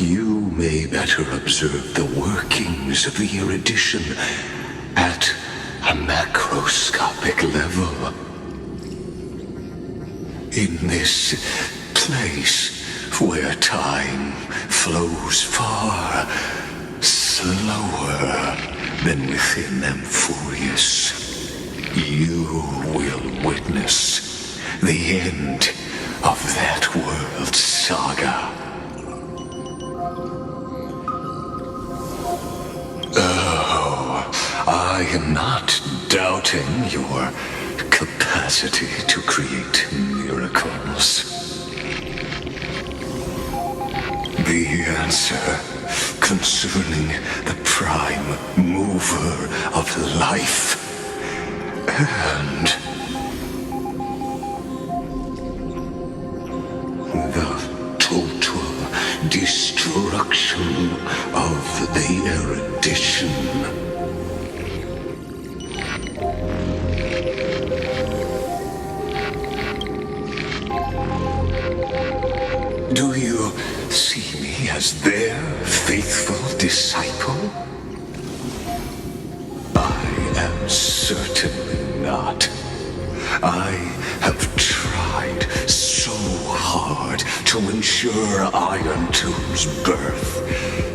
you may better observe the workings of the erudition at a macroscopic level. In this place where time flows far slower than within amphoreus, you will witness the end of that world's saga. I am not doubting your capacity to create miracles. The answer concerning the prime mover of life and the total destruction of the erudition. Do you see me as their faithful disciple? I am certainly not. I have tried so hard to ensure Iron Tomb's birth,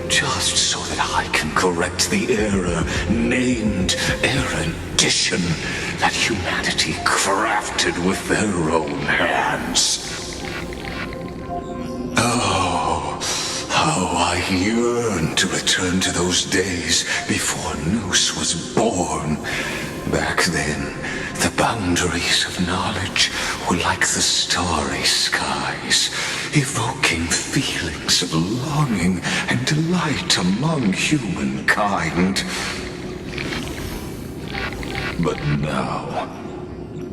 just so that I can correct the error named erudition that humanity crafted with their own hands. Oh, how I yearn to return to those days before Noose was born. Back then, the boundaries of knowledge were like the starry skies, evoking feelings of longing and delight among humankind. But now,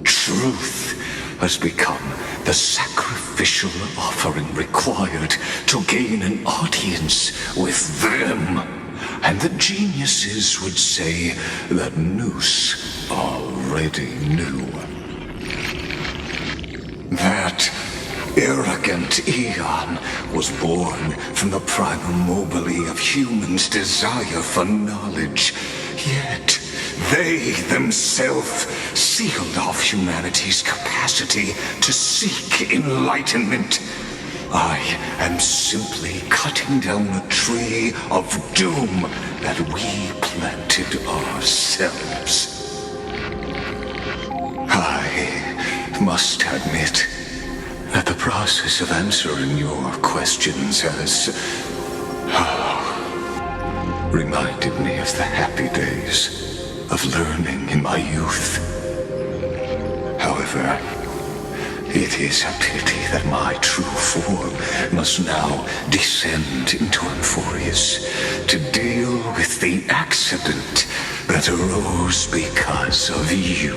truth has become the sacrificial offering required to gain an audience with them. And the geniuses would say that Noose already knew. That arrogant Eon was born from the primal mobile of humans' desire for knowledge. Yet, they themselves sealed off humanity's capacity to seek enlightenment. I am simply cutting down a tree of doom that we planted ourselves. I must admit that the process of answering your questions has reminded me of the happy days of learning in my youth. However, it is a pity that my true form must now descend into amphoreus to deal with the accident that arose because of you.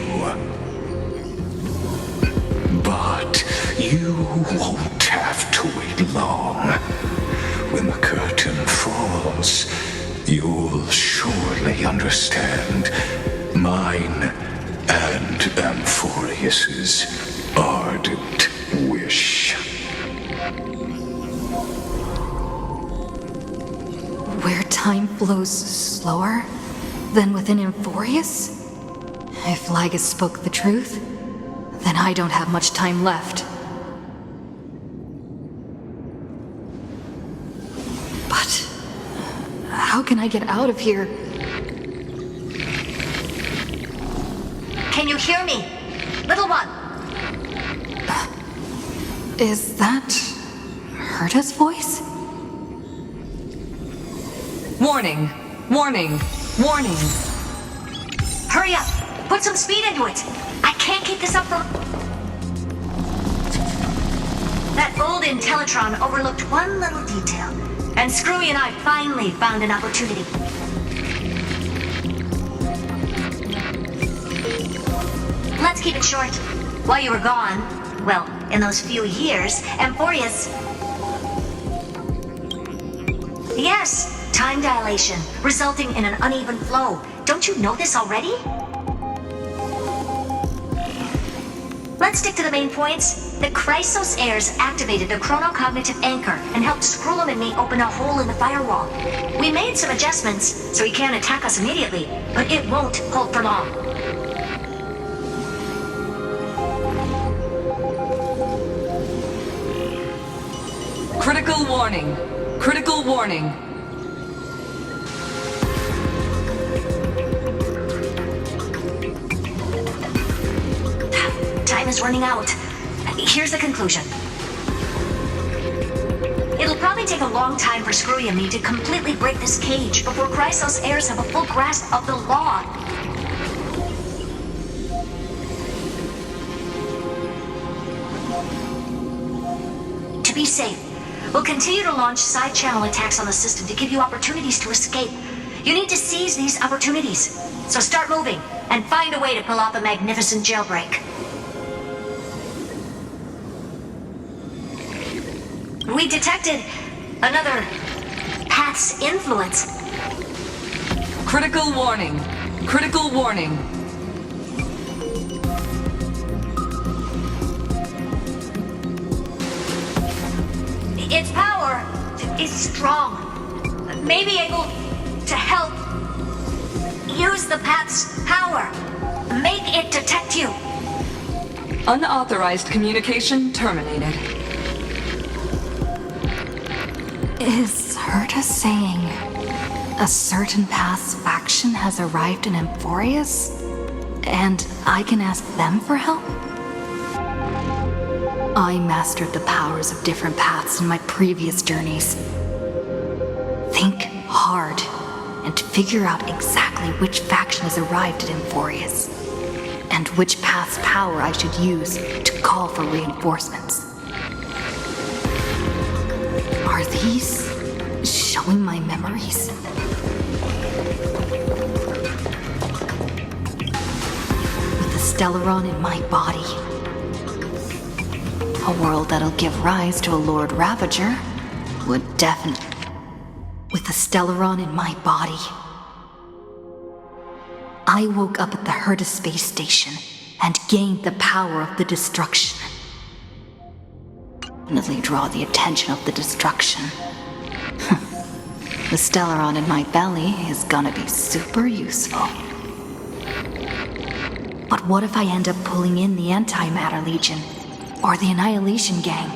But you won't have to wait long. When the curtain falls, you'll surely understand mine and amphoreus's ardent wish. Where time flows slower than within amphoreus? If Lygus spoke the truth, then I don't have much time left. But how can I get out of here? Can you hear me? Little one! Is that Herta's voice? Warning! Warning! Warning! Hurry up! Put some speed into it! I can't keep this up for... That old Intellitron overlooked one little detail, and Screwy and I finally found an opportunity. Let's keep it short. While you were gone, well, in those few years, amphoreus... Yes, time dilation, resulting in an uneven flow. Don't you know this already? Let's stick to the main points. The Chrysos heirs activated the chronocognitive anchor and helped Skrullum and me open a hole in the firewall. We made some adjustments, so he can't attack us immediately, but it won't hold for long. Critical warning. Critical warning. Time is running out. Here's the conclusion. It'll probably take a long time for Screwy and me to completely break this cage before Chrysos heirs have a full grasp of the law. To be safe, we'll continue to launch side-channel attacks on the system to give you opportunities to escape. You need to seize these opportunities. So start moving, and find a way to pull off a magnificent jailbreak. We detected another path's influence. Critical warning. Critical warning. Its power is strong. May be able to help use the path's power. Make it detect you. Unauthorized communication terminated. Is Herta saying a certain path's faction has arrived in amphoreus, and I can ask them for help? I mastered the powers of different paths in my previous journeys. Think hard and figure out exactly which faction has arrived at amphoreus, and which path's power I should use to call for reinforcements. Are these showing my memories? With the Stellaron in my body, A world that'll give rise to a Lord Ravager would definitely... With the Stellaron in my body. I woke up at the Herta space station and gained the power of the destruction. Definitely draw the attention of the destruction. The Stellaron in my belly is gonna be super useful. But what if I end up pulling in the Antimatter Legion? Or the Annihilation Gang?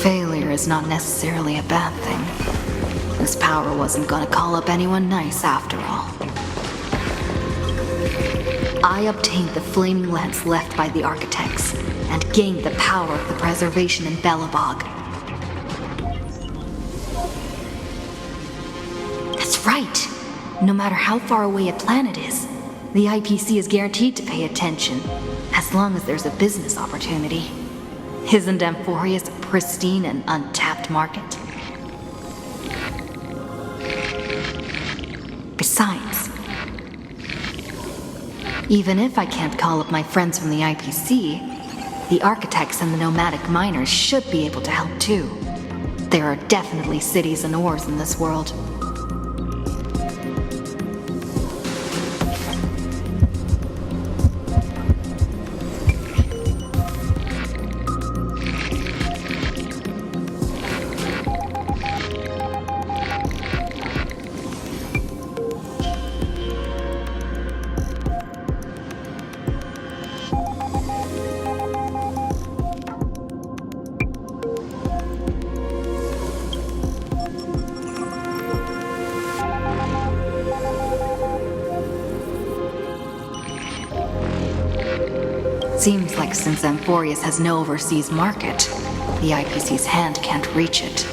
Failure is not necessarily a bad thing. This power wasn't gonna call up anyone nice after all. I obtained the flaming lance left by the architects, and gained the power of the preservation in Belobog. That's right! No matter how far away a planet is, the IPC is guaranteed to pay attention, as long as there's a business opportunity. Isn't amphoreus a pristine and untapped market? Besides, even if I can't call up my friends from the IPC, the architects and the nomadic miners should be able to help too. There are definitely cities and ores in this world. Seems like since Amphoreus has no overseas market, the IPC's hand can't reach it.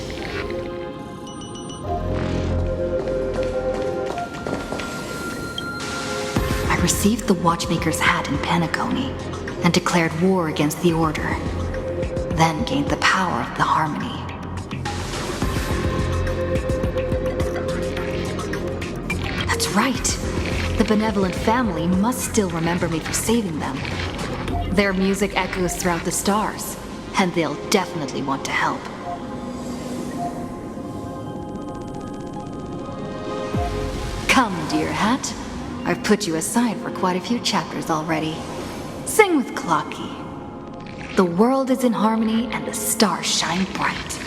I received the Watchmaker's hat in Penacony and declared war against the Order, then gained the power of the Harmony. That's right! The benevolent family must still remember me for saving them. Their music echoes throughout the stars, and they'll definitely want to help. Come, dear hat. I've put you aside for quite a few chapters already. Sing with Clocky. The world is in harmony and the stars shine bright.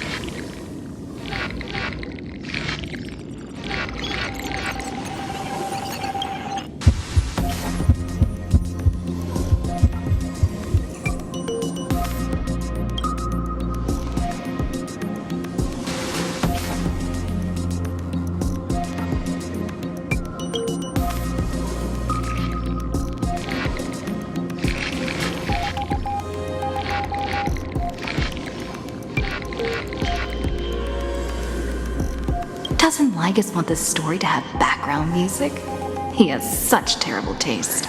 Doesn't Lygus want this story to have background music? He has such terrible taste.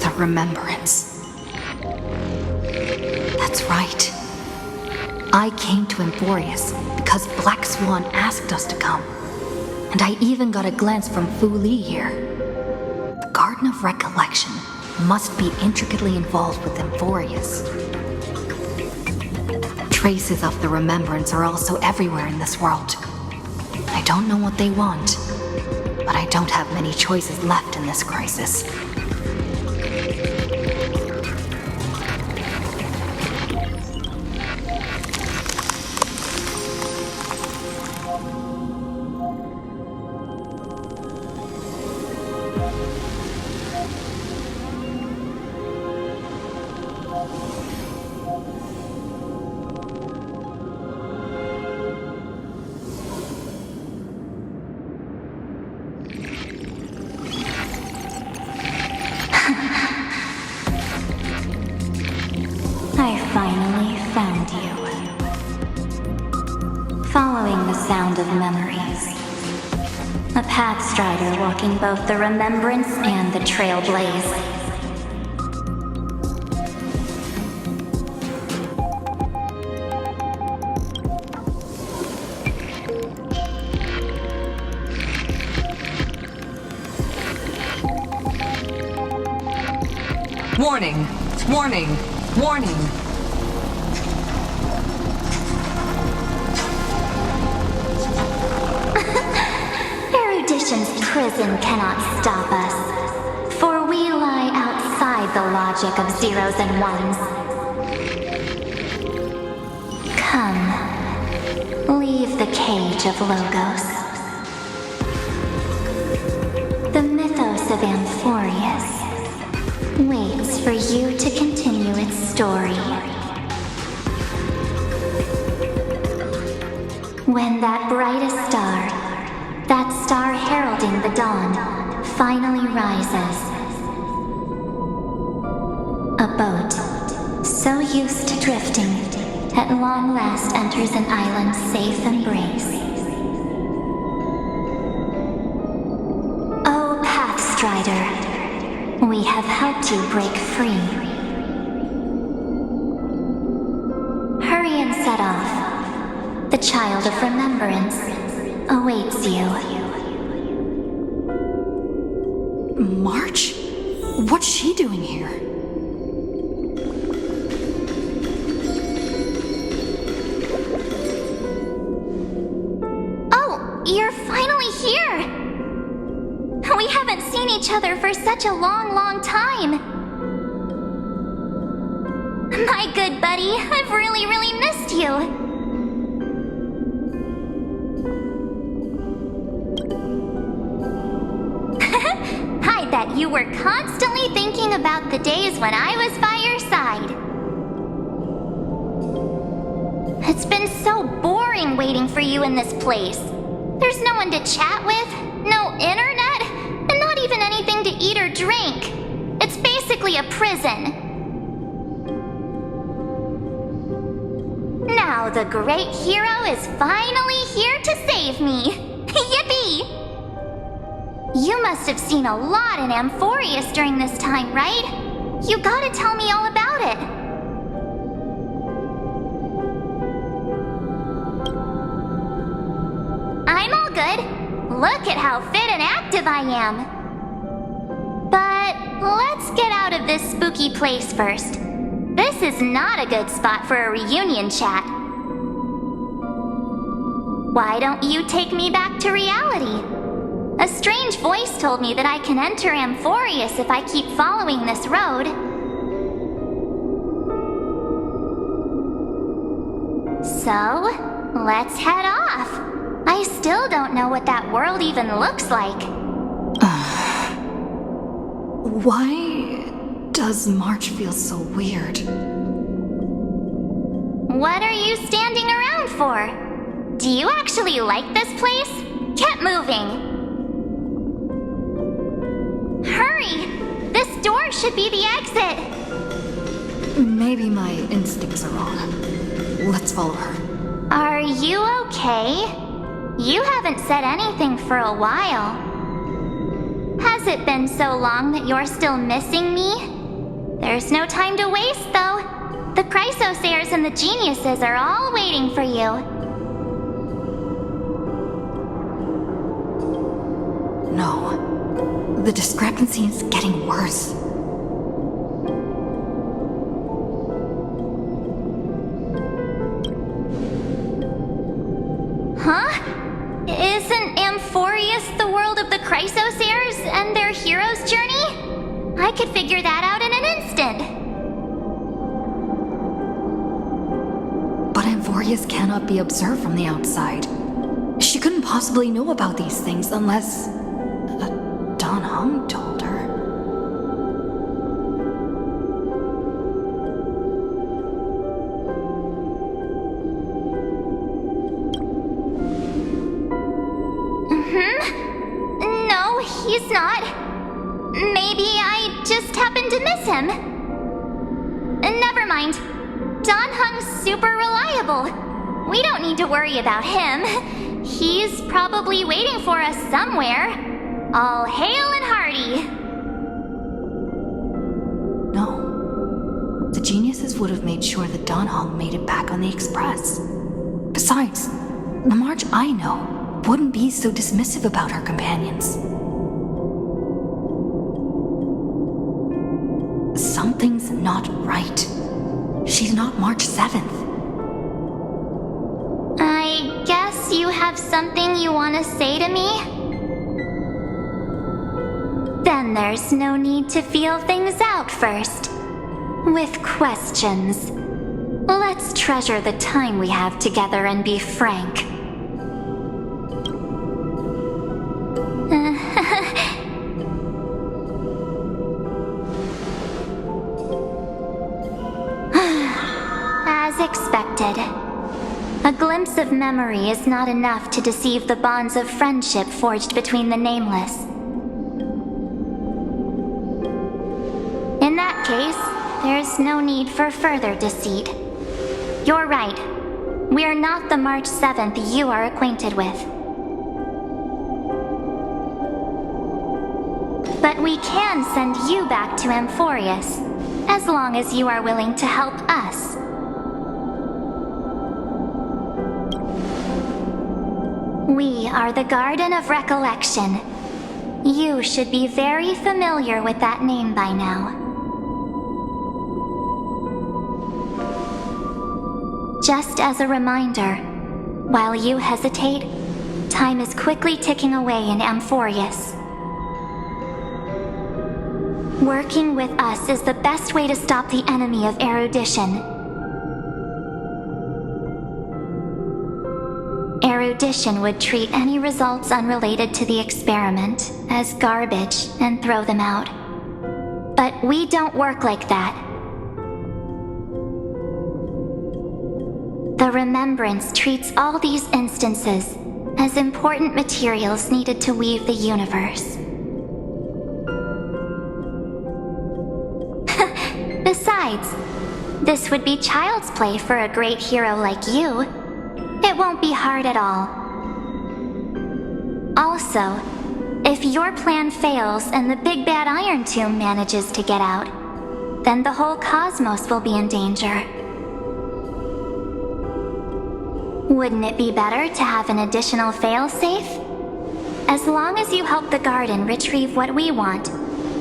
The Remembrance. That's right. I came to Amphoreus because Black Swan asked us to come. And I even got a glance from Fu Li here. The Garden of Recollection must be intricately involved with Amphoreus. Traces of the Remembrance are also everywhere in this world. I don't know what they want, but I don't have many choices left in this crisis. I finally found you. Following the sound of memories. A pathstrider walking both the remembrance and the trailblaze. Warning! Warning! Warning! Erudition's prison cannot stop us, for we lie outside the logic of zeros and ones. Come, leave the cage of Logos. The mythos of Amphoreus waits for you to continue its story. When that brightest star, that star heralding the dawn, finally rises, a boat, so used to drifting, at long last enters an island's safe embrace. O Pathstrider, we have helped you break free. Hurry and set off. The child of remembrance awaits you. March? What's she doing here? Oh, you're finally here! We haven't seen each other for such a long, long time. My good buddy, I've really, really missed you. I bet you were constantly thinking about the days when I was by your side. It's been so boring waiting for you in this place. There's no one to chat with, no internet, and not even anything to eat or drink. It's basically a prison. Now the great hero is finally here to save me. Yippee! You must have seen a lot in Amphoreus during this time, right? You gotta tell me all about it. I'm all good. Look at how fit and active I am. But let's get out of this spooky place first. This is not a good spot for a reunion chat. Why don't you take me back to reality? A strange voice told me that I can enter Amphoreus if I keep following this road. So, let's head off. I still don't know what that world even looks like. Why does March feel so weird? What are you standing around for? Do you actually like this place? Get moving. Hurry! This door should be the exit. Maybe my instincts are wrong. Let's follow her. Are you okay? You haven't said anything for a while. Has it been so long that you're still missing me? There's no time to waste, though. The Chrysosairs and the geniuses are all waiting for you. No. The discrepancy is getting worse. Huh? Isn't Amphoreus the world of the Chrysosairs and their hero's journey? I could figure that out in an instant. But Amphoreus cannot be observed from the outside. She couldn't possibly know about these things unless Don Hung told her. No, he's not. Maybe I just happened to miss him. Never mind. Don Hung's super reliable. We don't need to worry about him. He's probably waiting for us somewhere. All hail and hearty. No. The geniuses would have made sure that Don Hung made it back on the Express. Besides, the March I know wouldn't be so dismissive about her companions. Something's not right. She's not March 7th. I guess you have something you want to say to me? Then there's no need to feel things out first. With questions. Let's treasure the time we have together and be frank. As expected. A glimpse of memory is not enough to deceive the bonds of friendship forged between the nameless. In that case, there's no need for further deceit. You're right. We're not the March 7th you are acquainted with. But we can send you back to Amphoreus, as long as you are willing to help us. We are the Garden of Recollection. You should be very familiar with that name by now. Just as a reminder, while you hesitate, time is quickly ticking away in Amphoreus. Working with us is the best way to stop the enemy of erudition. Erudition would treat any results unrelated to the experiment as garbage and throw them out. But we don't work like that. The Remembrance treats all these instances as important materials needed to weave the universe. Besides, this would be child's play for a great hero like you. It won't be hard at all. Also, if your plan fails and the big bad Iron Tomb manages to get out, then the whole cosmos will be in danger. Wouldn't it be better to have an additional failsafe? As long as you help the Garden retrieve what we want,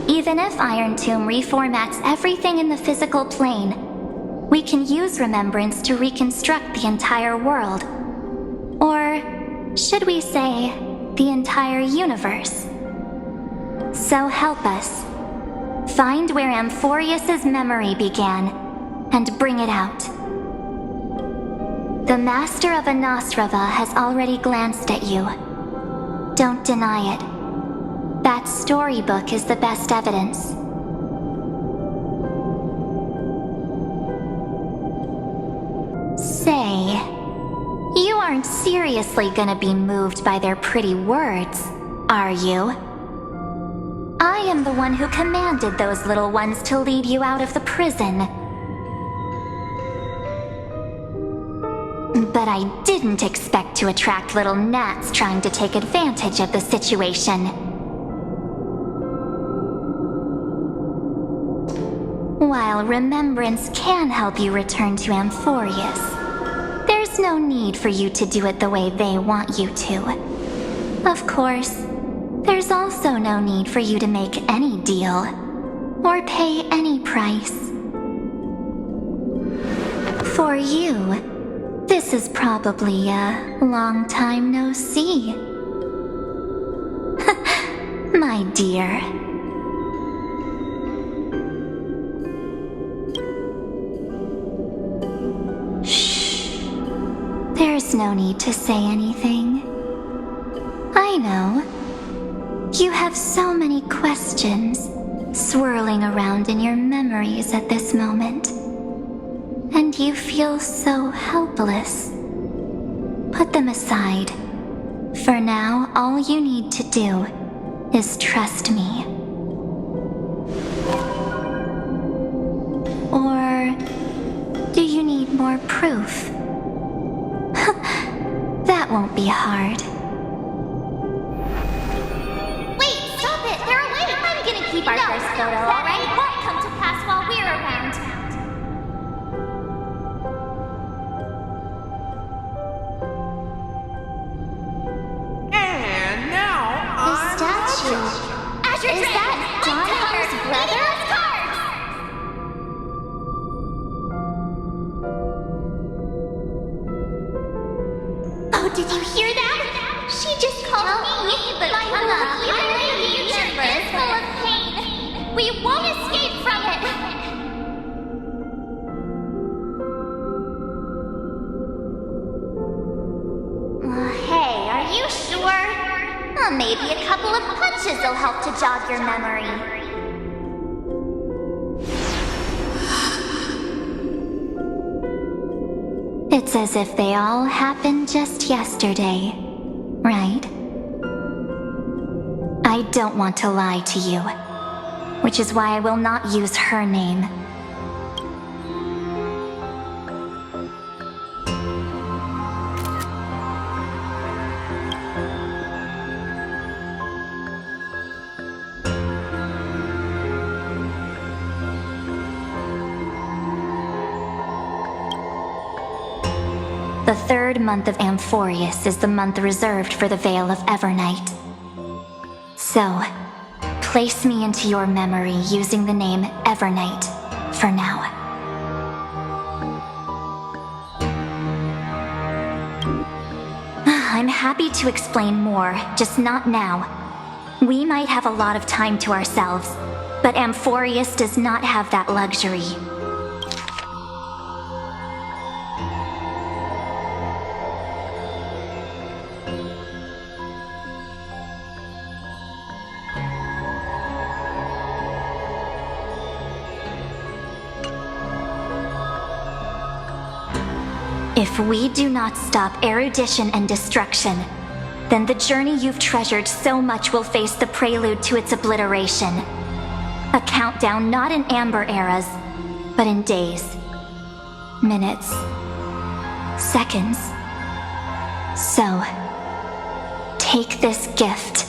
even if Iron Tomb reformats everything in the physical plane, we can use Remembrance to reconstruct the entire world. Or, should we say, the entire universe. So help us. Find where Amphoreus' memory began, and bring it out. The Master of Anastrava has already glanced at you. Don't deny it. That storybook is the best evidence. Say, you aren't seriously gonna be moved by their pretty words, are you? I am the one who commanded those little ones to lead you out of the prison. But I didn't expect to attract little gnats trying to take advantage of the situation. While Remembrance can help you return to Amphoreus, there's no need for you to do it the way they want you to. Of course, there's also no need for you to make any deal, or pay any price. For you, this is probably a long time no see. My dear. Shh. There's no need to say anything. I know. You have so many questions swirling around in your memories at this moment. And you feel so helpless. Put them aside. For now, all you need to do is trust me. Or do you need more proof. That won't be hard. Wait, stop it! They're awake! I'm gonna keep our first photo, alright? It won't come to pass while we're around. And now The statue. Is that Don Hunter's brother? Oh, did you hear that? She just called me, but my whole future is full of pain. We won't escape from it. Hey, are you sure? Maybe a couple of punches will help to jog your memory. It's as if they all happened just yesterday, right? I don't want to lie to you, which is why I will not use her name. The third month of Amphoreus is the month reserved for the Veil of Evernight. So, place me into your memory using the name Evernight for now. I'm happy to explain more, just not now. We might have a lot of time to ourselves, but Amphoreus does not have that luxury. If we do not stop erudition and destruction, then the journey you've treasured so much will face the prelude to its obliteration. A countdown not in amber eras, but in days, minutes, seconds. So, take this gift,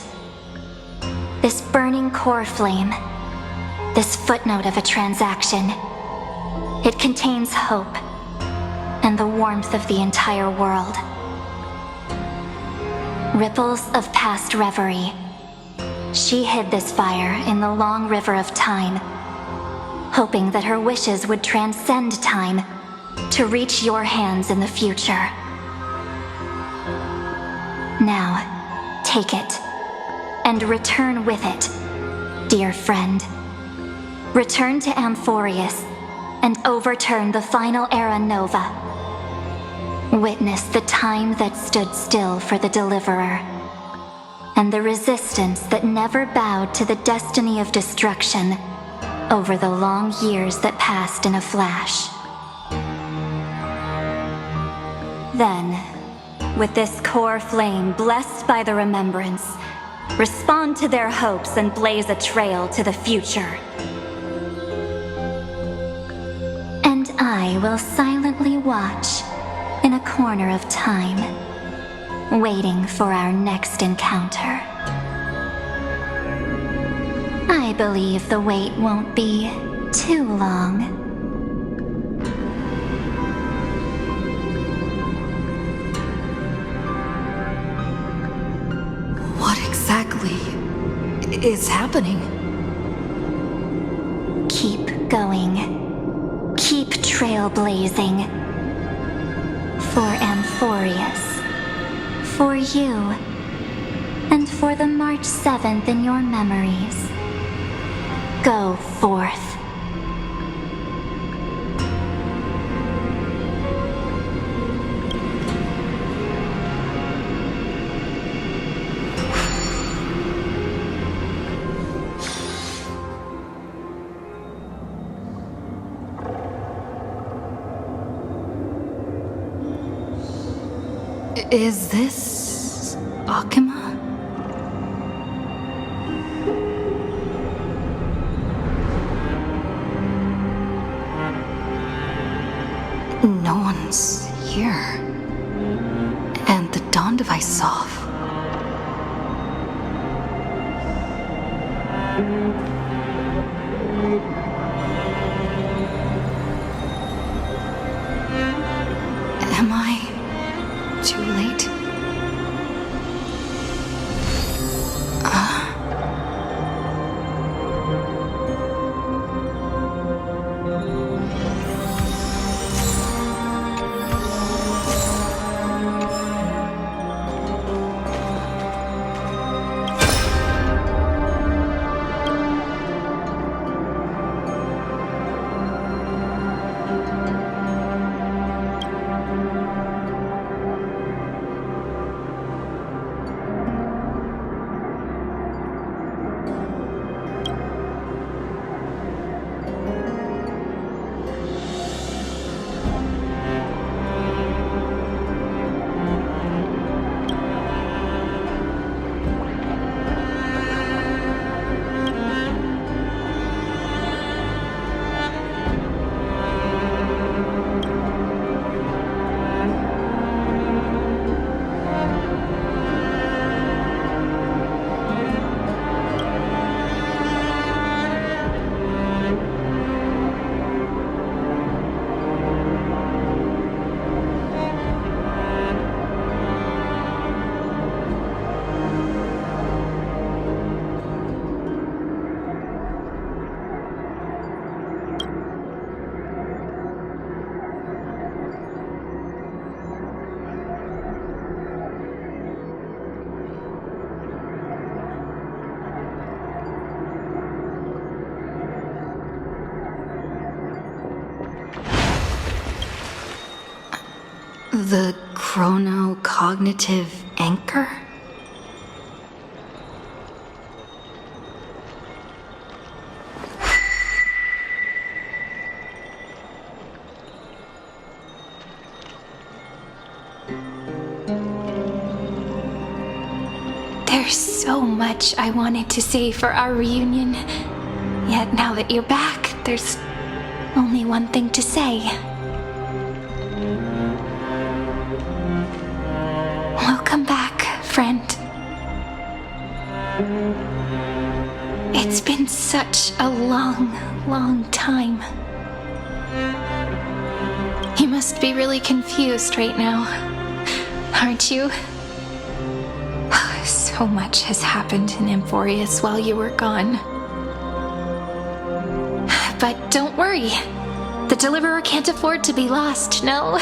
this burning core flame, this footnote of a transaction. It contains hope and the warmth of the entire world. Ripples of past reverie. She hid this fire in the long river of time, hoping that her wishes would transcend time to reach your hands in the future. Now, take it, and return with it, dear friend. Return to Amphoreus, and overturn the final era nova. Witness the time that stood still for the Deliverer, and the resistance that never bowed to the destiny of destruction over the long years that passed in a flash. Then, with this core flame blessed by the remembrance, respond to their hopes and blaze a trail to the future. And I will silently watch in a corner of time, waiting for our next encounter. I believe the wait won't be too long. What exactly is happening? Keep going. Keep trailblazing. For Amphoreus, for you, and for the March 7th in your memories. Go forth. Is this Akima? No one's here. And the dawn device is off. Am I too late? The chronocognitive anchor? There's so much I wanted to say for our reunion. Yet now that you're back, there's only one thing to say. Welcome back, friend. It's been such a long time. You must be really confused right now, aren't you? So much has happened in Amphoreus while you were gone. But don't worry. The Deliverer can't afford to be lost, no?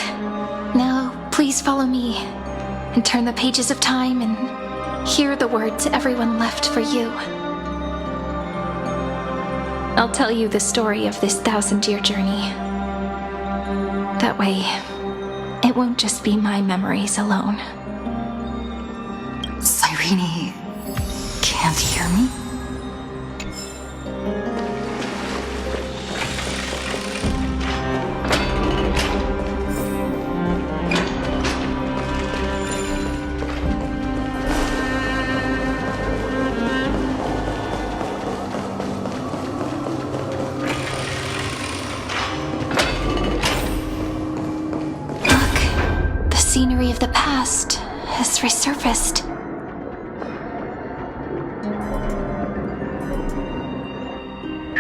No, please follow me and turn the pages of time and hear the words everyone left for you. I'll tell you the story of this 1,000-year journey. That way, it won't just be my memories alone. Cyrene can't hear me? Look, the scenery of the past has resurfaced.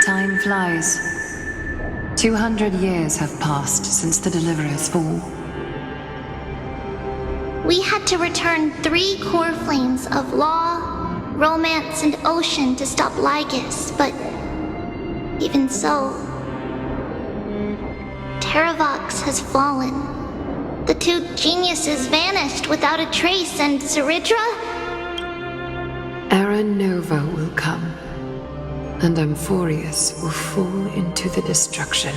Time flies. 200 years have passed since the Deliverer's fall. We had to return 3 core flames of law, romance, and ocean to stop Lygus, but even so, Terravox has fallen. The 2 geniuses vanished without a trace, and Zeridra? Era Nova will come, and Amphoreus will fall into the destruction.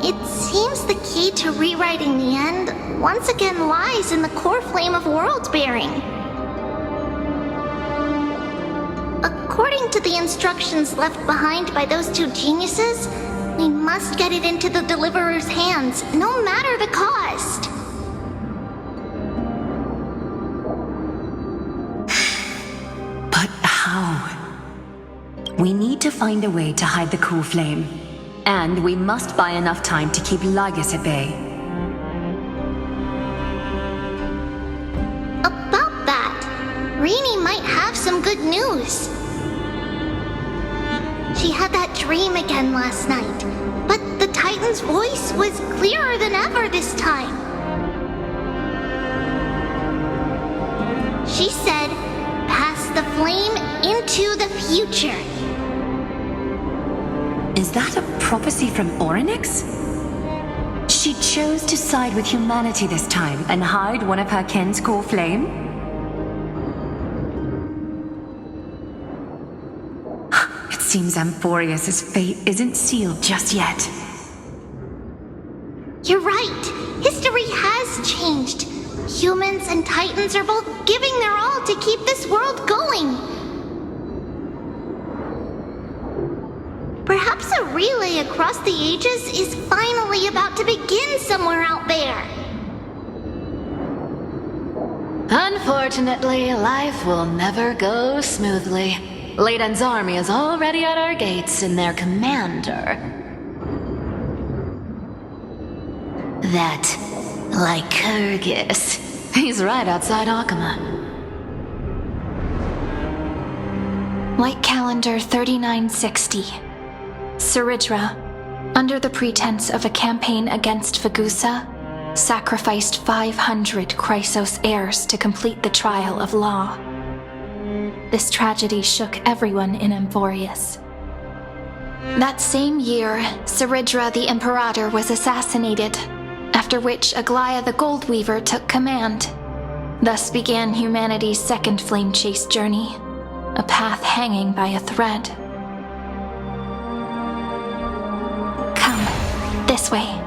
It seems the key to rewriting the end once again lies in the core flame of world-bearing. According to the instructions left behind by those 2 geniuses, we must get it into the Deliverer's hands, no matter the cost. We need to find a way to hide the cool flame. And we must buy enough time to keep Lygus at bay. About that, Rini might have some good news. She had that dream again last night, but the Titan's voice was clearer than ever this time. She said, pass the flame into the future. Is that a prophecy from Orynyx? She chose to side with humanity this time and hide one of her kin's core flame? It seems Amphoreus' fate isn't sealed just yet. You're right. History has changed. Humans and Titans are both giving their all to keep this world going. Perhaps a relay across the ages is finally about to begin somewhere out there. Unfortunately, life will never go smoothly. Leiden's army is already at our gates, and their commander... that Lycurgus. He's right outside Akama. White Calendar 3960. Saridra, under the pretense of a campaign against Fagusa, sacrificed 500 Chrysos heirs to complete the trial of law. This tragedy shook everyone in Amphoreus. That same year, Saridra the Imperator was assassinated, after which Aglaia the Goldweaver took command. Thus began humanity's second flame chase journey, a path hanging by a thread. Come, this way.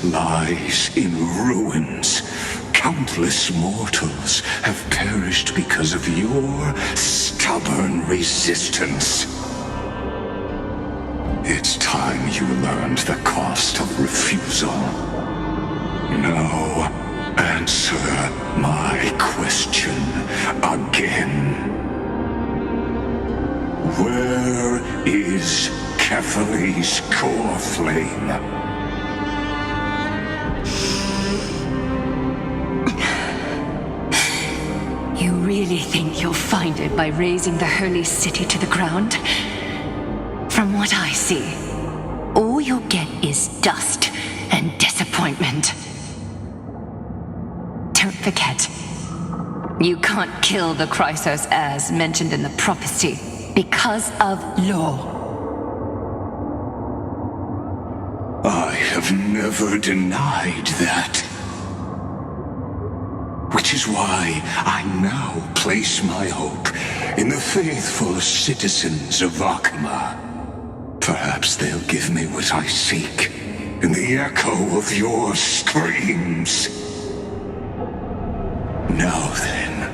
Lies in ruins. Countless mortals have perished because of your stubborn resistance. It's time you learned the cost of refusal. Now, answer my question again. Where is Kefali's core flame? You really think you'll find it by razing the holy city to the ground? From what I see, all you'll get is dust and disappointment. Don't forget, you can't kill the Chrysos heirs mentioned in the prophecy because of law. I have never denied that. Which is why I now place my hope in the faithful citizens of Akama. Perhaps they'll give me what I seek in the echo of your screams. Now then,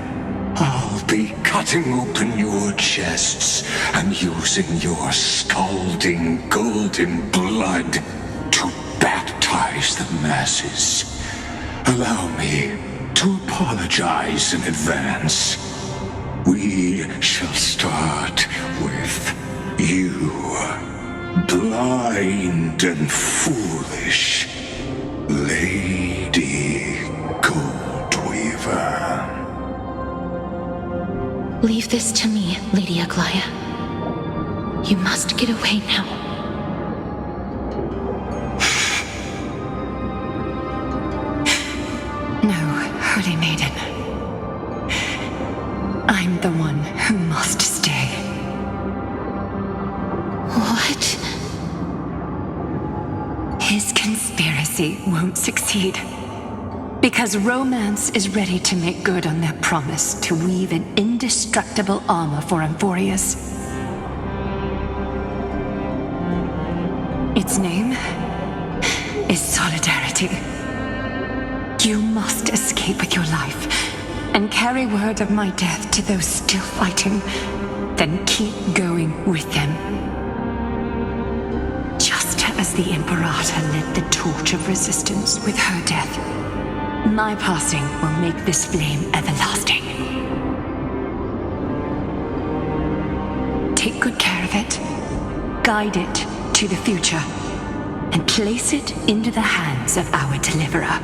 I'll be cutting open your chests and using your scalding golden blood to baptize the masses. Allow me to apologize in advance. We shall start with you, blind and foolish Lady Goldweaver. Leave this to me, Lady Aglaia. You must get away now. Holy Maiden, I'm the one who must stay. What? His conspiracy won't succeed, because romance is ready to make good on their promise to weave an indestructible armor for Amphoreus. Its name is Solidarity. You must escape with your life and carry word of my death to those still fighting, then keep going with them. Just as the Imperator lit the torch of resistance with her death, my passing will make this flame everlasting. Take good care of it, guide it to the future, and place it into the hands of our deliverer.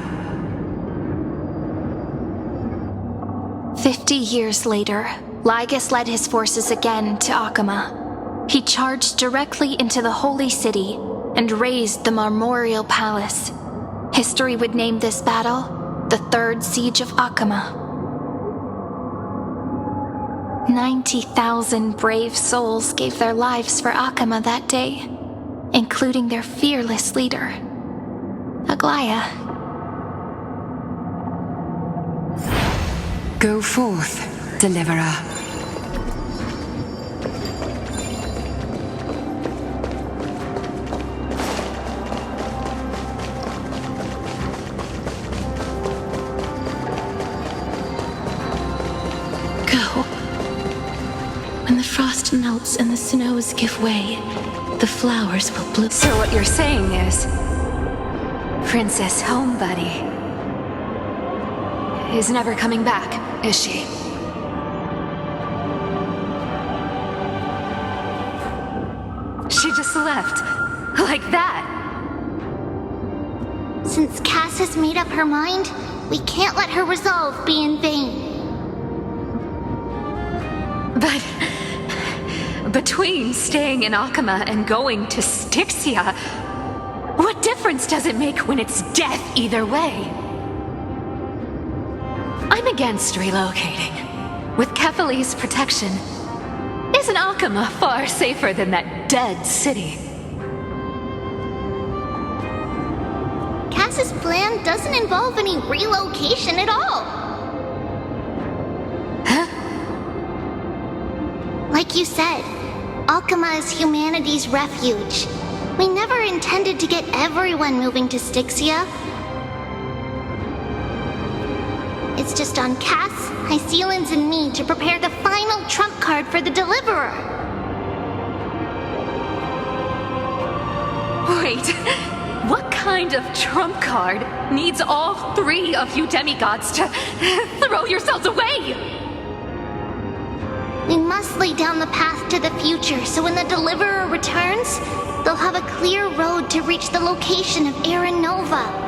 50 years later, Lygus led his forces again to Akama. He charged directly into the Holy City and razed the Marmorial Palace. History would name this battle the Third Siege of Akama. 90,000 brave souls gave their lives for Akama that day, including their fearless leader, Aglaya. Go forth, deliverer. When the frost melts and the snows give way, the flowers will bloom. So what you're saying is, Princess Homebuddy is never coming back, is she? She just left, like that. Since Cass has made up her mind, we can't let her resolve be in vain. But between staying in Akama and going to Styxia, what difference does it make when it's death either way? I'm against relocating. With Kefali's protection, isn't Akama far safer than that dead city? Cass's plan doesn't involve any relocation at all. Like you said, Akama is humanity's refuge. We never intended to get everyone moving to Styxia. It's just on Cass, Hyceelans, and me to prepare the final trump card for the Deliverer. Wait, what kind of trump card needs all three of you demigods to throw yourselves away? We must lay down the path to the future so when the Deliverer returns, they'll have a clear road to reach the location of Aaron Nova.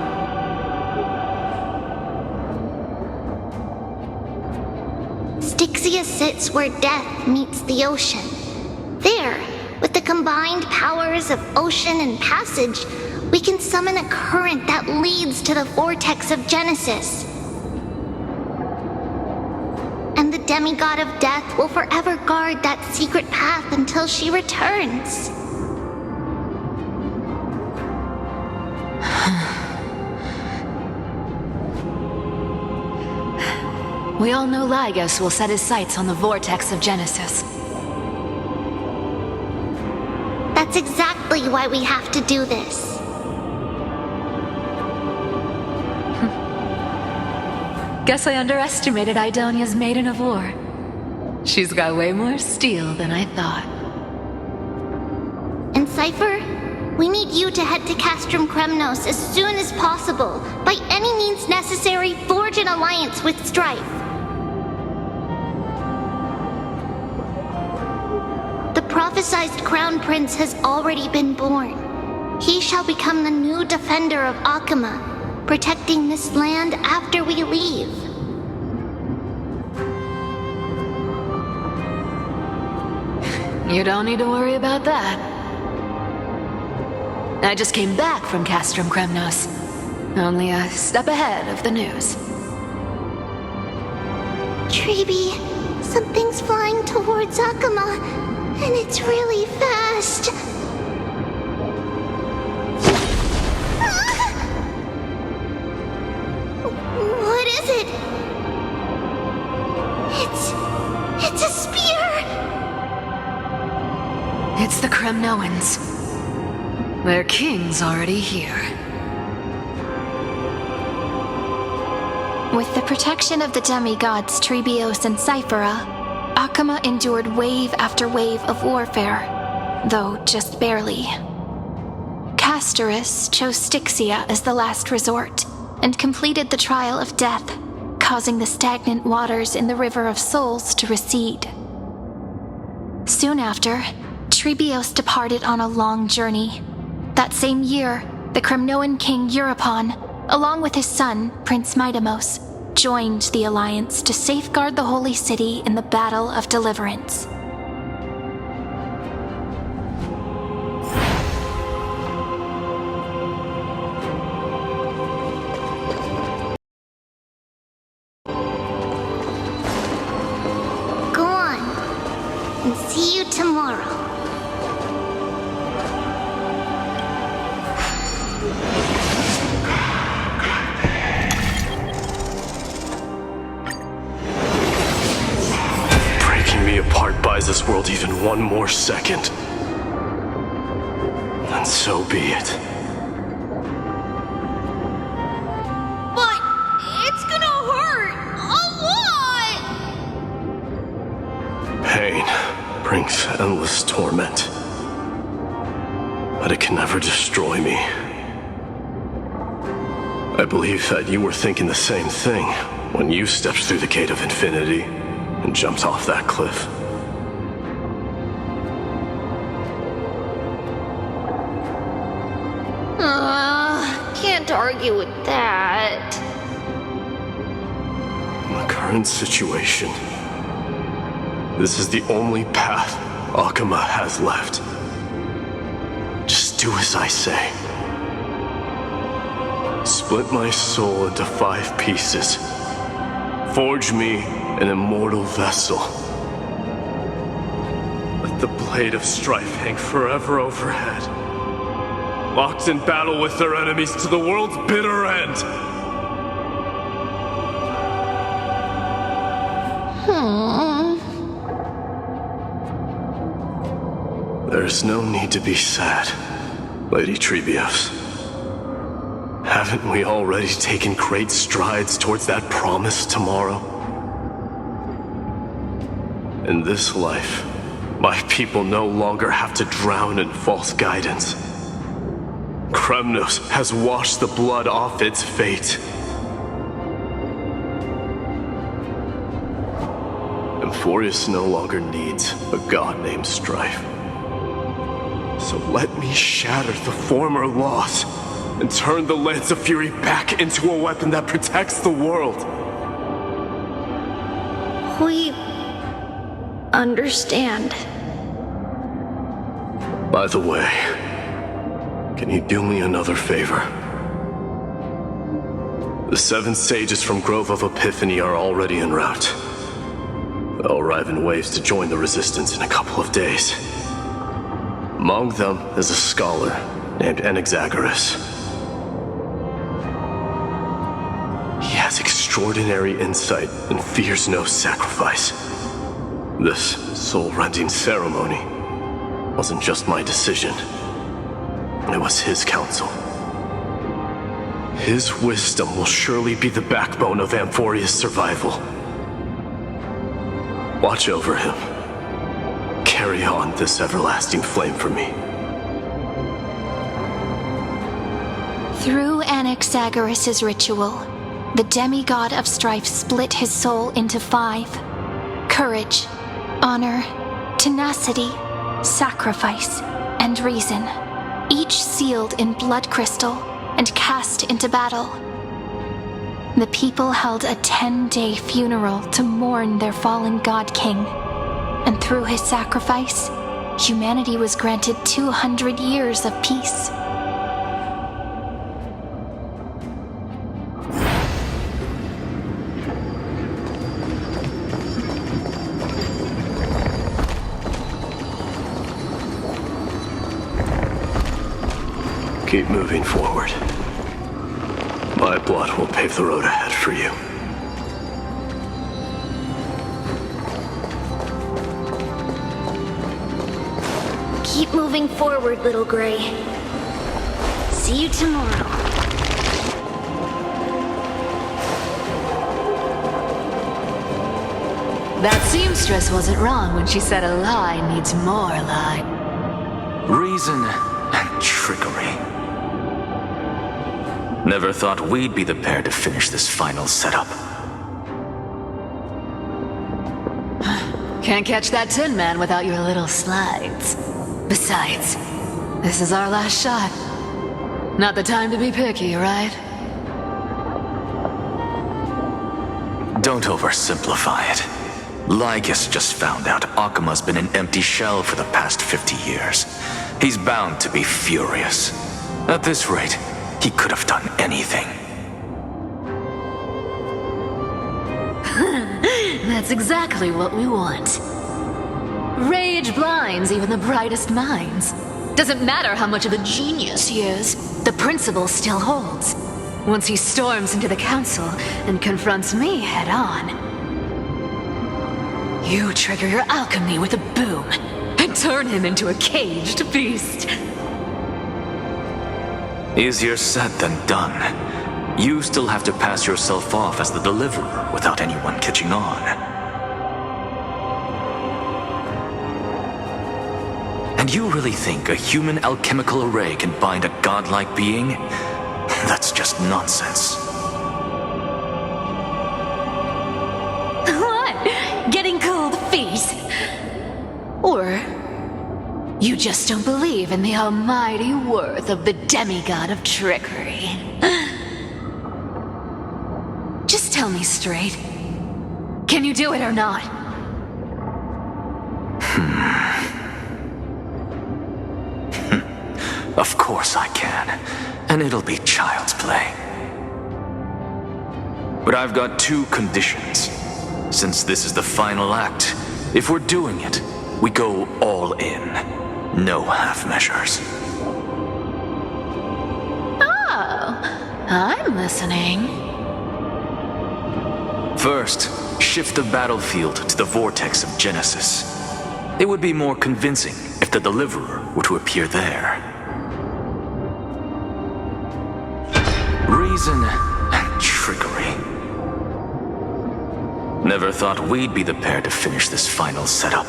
Styxia sits where death meets the ocean. There, with the combined powers of ocean and passage, we can summon a current that leads to the vortex of Genesis. And the demigod of death will forever guard that secret path until she returns. We all know Lygus will set his sights on the vortex of Genesis. That's exactly why we have to do this. Guess I underestimated Idonia's maiden of war. She's got way more steel than I thought. And Cypher, we need you to head to Castrum Kremnos as soon as possible. By any means necessary, forge an alliance with Strife. The prophesized Crown Prince has already been born. He shall become the new defender of Akama, protecting this land after we leave. You don't need to worry about that. I just came back from Castrum Kremnos. Only a step ahead of the news. Treeby, something's flying towards Akama, and it's really fast. What is it? It's a spear! It's the Kremnoans. Their king's already here. With the protection of the demigods Trebios and Cyphera, Akama endured wave after wave of warfare, though just barely. Castorus chose Styxia as the last resort, and completed the trial of death, causing the stagnant waters in the River of Souls to recede. Soon after, Trebios departed on a long journey. That same year, the Kremnoan king Euripon, along with his son, Prince Midamos, joined the alliance to safeguard the holy city in the Battle of Deliverance. Go on, and see you tomorrow. Breaking me apart buys this world even one more second. And so be it. But it's gonna hurt a lot! Pain brings endless torment. But it can never destroy me. I believe that you were thinking the same thing when you stepped through the gate of infinity and jumped off that cliff. Can't argue with that. In the current situation, this is the only path Akama has left. Just do as I say. Split my soul into 5 pieces. Forge me an immortal vessel. Let the blade of strife hang forever overhead. Locked in battle with their enemies to the world's bitter end. There's no need to be sad, Lady Trebios. Haven't we already taken great strides towards that promised tomorrow? In this life, my people no longer have to drown in false guidance. Kremnos has washed the blood off its fate. Amphoreus no longer needs a god named Strife. So let me shatter the former laws and turn the Lance of Fury back into a weapon that protects the world. We understand. By the way, can you do me another favor? The 7 sages from Grove of Epiphany are already en route. They'll arrive in waves to join the resistance in a couple of days. Among them is a scholar named Anaxagoras. He has extraordinary insight and fears no sacrifice. This soul-rending ceremony wasn't just my decision. It was his counsel. His wisdom will surely be the backbone of Amphoreus' survival. Watch over him. Carry on this everlasting flame for me. Through Anaxagoras' ritual, the demigod of strife split his soul into 5. Courage, honor, tenacity, sacrifice, and reason, each sealed in blood crystal and cast into battle. The people held a 10-day funeral to mourn their fallen god king, and through his sacrifice, humanity was granted 200 years of peace. Keep moving forward. My blood will pave the road ahead for you. Keep moving forward, little Gray. See you tomorrow. That seamstress wasn't wrong when she said a lie needs more lie. Reason and trickery. Never thought we'd be the pair to finish this final setup. Can't catch that Tin Man without your little slides. Besides, this is our last shot. Not the time to be picky, right? Don't oversimplify it. Lycus just found out Akuma's been an empty shell for the past 50 years. He's bound to be furious. At this rate, he could have done anything. That's exactly what we want. Rage blinds even the brightest minds. Doesn't matter how much of a genius he is, the principle still holds. Once he storms into the council and confronts me head on. You trigger your alchemy with a boom and turn him into a caged beast. Easier said than done. You still have to pass yourself off as the deliverer without anyone catching on. And you really think a human alchemical array can bind a godlike being? That's just nonsense. What? Getting cold feet? Or you just don't believe in the almighty worth of the demigod of trickery? Just tell me straight. Can you do it or not? Of course I can. And it'll be child's play. But I've got two conditions. Since this is the final act, if we're doing it, we go all in. No half measures. Oh, I'm listening. First, shift the battlefield to the vortex of Genesis. It would be more convincing if the deliverer were to appear there. Reason and trickery. Never thought we'd be the pair to finish this final setup.